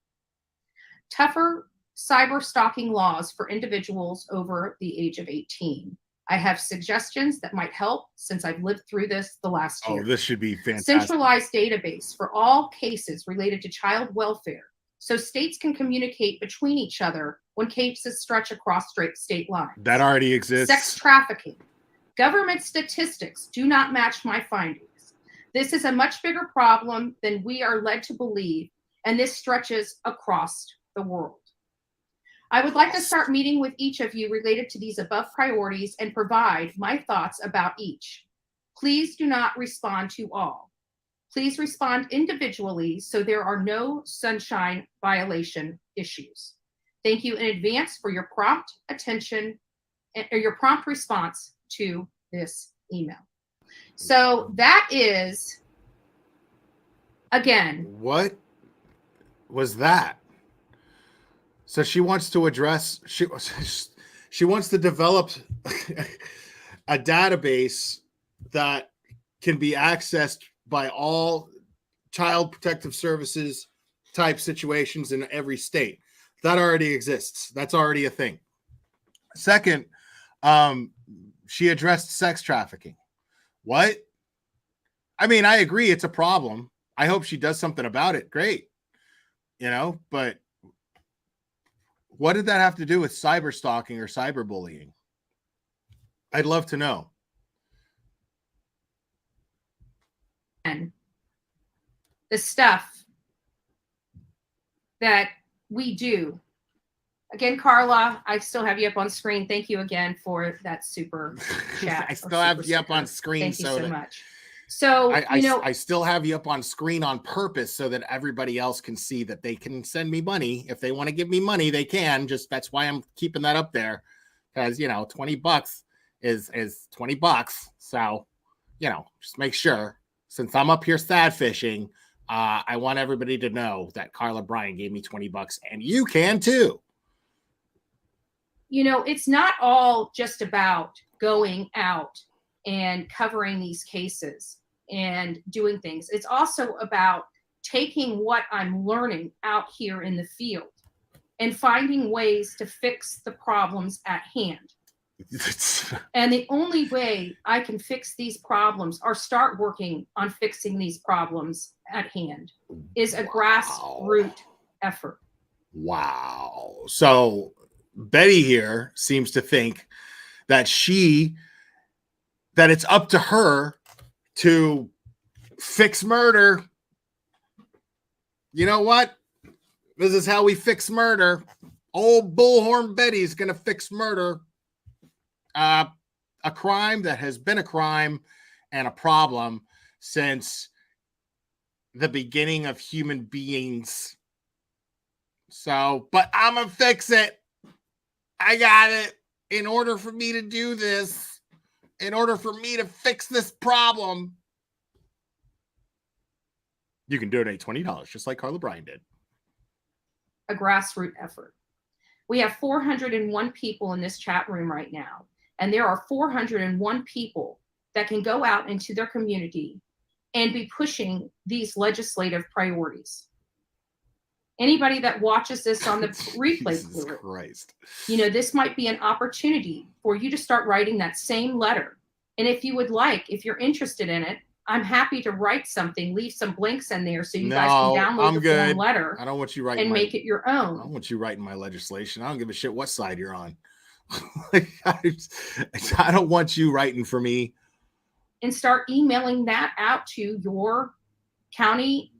Tougher cyber stalking laws for individuals over the age of 18. I have suggestions that might help since I've lived through this the last year. Oh, this should be fantastic. Centralized database for all cases related to child welfare so states can communicate between each other when cases stretch across state lines. That already exists. Sex trafficking. Government statistics do not match my findings. This is a much bigger problem than we are led to believe, and this stretches across the world. I would like to start meeting with each of you related to these above priorities and provide my thoughts about each. Please do not respond to all. Please respond individually so there are no sunshine violation issues. Thank you in advance for your prompt attention or your prompt response to this email. So that is, again. What was that? So she wants to address, she wants to develop a database that can be accessed by all child protective services type situations in every state. That already exists. That's already a thing. Second, she addressed sex trafficking. What? I mean, I agree it's a problem. I hope she does something about it. Great. You know, but what did that have to do with cyber stalking or cyberbullying? I'd love to know. And the stuff that we do. Again, Carla, I still have you up on screen. Thank you again for that super chat. I still have you up on screen. Thank you so much. So, I still have you up on screen on purpose so that everybody else can see that they can send me money. If they want to give me money, they can. Just that's why I'm keeping that up there, because $20 is $20. So, just make sure, since I'm up here sad fishing, I want everybody to know that Carla Bryan gave me $20, and you can too. It's not all just about going out and covering these cases and doing things. It's also about taking what I'm learning out here in the field and finding ways to fix the problems at hand. And the only way I can fix these problems or start working on fixing these problems at hand is a grassroots effort. Wow. So Betty here seems to think that it's up to her to fix murder. You know what? This is how we fix murder. Old Bullhorn Betty's going to fix murder. A crime that has been a crime and a problem since the beginning of human beings. So, but I'm going to fix it. I got it. In order for me to do this, in order for me to fix this problem, you can donate $20, just like Carla Bryan did. A grassroots effort. We have 401 people in this chat room right now, and there are 401 people that can go out into their community and be pushing these legislative priorities. Anybody that watches this on the replay, this might be an opportunity for you to start writing that same letter. And if you would like, if you're interested in it, I'm happy to write something, leave some blinks in there so you guys can download the form letter. I don't want you writing and make it your own. I don't want you writing my legislation. I don't give a shit what side you're on. I don't want you writing for me. And start emailing that out to your county,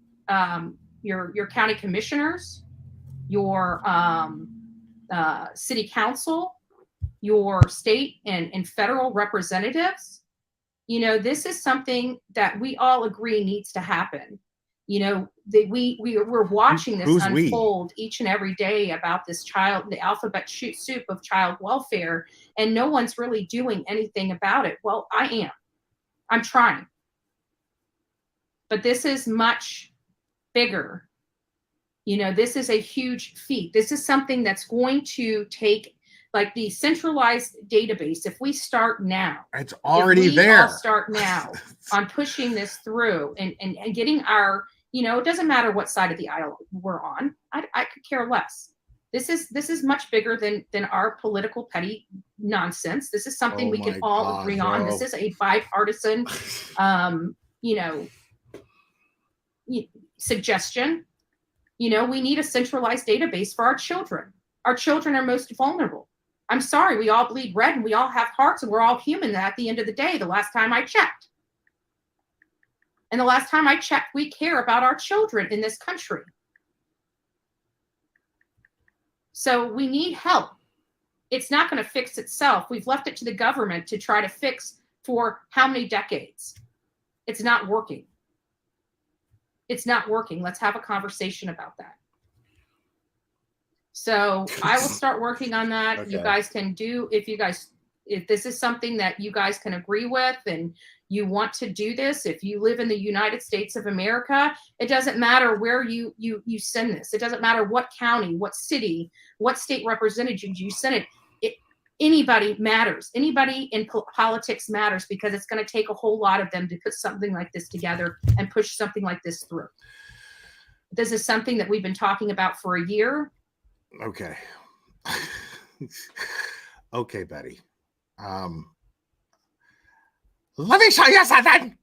your county commissioners, your city council, your state and federal representatives. This is something that we all agree needs to happen. We're watching this unfold each and every day about this the alphabet soup of child welfare, and no one's really doing anything about it. Well, I am. I'm trying. But this is much bigger. This is a huge feat. This is something that's going to take, like the centralized database. If we start now, it's already there. Start now on pushing this through and getting our, it doesn't matter what side of the aisle we're on. I could care less. This is much bigger than our political petty nonsense. This is something we can all agree on. This is a bipartisan, you know, suggestion. You know, we need a centralized database for our children. Our children are most vulnerable. I'm sorry, we all bleed red and we all have hearts and we're all human at the end of the day, the last time I checked. And the last time I checked, we care about our children in this country. So we need help. It's not going to fix itself. We've left it to the government to try to fix for how many decades? It's not working. It's not working. Let's have a conversation about that. So I will start working on that. Okay. You guys can do, if this is something that you guys can agree with and you want to do this, if you live in the United States of America, it doesn't matter where you send this. It doesn't matter what county, what city, what state representative you send it. Anybody matters. Anybody in politics matters, because it's going to take a whole lot of them to put something like this together and push something like this through. This is something that we've been talking about for a year. Okay. Okay, Betty. Let me show you something.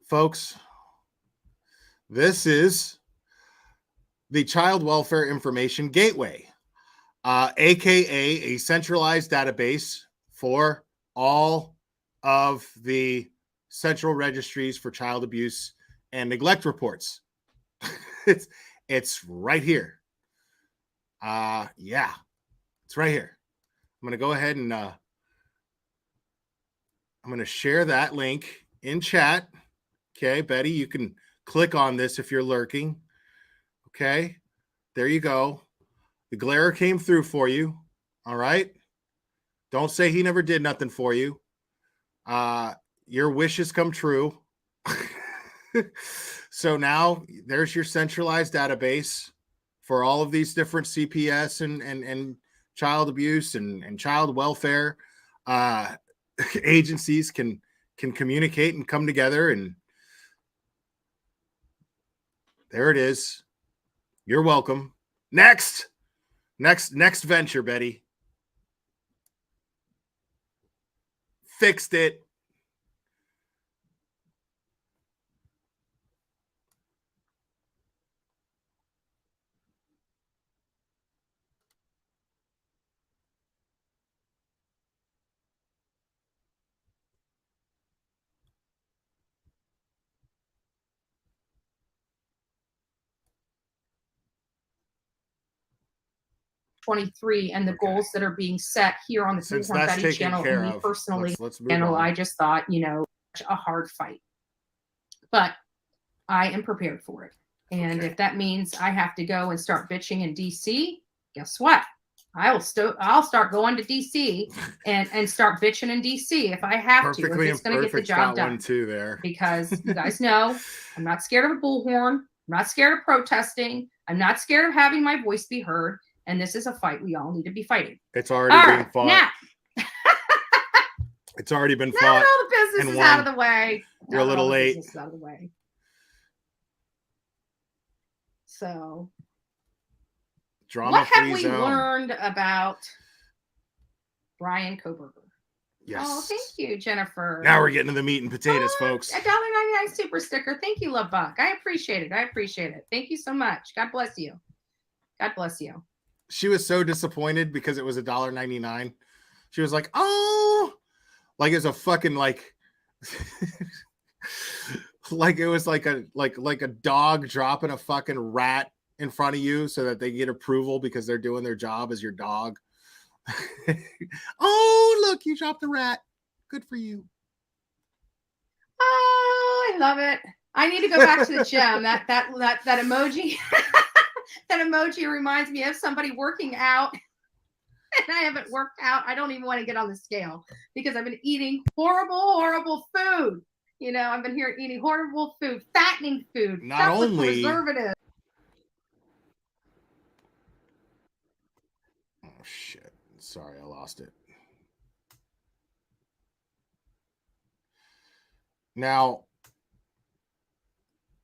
Folks, this is the Child Welfare Information Gateway, aka a centralized database for all of the central registries for child abuse and neglect reports. It's right here. Yeah, it's right here. I'm going to go ahead and I'm going to share that link in chat. Okay, Betty, you can click on this if you're lurking. Okay, there you go. The glare came through for you. All right. Don't say he never did nothing for you. Your wishes come true. So now there's your centralized database for all of these different CPS and child abuse and child welfare agencies can communicate and come together, and there it is. You're welcome. Next venture, Betty. Fixed it. '23 and the goals that are being set here on the Since Bullhorn that's Betty taken channel, care and me of, personally, let's move channel, on. I just thought, a hard fight, but I am prepared for it. And Okay. if that means I have to go and start bitching in DC, guess what? I'll start going to DC and start bitching in DC if I have to. If it's going to get the imperfect job got one done. too there. Because you guys know I'm not scared of a bullhorn. I'm not scared of protesting. I'm not scared of having my voice be heard. And this is a fight we all need to be fighting. It's already All being right, fought. now, It's already been now fought. that all the business and is out won. of the way. You're a now that little all the late. business is out of the way. So, what have we learned about Bryan Coburger? Yes. Oh, thank you, Jennifer. Now we're getting to the meat and potatoes, folks. $1.99 super sticker. Thank you, Love Buck. I appreciate it. I appreciate it. Thank you so much. God bless you. God bless you. She was so disappointed because it was $1.99. She was like, "Oh, like it's a fucking like it was like a dog dropping a fucking rat in front of you so that they get approval because they're doing their job as your dog." Oh, look, you dropped a rat. Good for you. Oh, I love it. I need to go back to the gym. That emoji. That emoji reminds me of somebody working out. And I haven't worked out. I don't even want to get on the scale because I've been eating horrible food. I've been here eating horrible food, fattening food, Not stuff with only preservatives. Oh shit. Sorry, I lost it. Now,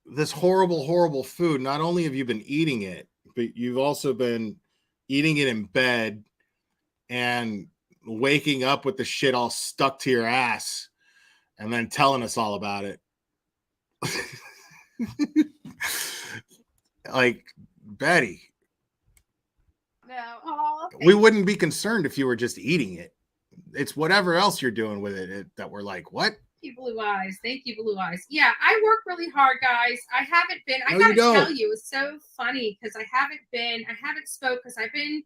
this horrible, horrible food, not only have you been eating it, but you've also been eating it in bed and waking up with the shit all stuck to your ass and then telling us all about it. Like, Betty, we wouldn't be concerned if you were just eating it. It's whatever else you're doing with it that we're like, what? Thank you, Blue Eyes. Thank you, Blue Eyes. Yeah, I work really hard, guys. I haven't been. I No, gotta you don't. tell you, it's so funny because I haven't spoke because I've been,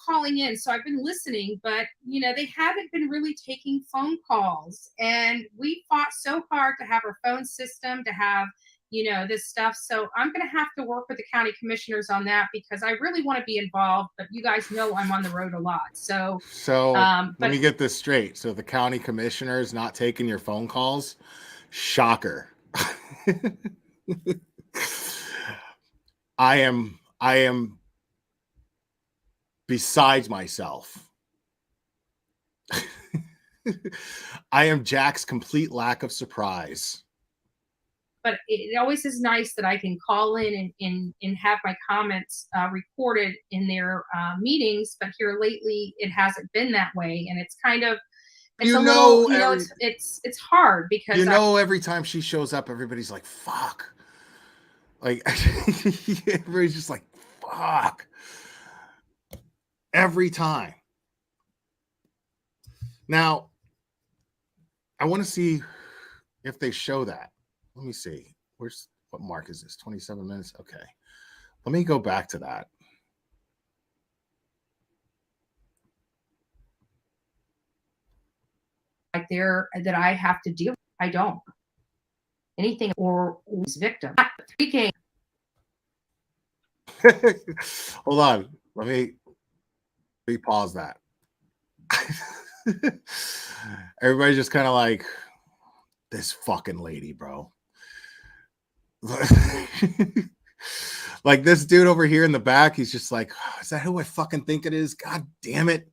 calling in. So I've been listening, but they haven't been really taking phone calls. And we fought so hard to have our phone system, to have this stuff. So I'm going to have to work with the county commissioners on that because I really want to be involved, but you guys know I'm on the road a lot. So Let me get this straight. So the county commissioner is not taking your phone calls. Shocker. I am besides myself. I am Jack's complete lack of surprise. But it always is nice that I can call in and have my comments recorded in their meetings. But here lately, it hasn't been that way, and it's kind of it's hard because every time she shows up, everybody's like, "Fuck!" Like everybody's just like, "Fuck!" Every time. Now, I want to see if they show that. Let me see. What mark is this? 27 minutes. Okay. Let me go back to that. Like there that I have to deal with. I don't. Anything or victim. Hold on. Let me pause that. Everybody's just kind of like, this fucking lady, bro. Like this dude over here in the back, he's just like, oh, is that who I fucking think it is? God damn it.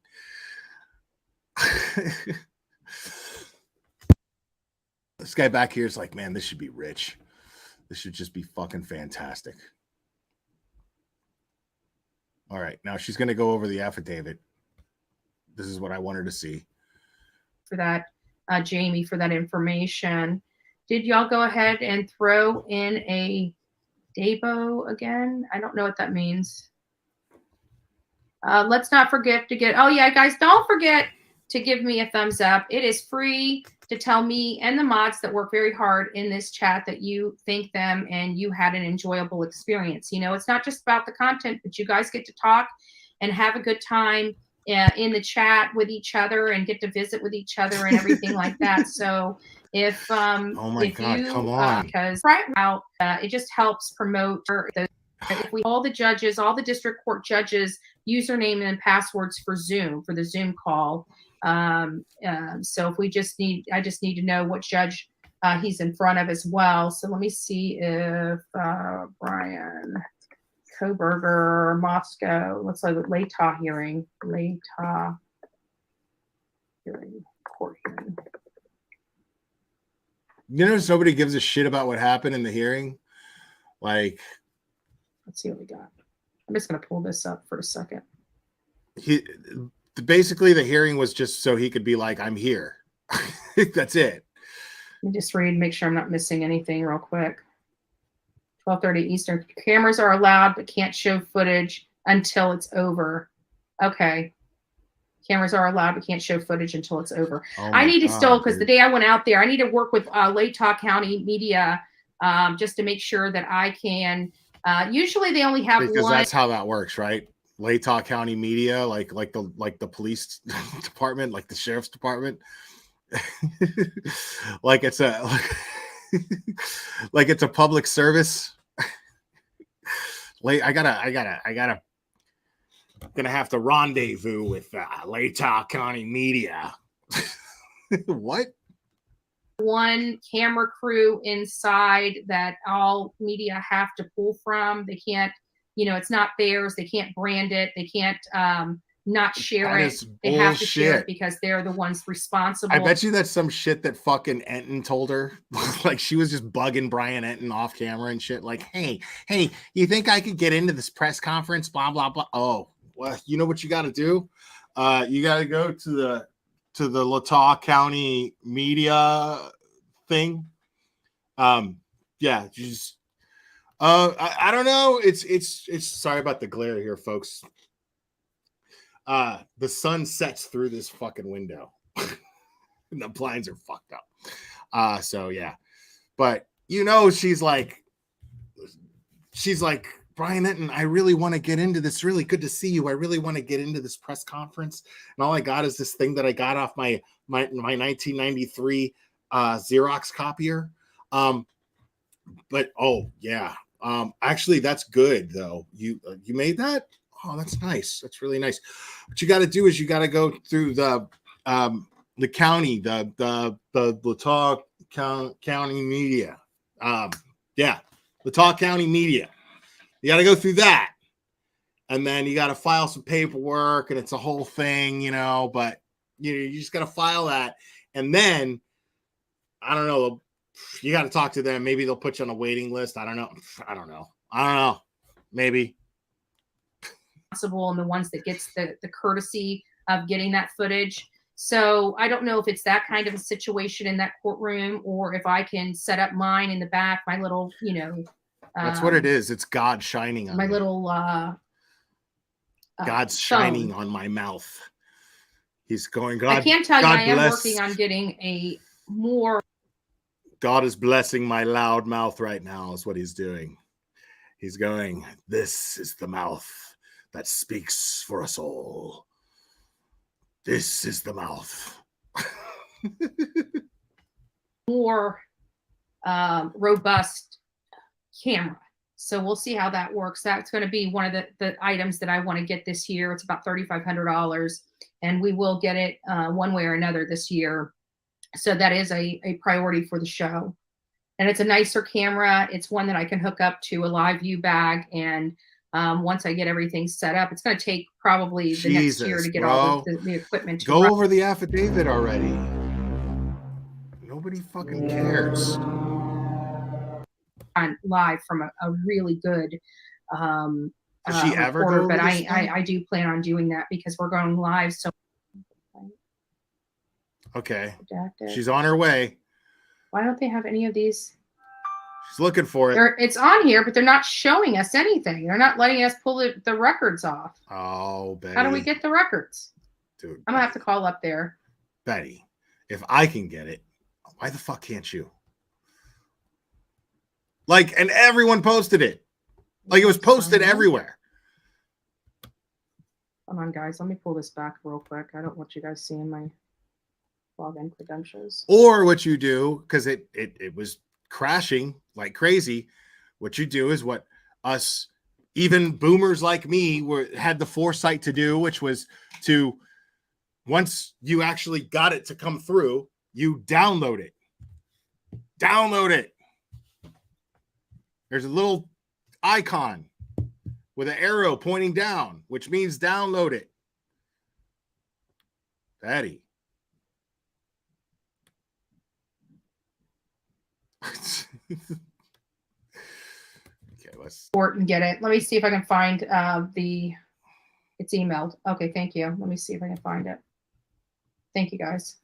This guy back here is like, man, this should be rich. This should just be fucking fantastic. All right, now she's going to go over the affidavit. This is what I want her to see. For that, Jamie, for that information. Did y'all go ahead and throw in a Dabo again? I don't know what that means. Let's not forget to get, oh yeah, guys, don't forget to give me a thumbs up. It is free to tell me and the mods that work very hard in this chat that you thank them and you had an enjoyable experience. It's not just about the content, but you guys get to talk and have a good time in the chat with each other and get to visit with each other and everything like that. So if oh my God, come on, because right now it just helps promote if we all the judges, all the district court judges username and passwords for Zoom for the Zoom call. So if I just need to know what judge he's in front of as well. So let me see if Bryan Coburger, Moscow. Let's look at Latah hearing. Latah hearing, court hearing. Nobody gives a shit about what happened in the hearing. Like, let's see what we got. I'm just going to pull this up for a second. Basically, the hearing was just so he could be like, I'm here. That's it. Let me just read, make sure I'm not missing anything real quick. 12:30 Eastern. Cameras are allowed, but can't show footage until it's over. Okay. Cameras are allowed, but can't show footage until it's over. I need to still, because the day I went out there, I need to work with Latah County Media just to make sure that I can. Usually they only have because one. That's how that works, right? Latah County Media, like the police department, like the sheriff's department, like it's a like it's a public service. Gonna have to rendezvous with Latah County Media. What? One camera crew inside that all media have to pull from. They can't, it's not theirs. They can't brand it. They can't not share That it. is They have to share bullshit. it because they're the ones responsible. I bet you that's some shit that fucking Enton told her. Like she was just bugging Bryan Enton off camera and shit. Like, hey, you think I could get into this press conference? Blah blah blah. Oh, well, you know what you got to do? You got to go to the Latah County media thing. Yeah, just I don't know. It's sorry about the glare here, folks. The sun sets through this fucking window. And the blinds are fucked up. So yeah. But you know, she's like, Bryan Enton, I really want to get into this. Really good to see you. I really want to get into this press conference. And all I got is this thing that I got off my 1993 Xerox copier. But oh yeah. Actually, that's good though. You made that? Oh, that's nice. That's really nice. What you got to do is you got to go through the county, the Latah County media. Yeah, Latah County media. You got to go through that, and then you got to file some paperwork, and it's a whole thing, you know. But you just got to file that, and then I don't know. You got to talk to them. Maybe they'll put you on a waiting list. I don't know. Maybe. And the ones that gets the courtesy of getting that footage. So I don't know if it's that kind of a situation in that courtroom or if I can set up mine in the back, my little, That's what it is. It's God shining on my me. little God's phone. shining on my mouth. He's going, God. I can tell you God I am bless. working on getting a more. God is blessing my loud mouth right now is what he's doing. He's going, this is the mouth that speaks for us all. This is the mouth. More robust camera. So we'll see how that works. That's going to be one of the items that I want to get this year. It's about $3,500 and we will get it one way or another this year. So that is a priority for the show. And it's a nicer camera. It's one that I can hook up to a live view bag. And once I get everything set up, it's going to take probably the next year to get all the equipment to go run. over the affidavit already. Nobody fucking cares. On live from a really good Does she ever reporter, go over but this thing? I do plan on doing that because we're going live. So Okay. redacted. She's on her way. Why don't they have any of these? She's looking for it. It's on here, but they're not showing us anything. They're not letting us pull the records off. Oh, Betty. How do we get the records? Dude, I'm gonna have to call up there. Betty, if I can get it, why the fuck can't you? Like, and everyone posted it. Like, it was posted everywhere. Hold on, guys. Let me pull this back real quick. I don't want you guys seeing my login credentials. Or what you do, because it was crashing like crazy. What you do is what us, even boomers like me, had the foresight to do, which was to, once you actually got it to come through, you download it. Download it. There's a little icon with an arrow pointing down, which means download it. Daddy. Okay, let's Support and get it. Let me see if I can find it's emailed. Okay, thank you. Let me see if I can find it. Thank you, guys.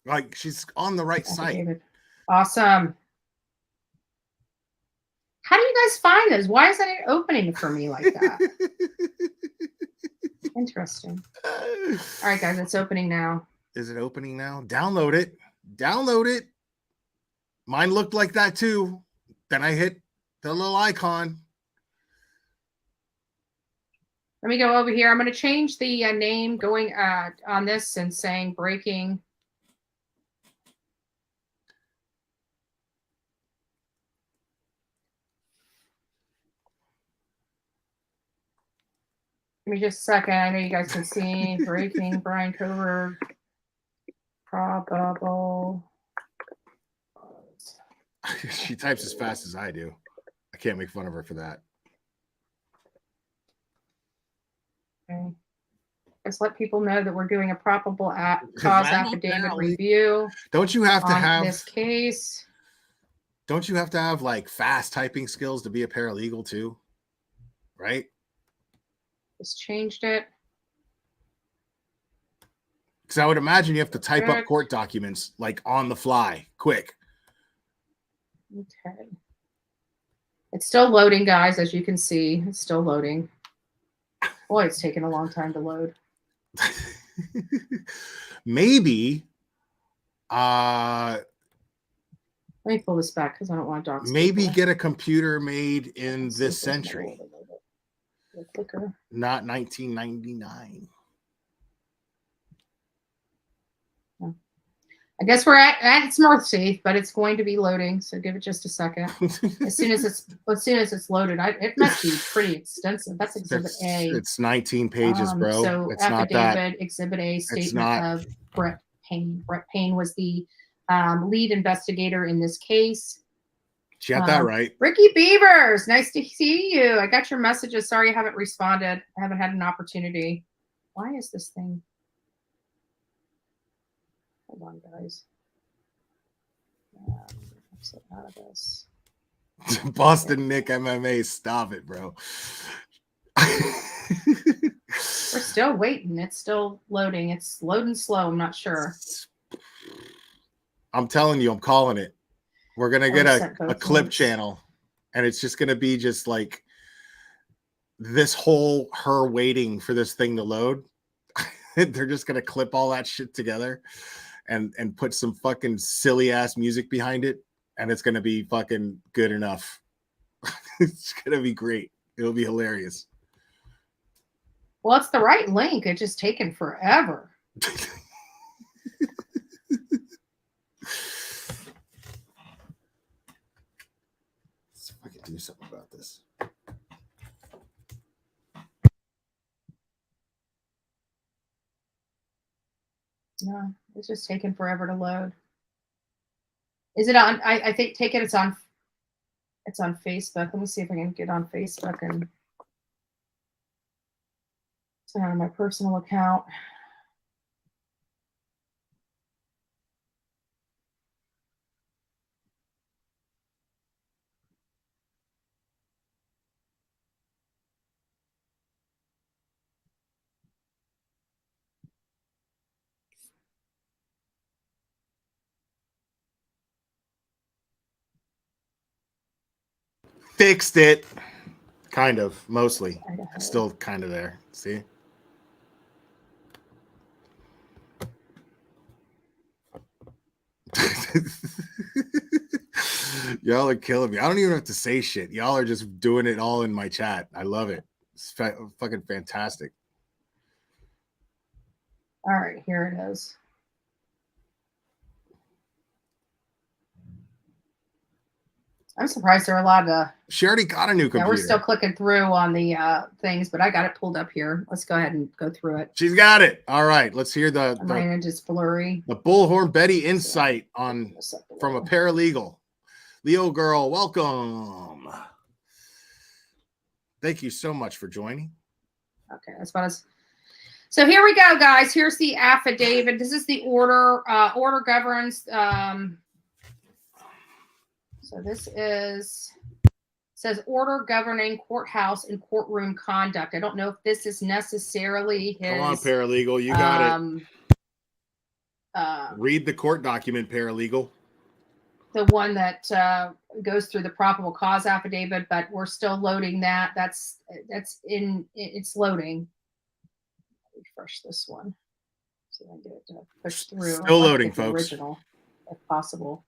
like she's on the right site. David. Awesome. How do you guys find this? Why isn't it opening for me like that? Interesting. All right, guys, it's opening now. Is it opening now? Download it. Download it. Mine looked like that too. Then I hit the little icon. Let me go over here. I'm going to change the name going on this and saying breaking. Give me just a second. I know you guys can see breaking Bryan Coburger. Probable. She types as fast as I do. I can't make fun of her for that. Okay. Just let people know that we're doing a probable cause I don't affidavit know. review Don't you have to on have this case. Don't you have to have like fast typing skills to be a paralegal too? Right? Just changed it. Because I would imagine you have to type up Check. court documents like on the fly, quick. Okay. It's still loading, guys, as you can see. It's still loading. Boy, it's taking a long time to load. Maybe let me pull this back because I don't want to dox maybe people. get a computer made in this century, Clicker. not 1999. I guess we're at its mercy, but it's going to be loading, so give it just a second. as soon as it's loaded, it must be pretty extensive. That's Exhibit A. It's 19 pages, bro. So It's not affidavit, that. Exhibit A, It's statement not. of Brett Payne. Brett Payne was the lead investigator in this case. She got that right. Ricky Beavers, nice to see you. I got your messages. Sorry I haven't responded. I haven't had an opportunity. Why is this thing? Hold on, guys. Exit out of this. Boston Nick MMA, stop it, bro. We're still waiting. It's still loading. It's loading slow. I'm not sure. I'm telling you, I'm calling it. We're gonna get a clip links. channel, and it's just gonna be just like this whole her waiting for this thing to load. They're just gonna clip all that shit together and put some fucking silly ass music behind it, and it's gonna be fucking good enough. It's gonna be great. It'll be hilarious. Well, it's the right link. It's just taken forever. Let's see if I can do something about this. No, it's just taking forever to load. Is it on? I think take it. It's on Facebook. Let me see if I can get on Facebook and it's on my personal account. Fixed it. Kind of, mostly. It's still kind of there. See? Y'all are killing me. I don't even have to say shit. Y'all are just doing it all in my chat. I love it. It's fucking fantastic. All right, here it is. I'm surprised they're allowed to. She already got a new computer. Yeah, we're still clicking through on the things, but I got it pulled up here. Let's go ahead and go through it. She's got it. All right, let's hear Mine is just blurry. The Bullhorn Betty insight on from a paralegal. Leo girl, welcome. Thank you so much for joining. Okay, that's about us. So here we go, guys. Here's the affidavit. This is the order. Order governs. So this says order governing courthouse and courtroom conduct. I don't know if this is necessarily his. Come on, paralegal, you got it. Read the court document, paralegal. The one that goes through the probable cause affidavit, but we're still loading that. It's loading. Refresh this one. See if I can get it to push through. Still loading, folks. Original, if possible.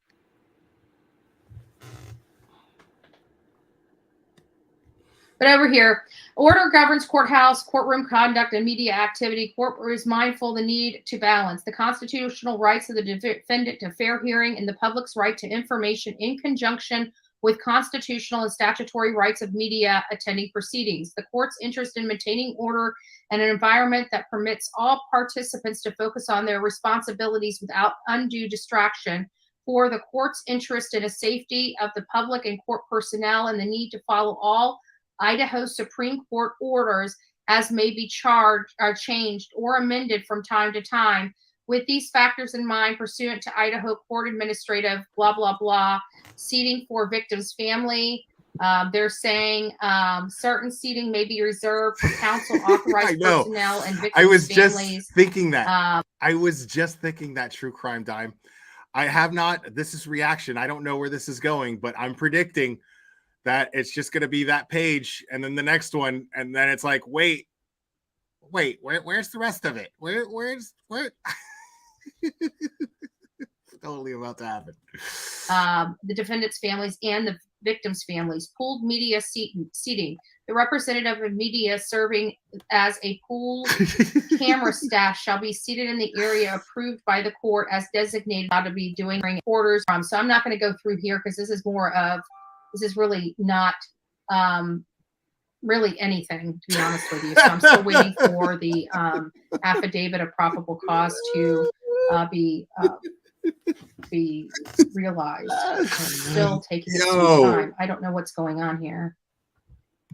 But over here, order governs courthouse, courtroom conduct, and media activity. Court is mindful of the need to balance the constitutional rights of the defendant to fair hearing and the public's right to information in conjunction with constitutional and statutory rights of media attending proceedings. The court's interest in maintaining order and an environment that permits all participants to focus on their responsibilities without undue distraction. For the court's interest in the safety of the public and court personnel and the need to follow all Idaho Supreme Court orders as may be charged or changed or amended from time to time. With these factors in mind, pursuant to Idaho Court Administrative blah, blah, blah, seating for victims' family. They're saying certain seating may be reserved for counsel authorized personnel and victims' I was families. just thinking that. I was just thinking that, True Crime Dime. I have not. This is reaction. I don't know where this is going, but I'm predicting that it's just going to be that page and then the next one. And then it's like, wait, where's the rest of it? Where's totally about to happen. The defendants' families and the victims' families. Pooled media seating. The representative of media serving as a pool camera staff shall be seated in the area approved by the court as designated to be doing orders from. So I'm not going to go through here because this is really not really anything, to be honest with you. So I'm still waiting for the affidavit of probable cause to be realized. I'm still taking its sweet time. I don't know what's going on here.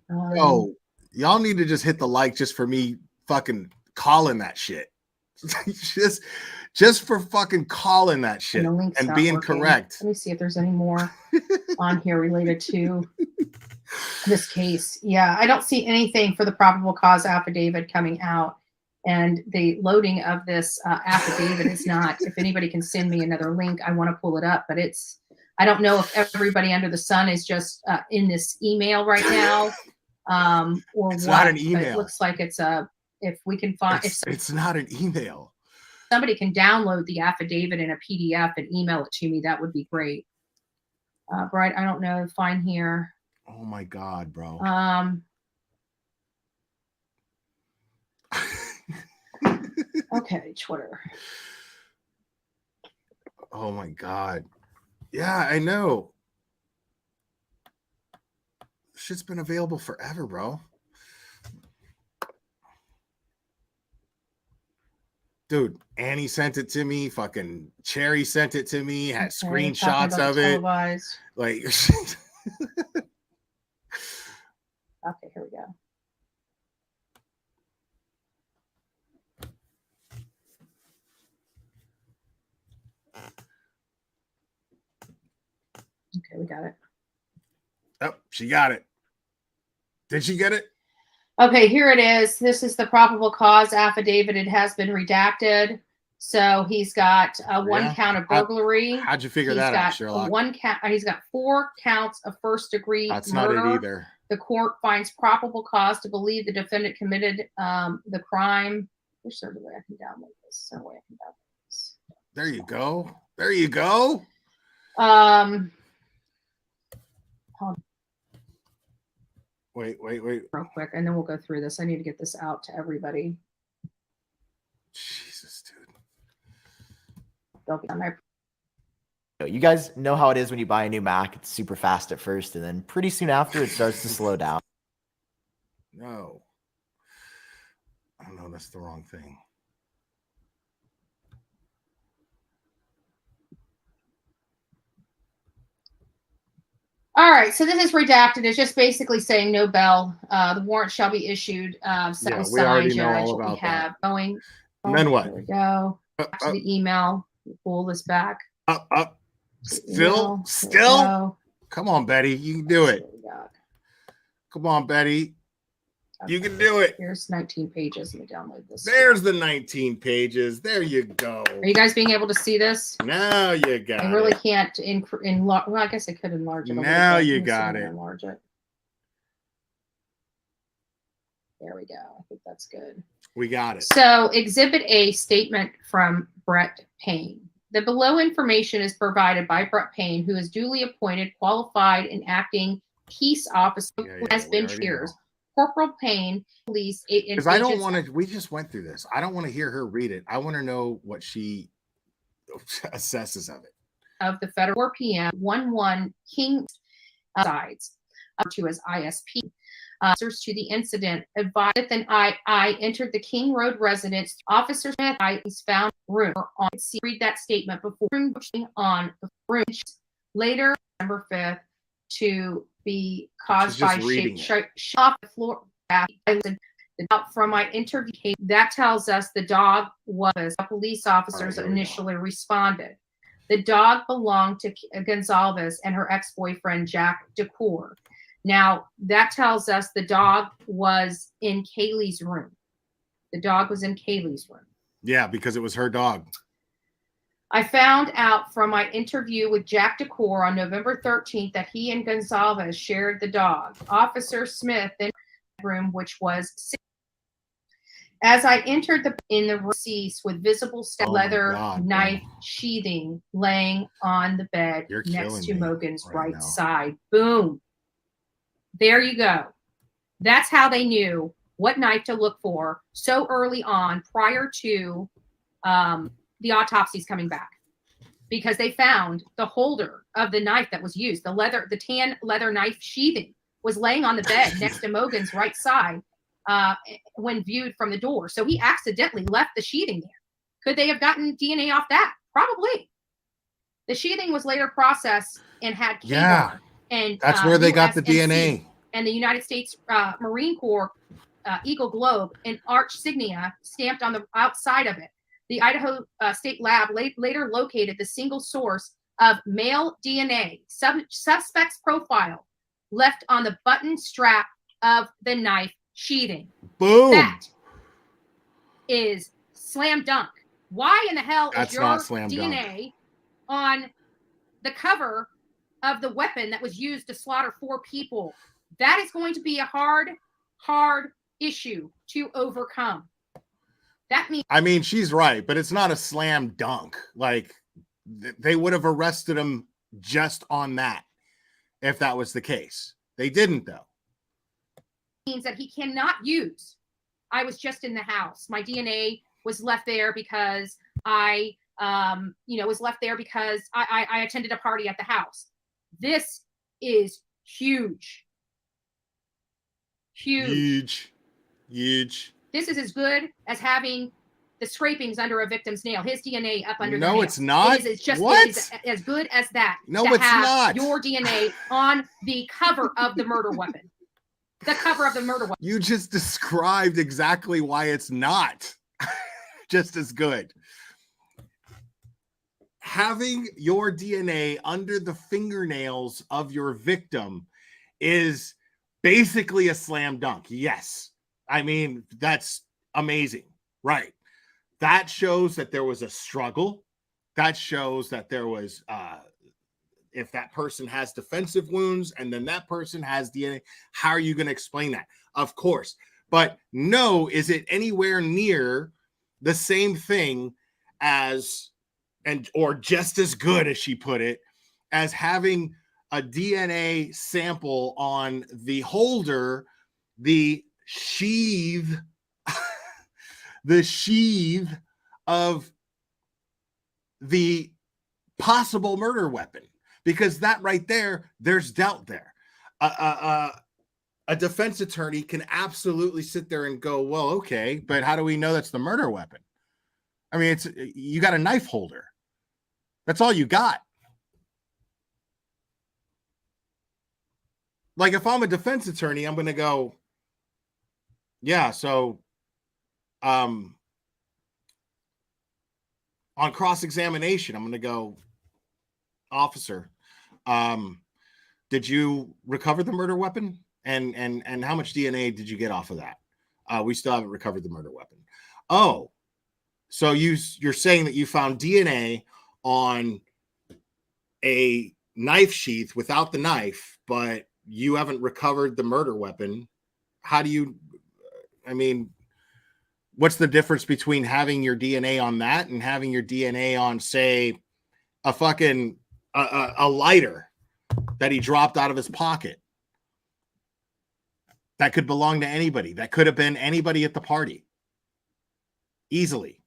Y'all need to just hit the like just for me fucking calling that shit. just for fucking calling that shit and being correct. Let me see if there's any more on here related to this case. Yeah, I don't see anything for the probable cause affidavit coming out. And the loading of this affidavit is not, if anybody can send me another link, I want to pull it up, but I don't know if everybody under the sun is just in this email right now or it's what. Not an email. It looks like it's if we can find, it's not an email. Somebody can download the affidavit in a PDF and email it to me, that would be great. Brian, I don't know, find here. Oh my God, bro. Okay, Twitter. Oh my God. Yeah, I know. Shit's been available forever, bro. Dude, Annie sent it to me. Fucking Cherry sent it to me. Had screenshots of it. Televised. Like, okay, here we go. Okay, we got it. Oh, she got it. Did she get it? Okay, here it is. This is the probable cause affidavit. It has been redacted. So he's got one count of burglary. How'd you figure that out, Sherlock? He's got 4 counts of first-degree murder. That's not it either. The court finds probable cause to believe the defendant committed the crime. There's no way I can download this. No way I can download this. There you go. There you go. Wait. Real quick, and then we'll go through this. I need to get this out to everybody. Jesus, dude. They'll be on my. You guys know how it is when you buy a new Mac. It's super fast at first, and then pretty soon after, it starts to slow down. No. Oh, no, that's the wrong thing. All right, so this is redacted. It's just basically saying no bail. The warrant shall be issued. We already know all about that. Going. And then what? Here we go. Back to the email. Pull this back. Up. Still. Come on, Betty. You can do it. Come on, Betty. Okay. You can do it. Here's 19 pages. Let me download this. There's the 19 pages. There you go. Are you guys being able to see this? Now you got it. I really can't enlarge. Well, I guess I could enlarge it. Now you got it. Enlarge it. There we go. I think that's good. We got it. So Exhibit A, statement from Brett Payne. The below information is provided by Brett Payne, who is duly appointed, qualified, and acting peace officer, who has been years. Corporal Payne, police. Because I don't want to. We just went through this. I don't want to hear her read it. I want to know what she assesses of it. Of the federal 4 p.m. 11 King sides to his ISP. Officers to the incident advised that I entered the King Road residence. Officer Smith is found room on. Read that statement before on the room. Later, December 5th, to be caused by shake off the floor. The From my interview, that tells us the dog was police officers initially responded. The dog belonged to Gonzalez and her ex-boyfriend, Jack DeCour. Now, that tells us the dog was in Kaylee's room. The dog was in Kaylee's room. Yeah, because it was her dog. I found out from my interview with Jack DeCour on November 13th that he and Gonzalez shared the dog. Officer Smith in the room, which was... As I entered in the recess with visible leather knife sheathing laying on the bed next to Mogen's right side. Boom. There you go. That's how they knew what knife to look for so early on, prior to the autopsies coming back, because they found the holder of the knife that was used. The tan leather knife sheathing was laying on the bed next to Mogen's right side when viewed from the door. So he accidentally left the sheathing there. Could they have gotten DNA off that? Probably. The sheathing was later processed and had K-bar and that's where they got the DNA. And the United States Marine Corps Eagle Globe and arch signia stamped on the outside of it. The Idaho State Lab later located the single source of male DNA, suspect's profile, left on the button strap of the knife sheathing. Boom. That is slam dunk. Why in the hell is your DNA on the cover of the weapon that was used to slaughter 4 people? That is going to be a hard issue to overcome. That means... I mean, she's right, but it's not a slam dunk. Like, they would have arrested him just on that if that was the case. They didn't, though. Means that he cannot use. I was just in the house. My DNA was left there because I attended a party at the house. This is huge. Huge. This is as good as having the scrapings under a victim's nail. His DNA up under the nail. No, it's not. It is just what? It is as good as that. No, to it's have not. Your DNA on the cover of the murder weapon. The cover of the murder weapon. You just described exactly why it's not just as good. Having your DNA under the fingernails of your victim is basically a slam dunk. Yes. I mean, that's amazing. Right. That shows that there was a struggle. That shows that there was, if that person has defensive wounds and then that person has DNA, how are you going to explain that? Of course. But no, is it anywhere near the same thing as, or just as good, as she put it, as having a DNA sample on the holder, the sheath, the sheath of the possible murder weapon? Because that right there, there's doubt there. A defense attorney can absolutely sit there and go, well, okay, but how do we know that's the murder weapon? I mean, you got a knife holder. That's all you got. Like, if I'm a defense attorney, I'm going to go, yeah, so on cross-examination, I'm going to go, officer, did you recover the murder weapon? And how much DNA did you get off of that? We still haven't recovered the murder weapon. Oh, so you're saying that you found DNA on a knife sheath without the knife, but you haven't recovered the murder weapon. How do you, I mean, what's the difference between having your DNA on that and having your DNA on, say, a fucking a lighter that he dropped out of his pocket? That could belong to anybody. That could have been anybody at the party. Easily.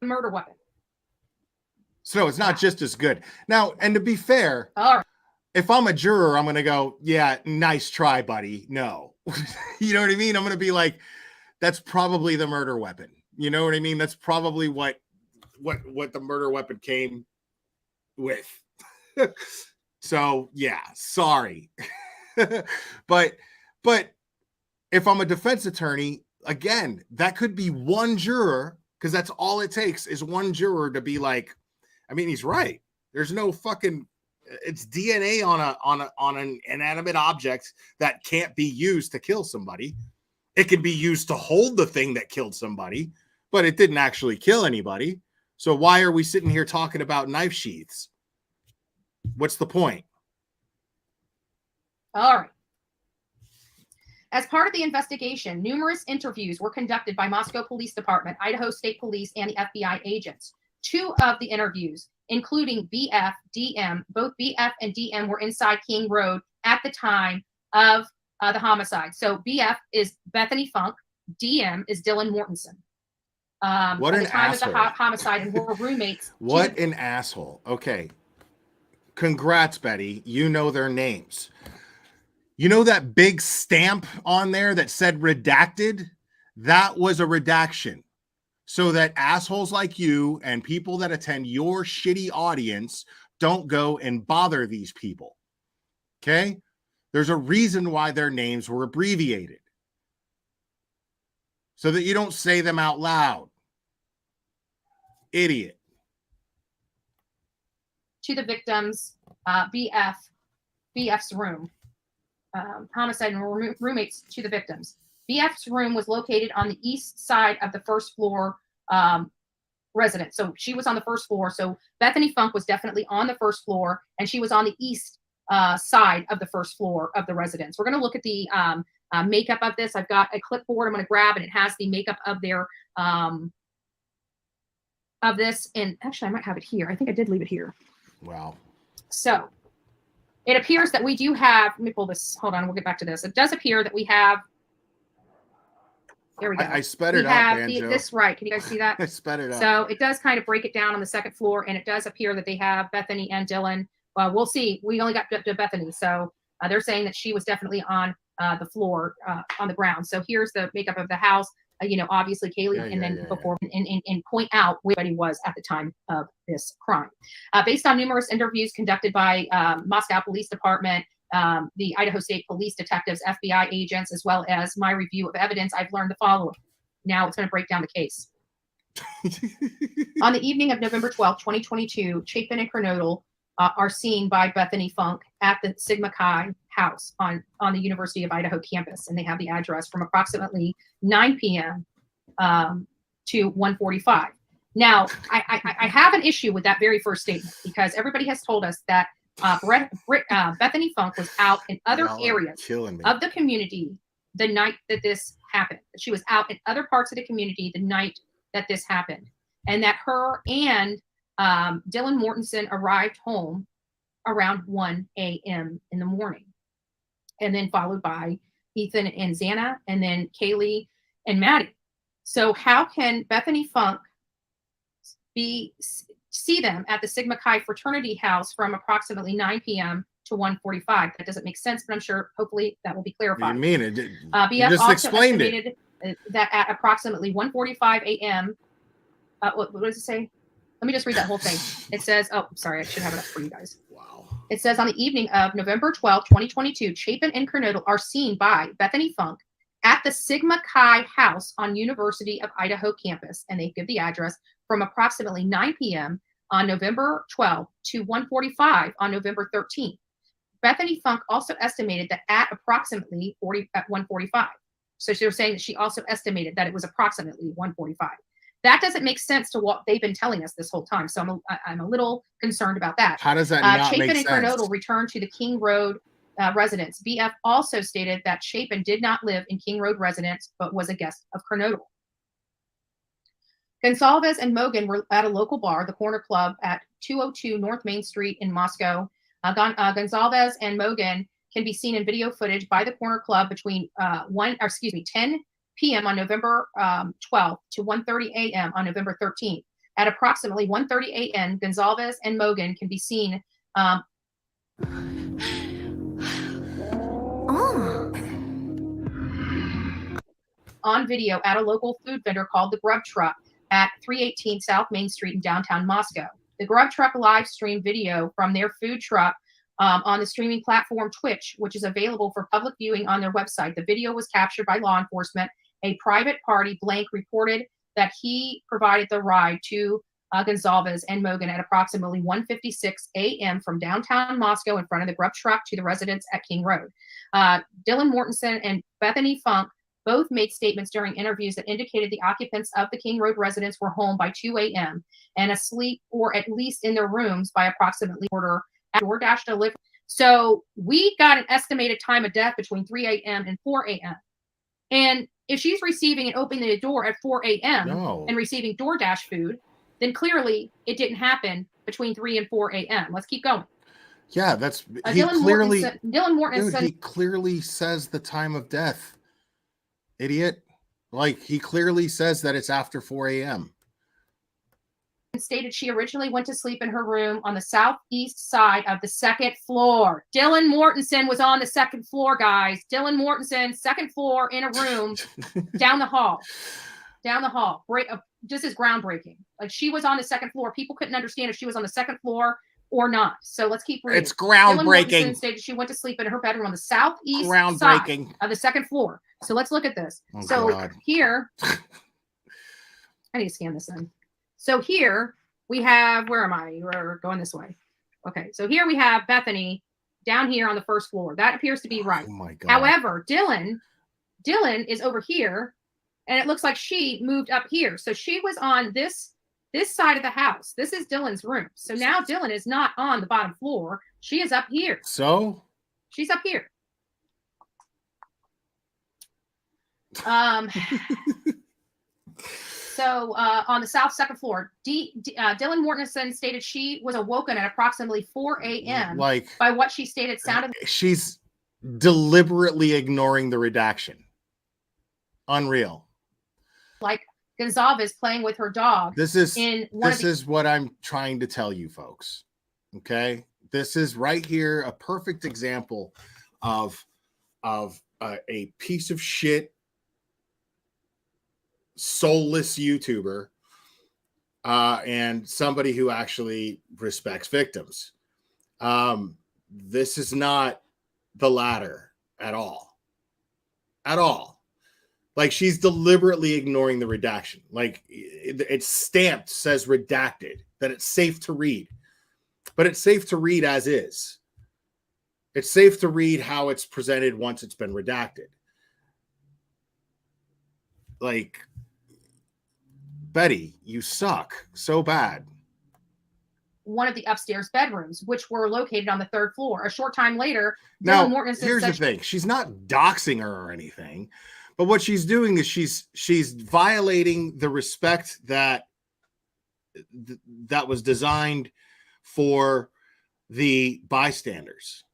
Murder weapon. So it's not just as good. Now, and to be fair, if I'm a juror, I'm going to go, yeah, nice try, buddy. No. You know what I mean? I'm going to be like, that's probably the murder weapon. You know what I mean? That's probably what the murder weapon came with. So, yeah, sorry. but if I'm a defense attorney, again, that could be one juror, because that's all it takes is one juror to be like, I mean, he's right. There's no fucking, it's DNA on an inanimate object that can't be used to kill somebody. It can be used to hold the thing that killed somebody, but it didn't actually kill anybody. So why are we sitting here talking about knife sheaths? What's the point? All right. As part of the investigation, numerous interviews were conducted by Moscow Police Department, Idaho State Police, and the FBI agents. 2 of the interviews, including BF, DM, both BF and DM were inside King Road at the time of the homicide. So BF is Bethany Funk, DM is Dylan Mortensen. What at an the time asshole. of the homicide, and were roommates. What an asshole. Okay. Congrats, Betty. You know their names. You know that big stamp on there that said redacted? That was a redaction. So that assholes like you and people that attend your shitty audience don't go and bother these people. Okay? There's a reason why their names were abbreviated. So that you don't say them out loud. Idiot. To the victims, BF's room. Homicide and roommates to the victims. BF's room was located on the east side of the first floor residence. So she was on the first floor. So Bethany Funk was definitely on the first floor, and she was on the east side of the first floor of the residence. We're going to look at the makeup of this. I've got a clipboard I'm going to grab, and it has the makeup of their of this. And actually, I might have it here. I think I did leave it here. Wow. So it appears that we do have, let me pull this. Hold on. We'll get back to this. It does appear that we have, there we go. I sped it we up, have Banjo. this right. Can you guys see that? I sped it up. So it does kind of break it down on the second floor, and it does appear that they have Bethany and Dylan. Well, we'll see. We only got to Bethany. So they're saying that she was definitely on the floor, on the ground. So here's the makeup of the house. Obviously Kaylee, and then before and point out where Betty was at the time of this crime. Based on numerous interviews conducted by Moscow Police Department, the Idaho State Police detectives, FBI agents, as well as my review of evidence, I've learned the following. Now it's going to break down the case. On the evening of November 12th, 2022, Chapin and Kernodle are seen by Bethany Funk at the Sigma Chi house on the University of Idaho campus. And they have the address from approximately 9 p.m. To 1:45. Now, I have an issue with that very first statement, because everybody has told us that Bethany Funk was out in other areas of the community the night that this happened. She was out in other parts of the community the night that this happened. And that her and Dylan Mortensen arrived home around 1 a.m. in the morning. And then followed by Ethan and Xana, and then Kaylee and Maddie. So how can Bethany Funk see them at the Sigma Chi fraternity house from approximately 9 p.m. to 1:45? That doesn't make sense, but I'm sure hopefully that will be clarified. What do you mean? BF you just also explained estimated that at approximately 1:45 a.m. What does it say? Let me just read that whole thing. It says, oh, sorry, I should have it up for you guys. Wow. It says on the evening of November 12, 2022, Chapin and Kernodle are seen by Bethany Funk at the Sigma Chi house on University of Idaho campus, and they give the address from approximately 9 p.m. on November 12 to 1:45 on November 13th. Bethany Funk also estimated that at approximately 1:45. So they're saying that she also estimated that it was approximately 1:45. That doesn't make sense to what they've been telling us this whole time. So I'm a little concerned about that. How does that not Chapin make and sense? Kernodle returned to the King Road residence. BF also stated that Chapin did not live in King Road residence, but was a guest of Kernodle. Gonsalves and Mogan were at a local bar, the Corner Club, at 202 North Main Street in Moscow. Gonsalves and Mogan can be seen in video footage by the Corner Club between 10 p.m. on November 12th to 1:30 a.m. on November 13th. At approximately 1:30 a.m., Gonsalves and Mogan can be seen on video at a local food vendor called The Grub Truck at 318 South Main Street in downtown Moscow. The Grub Truck live streamed video from their food truck on the streaming platform Twitch, which is available for public viewing on their website. The video was captured by law enforcement. A private party, Blank, reported that he provided the ride to Gonzalez and Mogan at approximately 1:56 a.m. from downtown Moscow in front of the Grub truck to the residence at King Road. Dylan Mortensen and Bethany Funk both made statements during interviews that indicated the occupants of the King Road residence were home by 2 a.m. and asleep or at least in their rooms by approximately order at DoorDash delivery. So we got an estimated time of death between 3 a.m. and 4 a.m. And if she's receiving and opening the door at 4 a.m. and receiving DoorDash food, then clearly it didn't happen between 3 and 4 a.m. Let's keep going. Yeah, that's Dylan Mortensen. He clearly says the time of death. Idiot. Like, he clearly says that it's after 4 a.m. Stated she originally went to sleep in her room on the southeast side of the second floor. Dylan Mortensen was on the second floor, guys. Dylan Mortensen, second floor in a room down the hall. Down the hall. This is groundbreaking. Like, she was on the second floor. People couldn't understand if she was on the second floor or not. So let's keep reading. It's groundbreaking. Dylan Mortensen stated she went to sleep in her bedroom on the southeast side of the second floor. So let's look at this. God. Here, I need to scan this in. So here we have, where am I? We're going this way. Okay, so here we have Bethany down here on the first floor. That appears to be right. Oh my God. However, Dylan is over here, and it looks like she moved up here. So she was on this side of the house. This is Dylan's room. So now Dylan is not on the bottom floor. She is up here. So? She's up here. So on the south second floor, Dylan Mortensen stated she was awoken at approximately 4 a.m. by what she stated sounded. She's deliberately ignoring the redaction. Unreal. Like Gonzalez playing with her dog. This is what I'm trying to tell you, folks. Okay, this is right here a perfect example of a piece of shit, soulless YouTuber and somebody who actually respects victims. This is not the latter at all. At all. Like, she's deliberately ignoring the redaction. Like, it's stamped, says redacted, that it's safe to read. But it's safe to read as is. It's safe to read how it's presented once it's been redacted. Like, Betty, you suck so bad. One of the upstairs bedrooms, which were located on the third floor. A short time later, now, Dylan Mortensen here's the thing. She's not doxing her or anything, but what she's doing is she's violating the respect that was designed for the bystanders.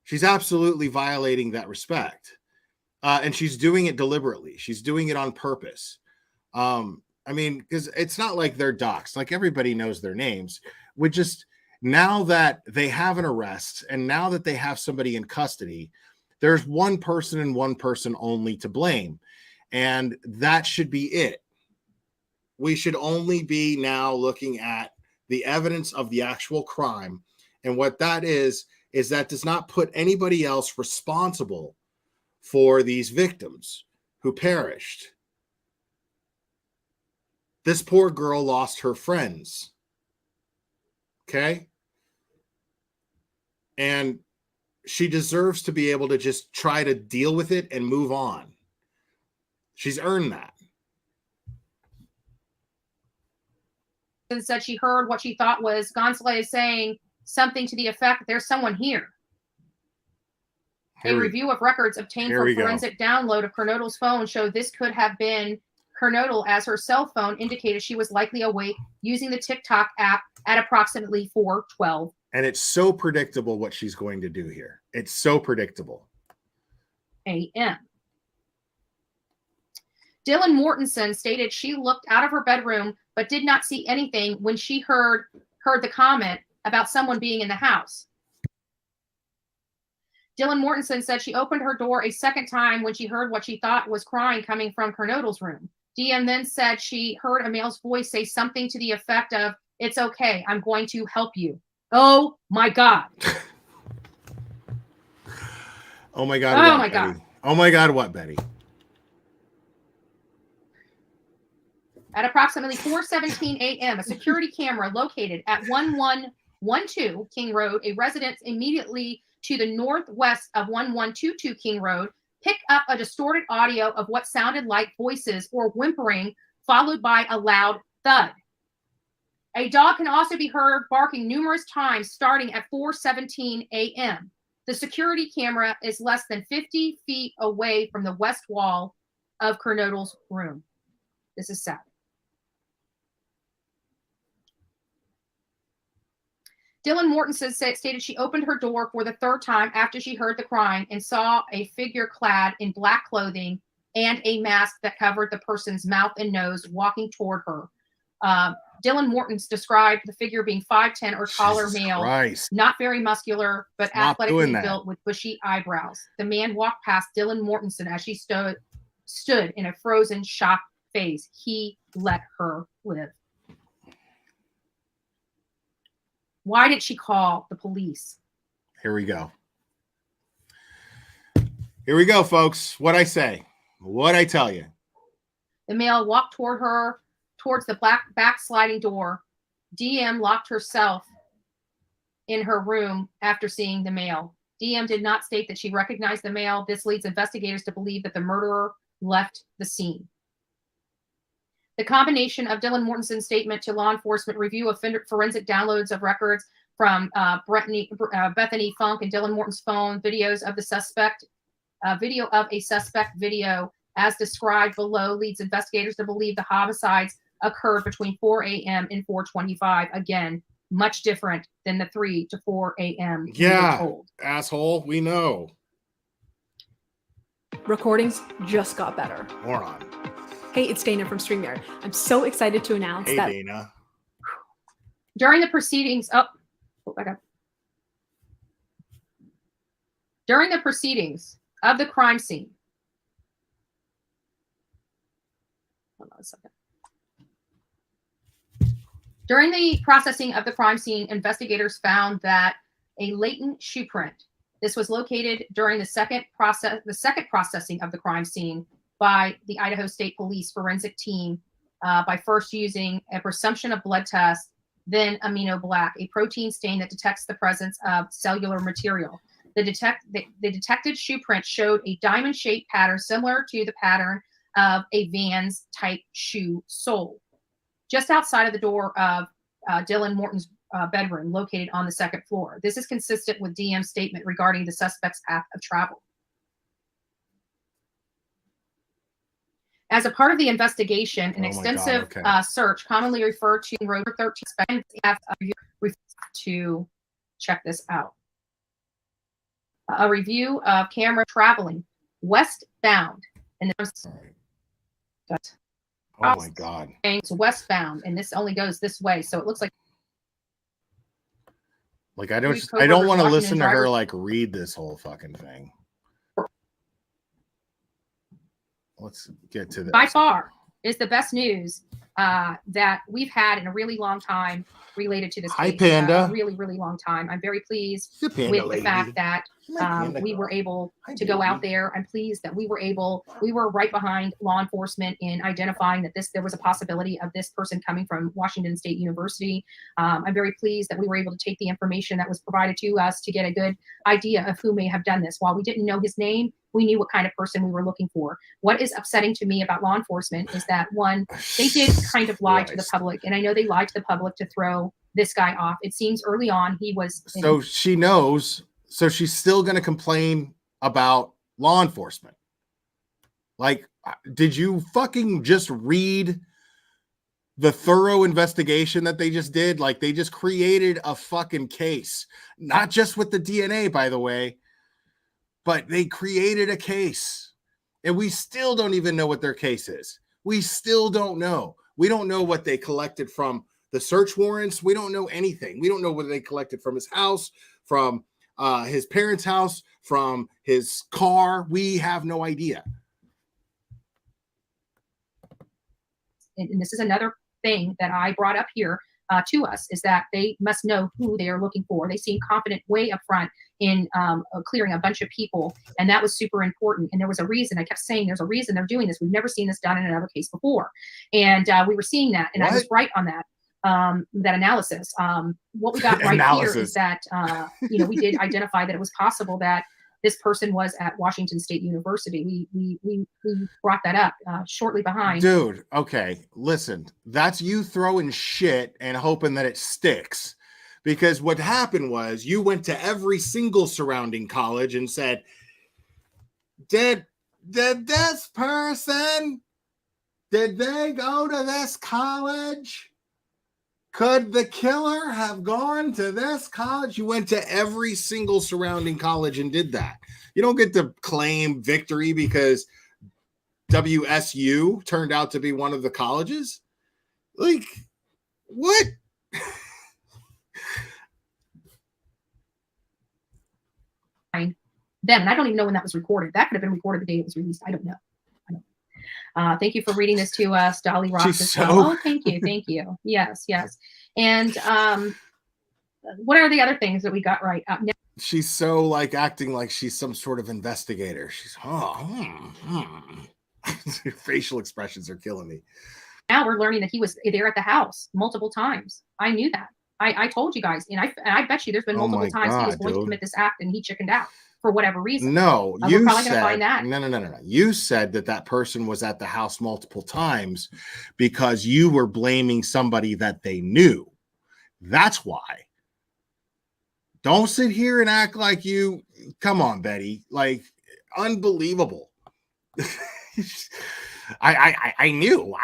She's absolutely violating that respect. And she's doing it deliberately. She's doing it on purpose. I mean, because it's not like they're doxxed. Like, everybody knows their names. We just, now that they have an arrest and now that they have somebody in custody, there's one person and one person only to blame. And that should be it. We should only be now looking at the evidence of the actual crime. And what that is that does not put anybody else responsible for these victims who perished. This poor girl lost her friends. Okay? And she deserves to be able to just try to deal with it and move on. She's earned that. And said she heard what she thought was Gonzalez saying something to the effect, "There's someone here." A review of records obtained from forensic download of Kernodle's phone showed this could have been Kernodle, as her cell phone indicated she was likely awake using the TikTok app at approximately 4:12. And it's so predictable what she's going to do here. It's so predictable. a.m. Dylan Mortensen stated she looked out of her bedroom but did not see anything when she heard the comment about someone being in the house. Dylan Mortensen said she opened her door a second time when she heard what she thought was crying coming from Kernodle's room. DM then said she heard a male's voice say something to the effect of, "It's okay, I'm going to help you." Oh my God. Oh my God. Oh what, my Betty? God. Oh my God. What, Betty? At approximately 4:17 a.m., a security camera located at 1112 King Road, a residence immediately to the northwest of 1122 King Road, picked up a distorted audio of what sounded like voices or whimpering, followed by a loud thud. A dog can also be heard barking numerous times starting at 4:17 a.m. The security camera is less than 50 feet away from the west wall of Kernodle's room. This is sad. Dylan Mortensen stated she opened her door for the third time after she heard the crying and saw a figure clad in black clothing and a mask that covered the person's mouth and nose walking toward her. Dylan Mortens described the figure being 5'10" or taller Jesus male, Christ. not very muscular, but Stop athletically doing that. built with bushy eyebrows. The man walked past Dylan Mortensen as she stood in a frozen, shocked phase. He let her live. Why did she call the police? Here we go. Here we go, folks. What I say. What I tell you. The male walked toward her, towards the back sliding door. DM locked herself in her room after seeing the male. DM did not state that she recognized the male. This leads investigators to believe that the murderer left the scene. The combination of Dylan Mortensen's statement to law enforcement, review of forensic downloads of records from Bethany Funk and Dylan Morton's phone, videos of the suspect, video of a suspect video as described below leads investigators to believe the homicides occurred between 4 a.m. and 4:25. Again, much different than the 3 to 4 a.m. Yeah, told. asshole. We know. Recordings just got better. Moron. Hey, it's Dana from StreamYard. I'm so excited to announce that Dana. During the proceedings, back up. During the proceedings of the crime scene. Hold on a second. During the processing of the crime scene, investigators found that a latent shoe print. This was located during the second processing of the crime scene by the Idaho State Police forensic team by first using a presumption of blood test, then amino black, a protein stain that detects the presence of cellular material. The detected shoe print showed a diamond-shaped pattern similar to the pattern of a Vans type shoe sole, just outside of the door of Dylan Morton's bedroom located on the second floor. This is consistent with DM's statement regarding the suspect's path of travel. As a part of the investigation, an extensive search, commonly referred to in Road 13, to check this out. A review of camera traveling westbound, and oh my God, it's westbound, and this only goes this way, so it looks like I don't want to listen to her like read this whole fucking thing. Let's get to this. By far is the best news that we've had in a really long time related to this Hi, case. Panda. A really, really long time. I'm very pleased The with Panda the lady. fact that we were able to go out there. I'm pleased that we were right behind law enforcement in identifying that there was a possibility of this person coming from Washington State University. I'm very pleased that we were able to take the information that was provided to us to get a good idea of who may have done this. While we didn't know his name, we knew what kind of person we were looking for. What is upsetting to me about law enforcement is that, one, they did kind of lie to the public. And I know they lied to the public to throw this guy off. It seems early on he was. So she knows. So she's still going to complain about law enforcement. Like, did you fucking just read the thorough investigation that they just did? Like, they just created a fucking case, not just with the DNA, by the way, but they created a case, and we still don't even know what their case is. We still don't know. We don't know what they collected from the search warrants. We don't know anything. We don't know what they collected from his house, from his parents' house, from his car. We have no idea. And this is another thing that I brought up here to us is that they must know who they are looking for. They seem confident way up front in clearing a bunch of people, and that was super important. And there was a reason. I kept saying there's a reason they're doing this. We've never seen this done in another case before, and we were seeing that, and I was right on that. That analysis. What we got right here is that we did identify that it was possible that this person was at Washington State University. We brought that up shortly behind. Dude, okay, listen, that's you throwing shit and hoping that it sticks. Because what happened was you went to every single surrounding college and said, did this person, did they go to this college? Could the killer have gone to this college? You went to every single surrounding college and did that. You don't get to claim victory because WSU turned out to be one of the colleges. Like, what? Them, and I don't even know when that was recorded. That could have been recorded the day it was released. I don't know. Thank you for reading this to us, Dolly Rock. Oh, thank you. Yes. And what are the other things that we got right? She's so like acting like she's some sort of investigator. She's facial expressions are killing me. Now we're learning that he was there at the house multiple times. I knew that. I told you guys, and I bet you there's been multiple times he was going to commit this act and he chickened out for whatever reason. No, we're probably going to find that. No. You said that person was at the house multiple times because you were blaming somebody that they knew. That's why. Don't sit here and act like you. Come on, Betty. Like, unbelievable. I knew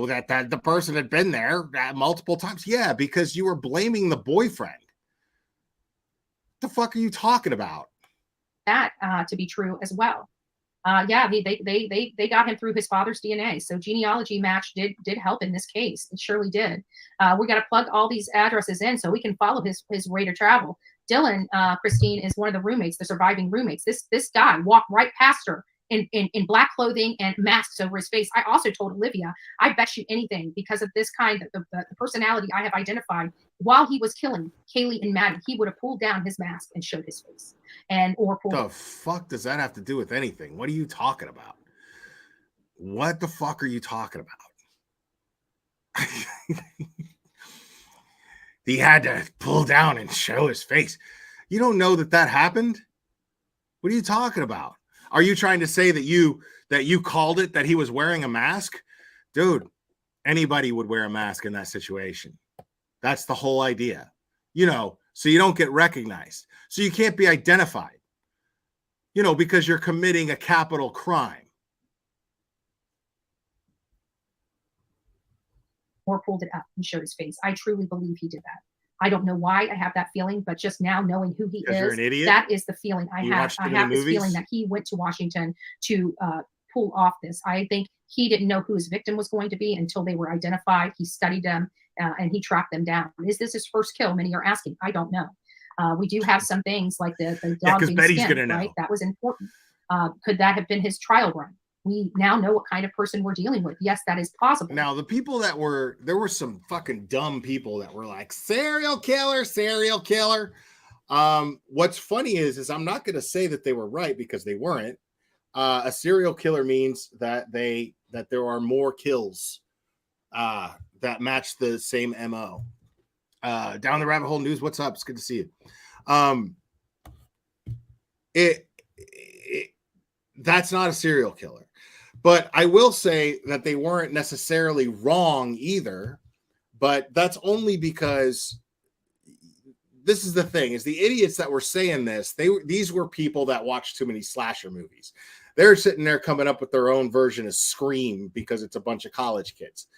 that the person had been there multiple times. Yeah, because you were blaming the boyfriend. What the fuck are you talking about? That to be true as well. They got him through his father's DNA. So genealogy match did help in this case. It surely did. We got to plug all these addresses in so we can follow his rate of travel. Dylan, Christine, is one of the roommates, the surviving roommates. This guy walked right past her in black clothing and masks over his face. I also told Olivia, I bet you anything, because of this kind of the personality I have identified, while he was killing Kaylee and Maddie, he would have pulled down his mask and showed his face. The fuck does that have to do with anything? What are you talking about? What the fuck are you talking about? He had to pull down and show his face. You don't know that happened? What are you talking about? Are you trying to say that you called it, that he was wearing a mask? Dude, anybody would wear a mask in that situation. That's the whole idea. So you don't get recognized. So you can't be identified, because you're committing a capital crime. Or pulled it up and showed his face. I truly believe he did that. I don't know why I have that feeling, but just now knowing who he is, you're an idiot? That is the feeling I have. I have this feeling that he went to Washington to pull off this. I think he didn't know who his victim was going to be until they were identified. He studied them and he tracked them down. Is this his first kill? Many are asking. I don't know. We do have some things like the dog being skinned, right? That was important. Could that have been his trial run? We now know what kind of person we're dealing with. Yes, that is possible. Now, the people there were some fucking dumb people that were like, serial killer. What's funny is I'm not going to say that they were right, because they weren't. A serial killer means that there are more kills that match the same MO. Down the Rabbit Hole News, what's up? It's good to see you. That's not a serial killer. But I will say that they weren't necessarily wrong either. But that's only because this is the thing, is the idiots that were saying this, these were people that watched too many slasher movies. They're sitting there coming up with their own version of Scream because it's a bunch of college kids.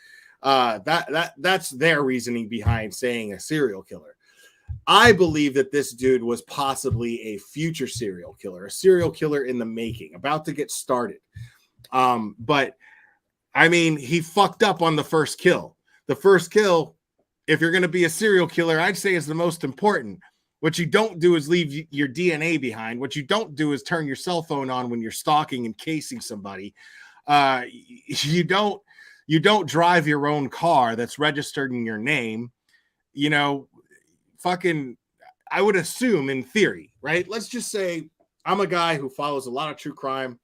That's their reasoning behind saying a serial killer. I believe that this dude was possibly a future serial killer, a serial killer in the making, about to get started. But I mean, he fucked up on the first kill. The first kill, if you're going to be a serial killer, I'd say is the most important. What you don't do is leave your DNA behind. What you don't do is turn your cell phone on when you're stalking and casing somebody. You don't drive your own car that's registered in your name. you know, fucking, I would assume in theory, right? Let's just say I'm a guy who follows a lot of true crime.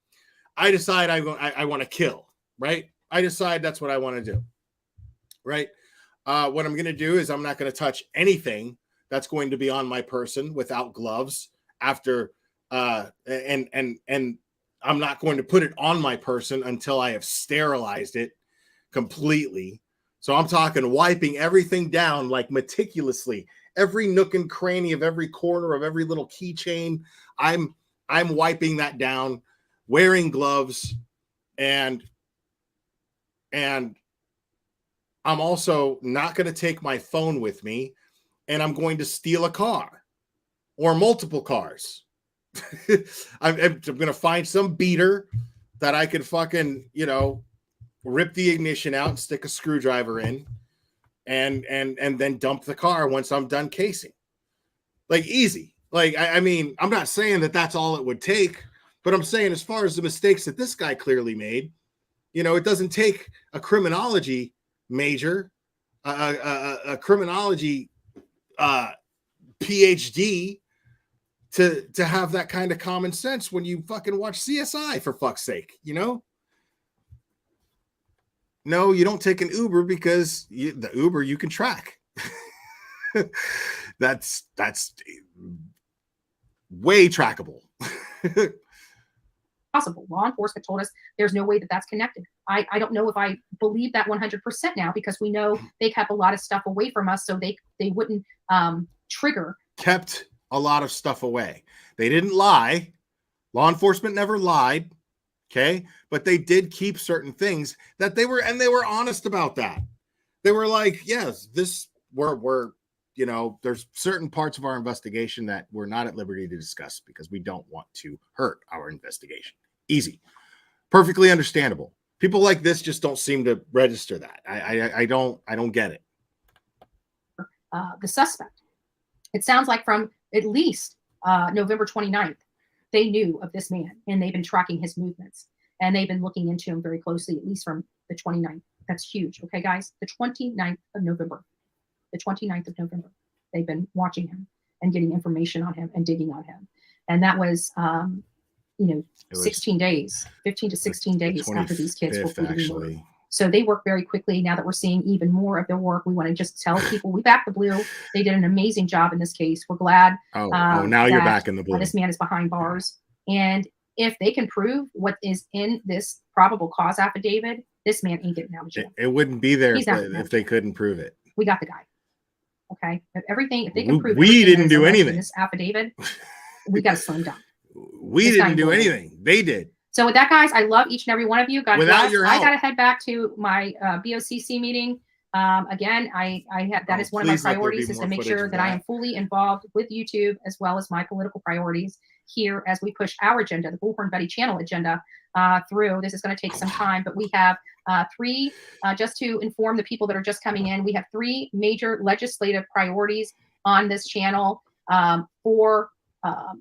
I decide I want to kill, right? I decide that's what I want to do, right? What I'm going to do is I'm not going to touch anything that's going to be on my person without gloves after, and I'm not going to put it on my person until I have sterilized it completely. So I'm talking wiping everything down like meticulously, every nook and cranny of every corner of every little keychain. I'm wiping that down, wearing gloves, and I'm also not going to take my phone with me, and I'm going to steal a car or multiple cars. I'm going to find some beater that I could fucking, you know, rip the ignition out and stick a screwdriver in and then dump the car once I'm done casing. Like, easy. Like, I mean, I'm not saying that that's all it would take, but I'm saying as far as the mistakes that this guy clearly made, you know, it doesn't take a criminology major, a criminology PhD to have that kind of common sense when you fucking watch CSI, for fuck's sake, you know? No, you don't take an Uber because the Uber you can track. That's way trackable. Possible. Law enforcement told us there's no way that that's connected. I don't know if I believe that 100% now, because we know they kept a lot of stuff away from us so they wouldn't trigger. Kept a lot of stuff away. They didn't lie. Law enforcement never lied. Okay. But they did keep certain things that they were honest about that. They were like, yes, we're, you know, there's certain parts of our investigation that we're not at liberty to discuss because we don't want to hurt our investigation. Easy. Perfectly understandable. People like this just don't seem to register that. I don't get it. The suspect. It sounds like from at least November 29th, they knew of this man and they've been tracking his movements and they've been looking into him very closely, at least from the 29th. That's huge. Okay, guys, the 29th of November, they've been watching him and getting information on him and digging on him. And that was, 16 days, 15 to 16 days after these kids were actually. So they work very quickly. Now that we're seeing even more of their work, we want to just tell people we back the blue. They did an amazing job in this case. We're glad. Now you're back in the blue. This man is behind bars. And if they can prove what is in this probable cause affidavit, this man ain't getting out of jail. It wouldn't be there if they couldn't prove it. We got the guy. Okay. If they can prove we didn't do anything. In this affidavit, we got to slam dunk. We didn't do anything. They did. So with that, guys, I love each and every one of you. God Without bless. your I help. got to head back to my BOCC meeting. Again, I have that is one of my priorities, is to make sure that I am fully involved with YouTube as well as my political priorities here as we push our agenda, the Bullhorn Betty channel agenda, through. This is going to take some time, but we have three, just to inform the people that are just coming in, we have three major legislative priorities on this channel for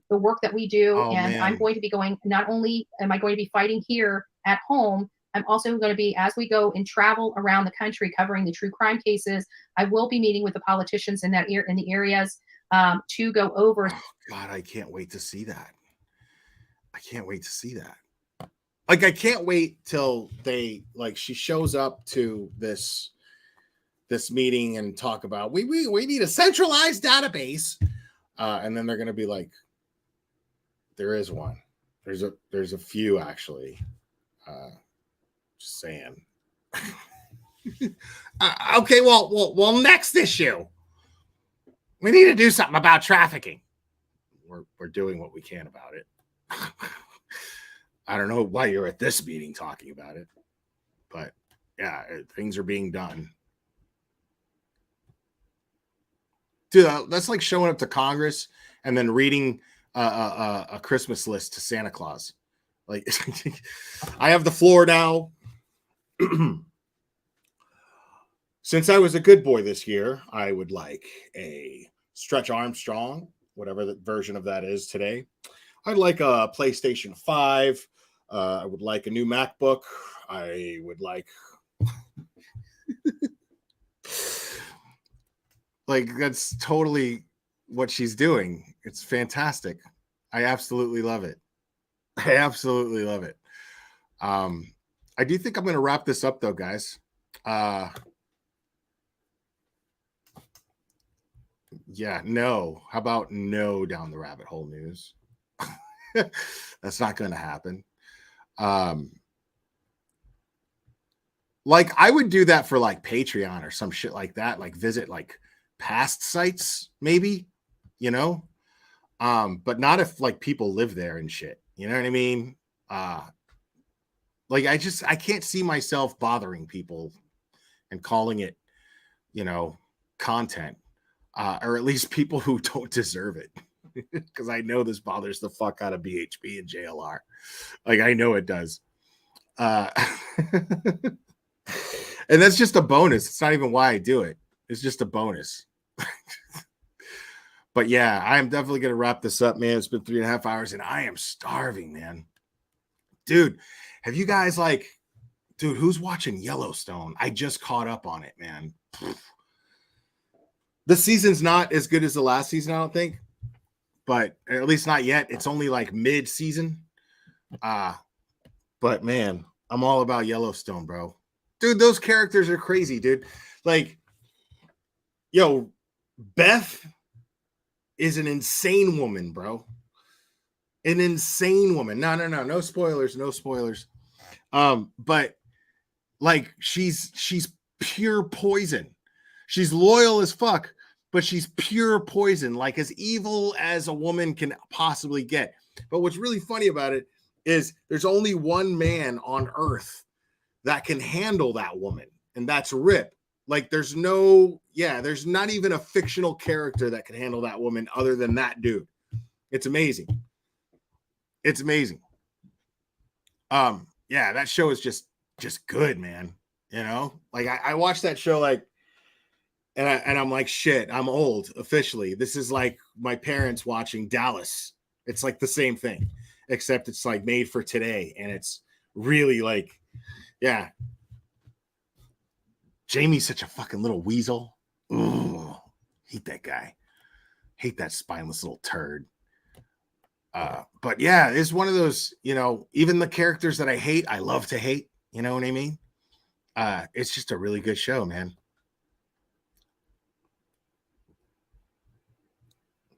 the work that we do. Man. I'm going to be going, not only am I going to be fighting here at home, I'm also going to be, as we go and travel around the country covering the true crime cases, I will be meeting with the politicians in in the areas to go over. Oh, God, I can't wait to see that. I can't wait to see that. Like, I can't wait till she shows up to this meeting and talk about, we need a centralized database. And then they're going to be like, there is one. There's a few, actually. Just saying. Okay, well, next issue. We need to do something about trafficking. We're doing what we can about it. I don't know why you're at this meeting talking about it, but yeah, things are being done. Dude, that's like showing up to Congress and then reading a Christmas list to Santa Claus. Like, I have the floor now. Since I was a good boy this year, I would like a Stretch Armstrong, whatever the version of that is today. I'd like a PlayStation 5. I would like a new MacBook. I would like Like, that's totally what she's doing. It's fantastic. I absolutely love it. I absolutely love it. I do think I'm going to wrap this up though, guys. Yeah, no. How about no down the rabbit hole news? That's not going to happen. Like, I would do that for like Patreon or some shit like that. Like, visit like past sites, maybe, you know, but not if like people live there and shit. You know what I mean? Like, I can't see myself bothering people and calling it, you know, content, or at least people who don't deserve it. Because I know this bothers the fuck out of BHP and JLR. Like, I know it does. And that's just a bonus. It's not even why I do it. It's just a bonus. But yeah, I'm definitely going to wrap this up, man. It's been 3.5 hours and I am starving, man. Dude, have you guys dude, who's watching Yellowstone? I just caught up on it, man. The season's not as good as the last season, I don't think. But at least not yet. It's only like mid-season. But man, I'm all about Yellowstone, bro. Dude, those characters are crazy, dude. Like, yo, Beth is an insane woman, bro. An insane woman. No spoilers, no spoilers. But like, she's pure poison. She's loyal as fuck, but she's pure poison, like as evil as a woman can possibly get. But what's really funny about it is there's only one man on earth that can handle that woman, and that's Rip. Like, there's not even a fictional character that can handle that woman other than that dude. It's amazing. It's amazing. Yeah, that show is just good, man. You know, like I watched that show and I'm like, shit, I'm old officially. This is like my parents watching Dallas. It's like the same thing, except it's like made for today, and it's really like, yeah. Jamie's such a fucking little weasel. Ooh, hate that guy. Hate that spineless little turd. But yeah, it's one of those, you know, even the characters that I hate, I love to hate. You know what I mean? It's just a really good show, man.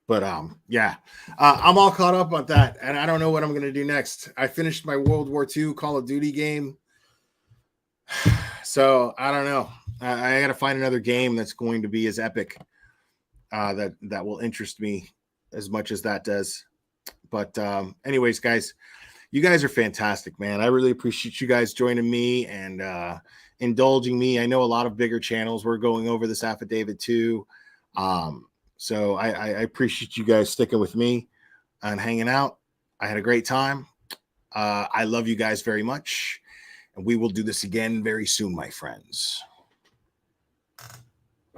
But yeah, I'm all caught up on that, and I don't know what I'm gonna do next. I finished my World War II Call of Duty game, so I don't know. I gotta find another game that's going to be as epic, that will interest me as much as that does. But anyways, guys, you guys are fantastic, man. I really appreciate you guys joining me and indulging me. I know a lot of bigger channels were going over this affidavit too. So I appreciate you guys sticking with me and hanging out. I had a great time. I love you guys very much. And we will do this again very soon, my friends.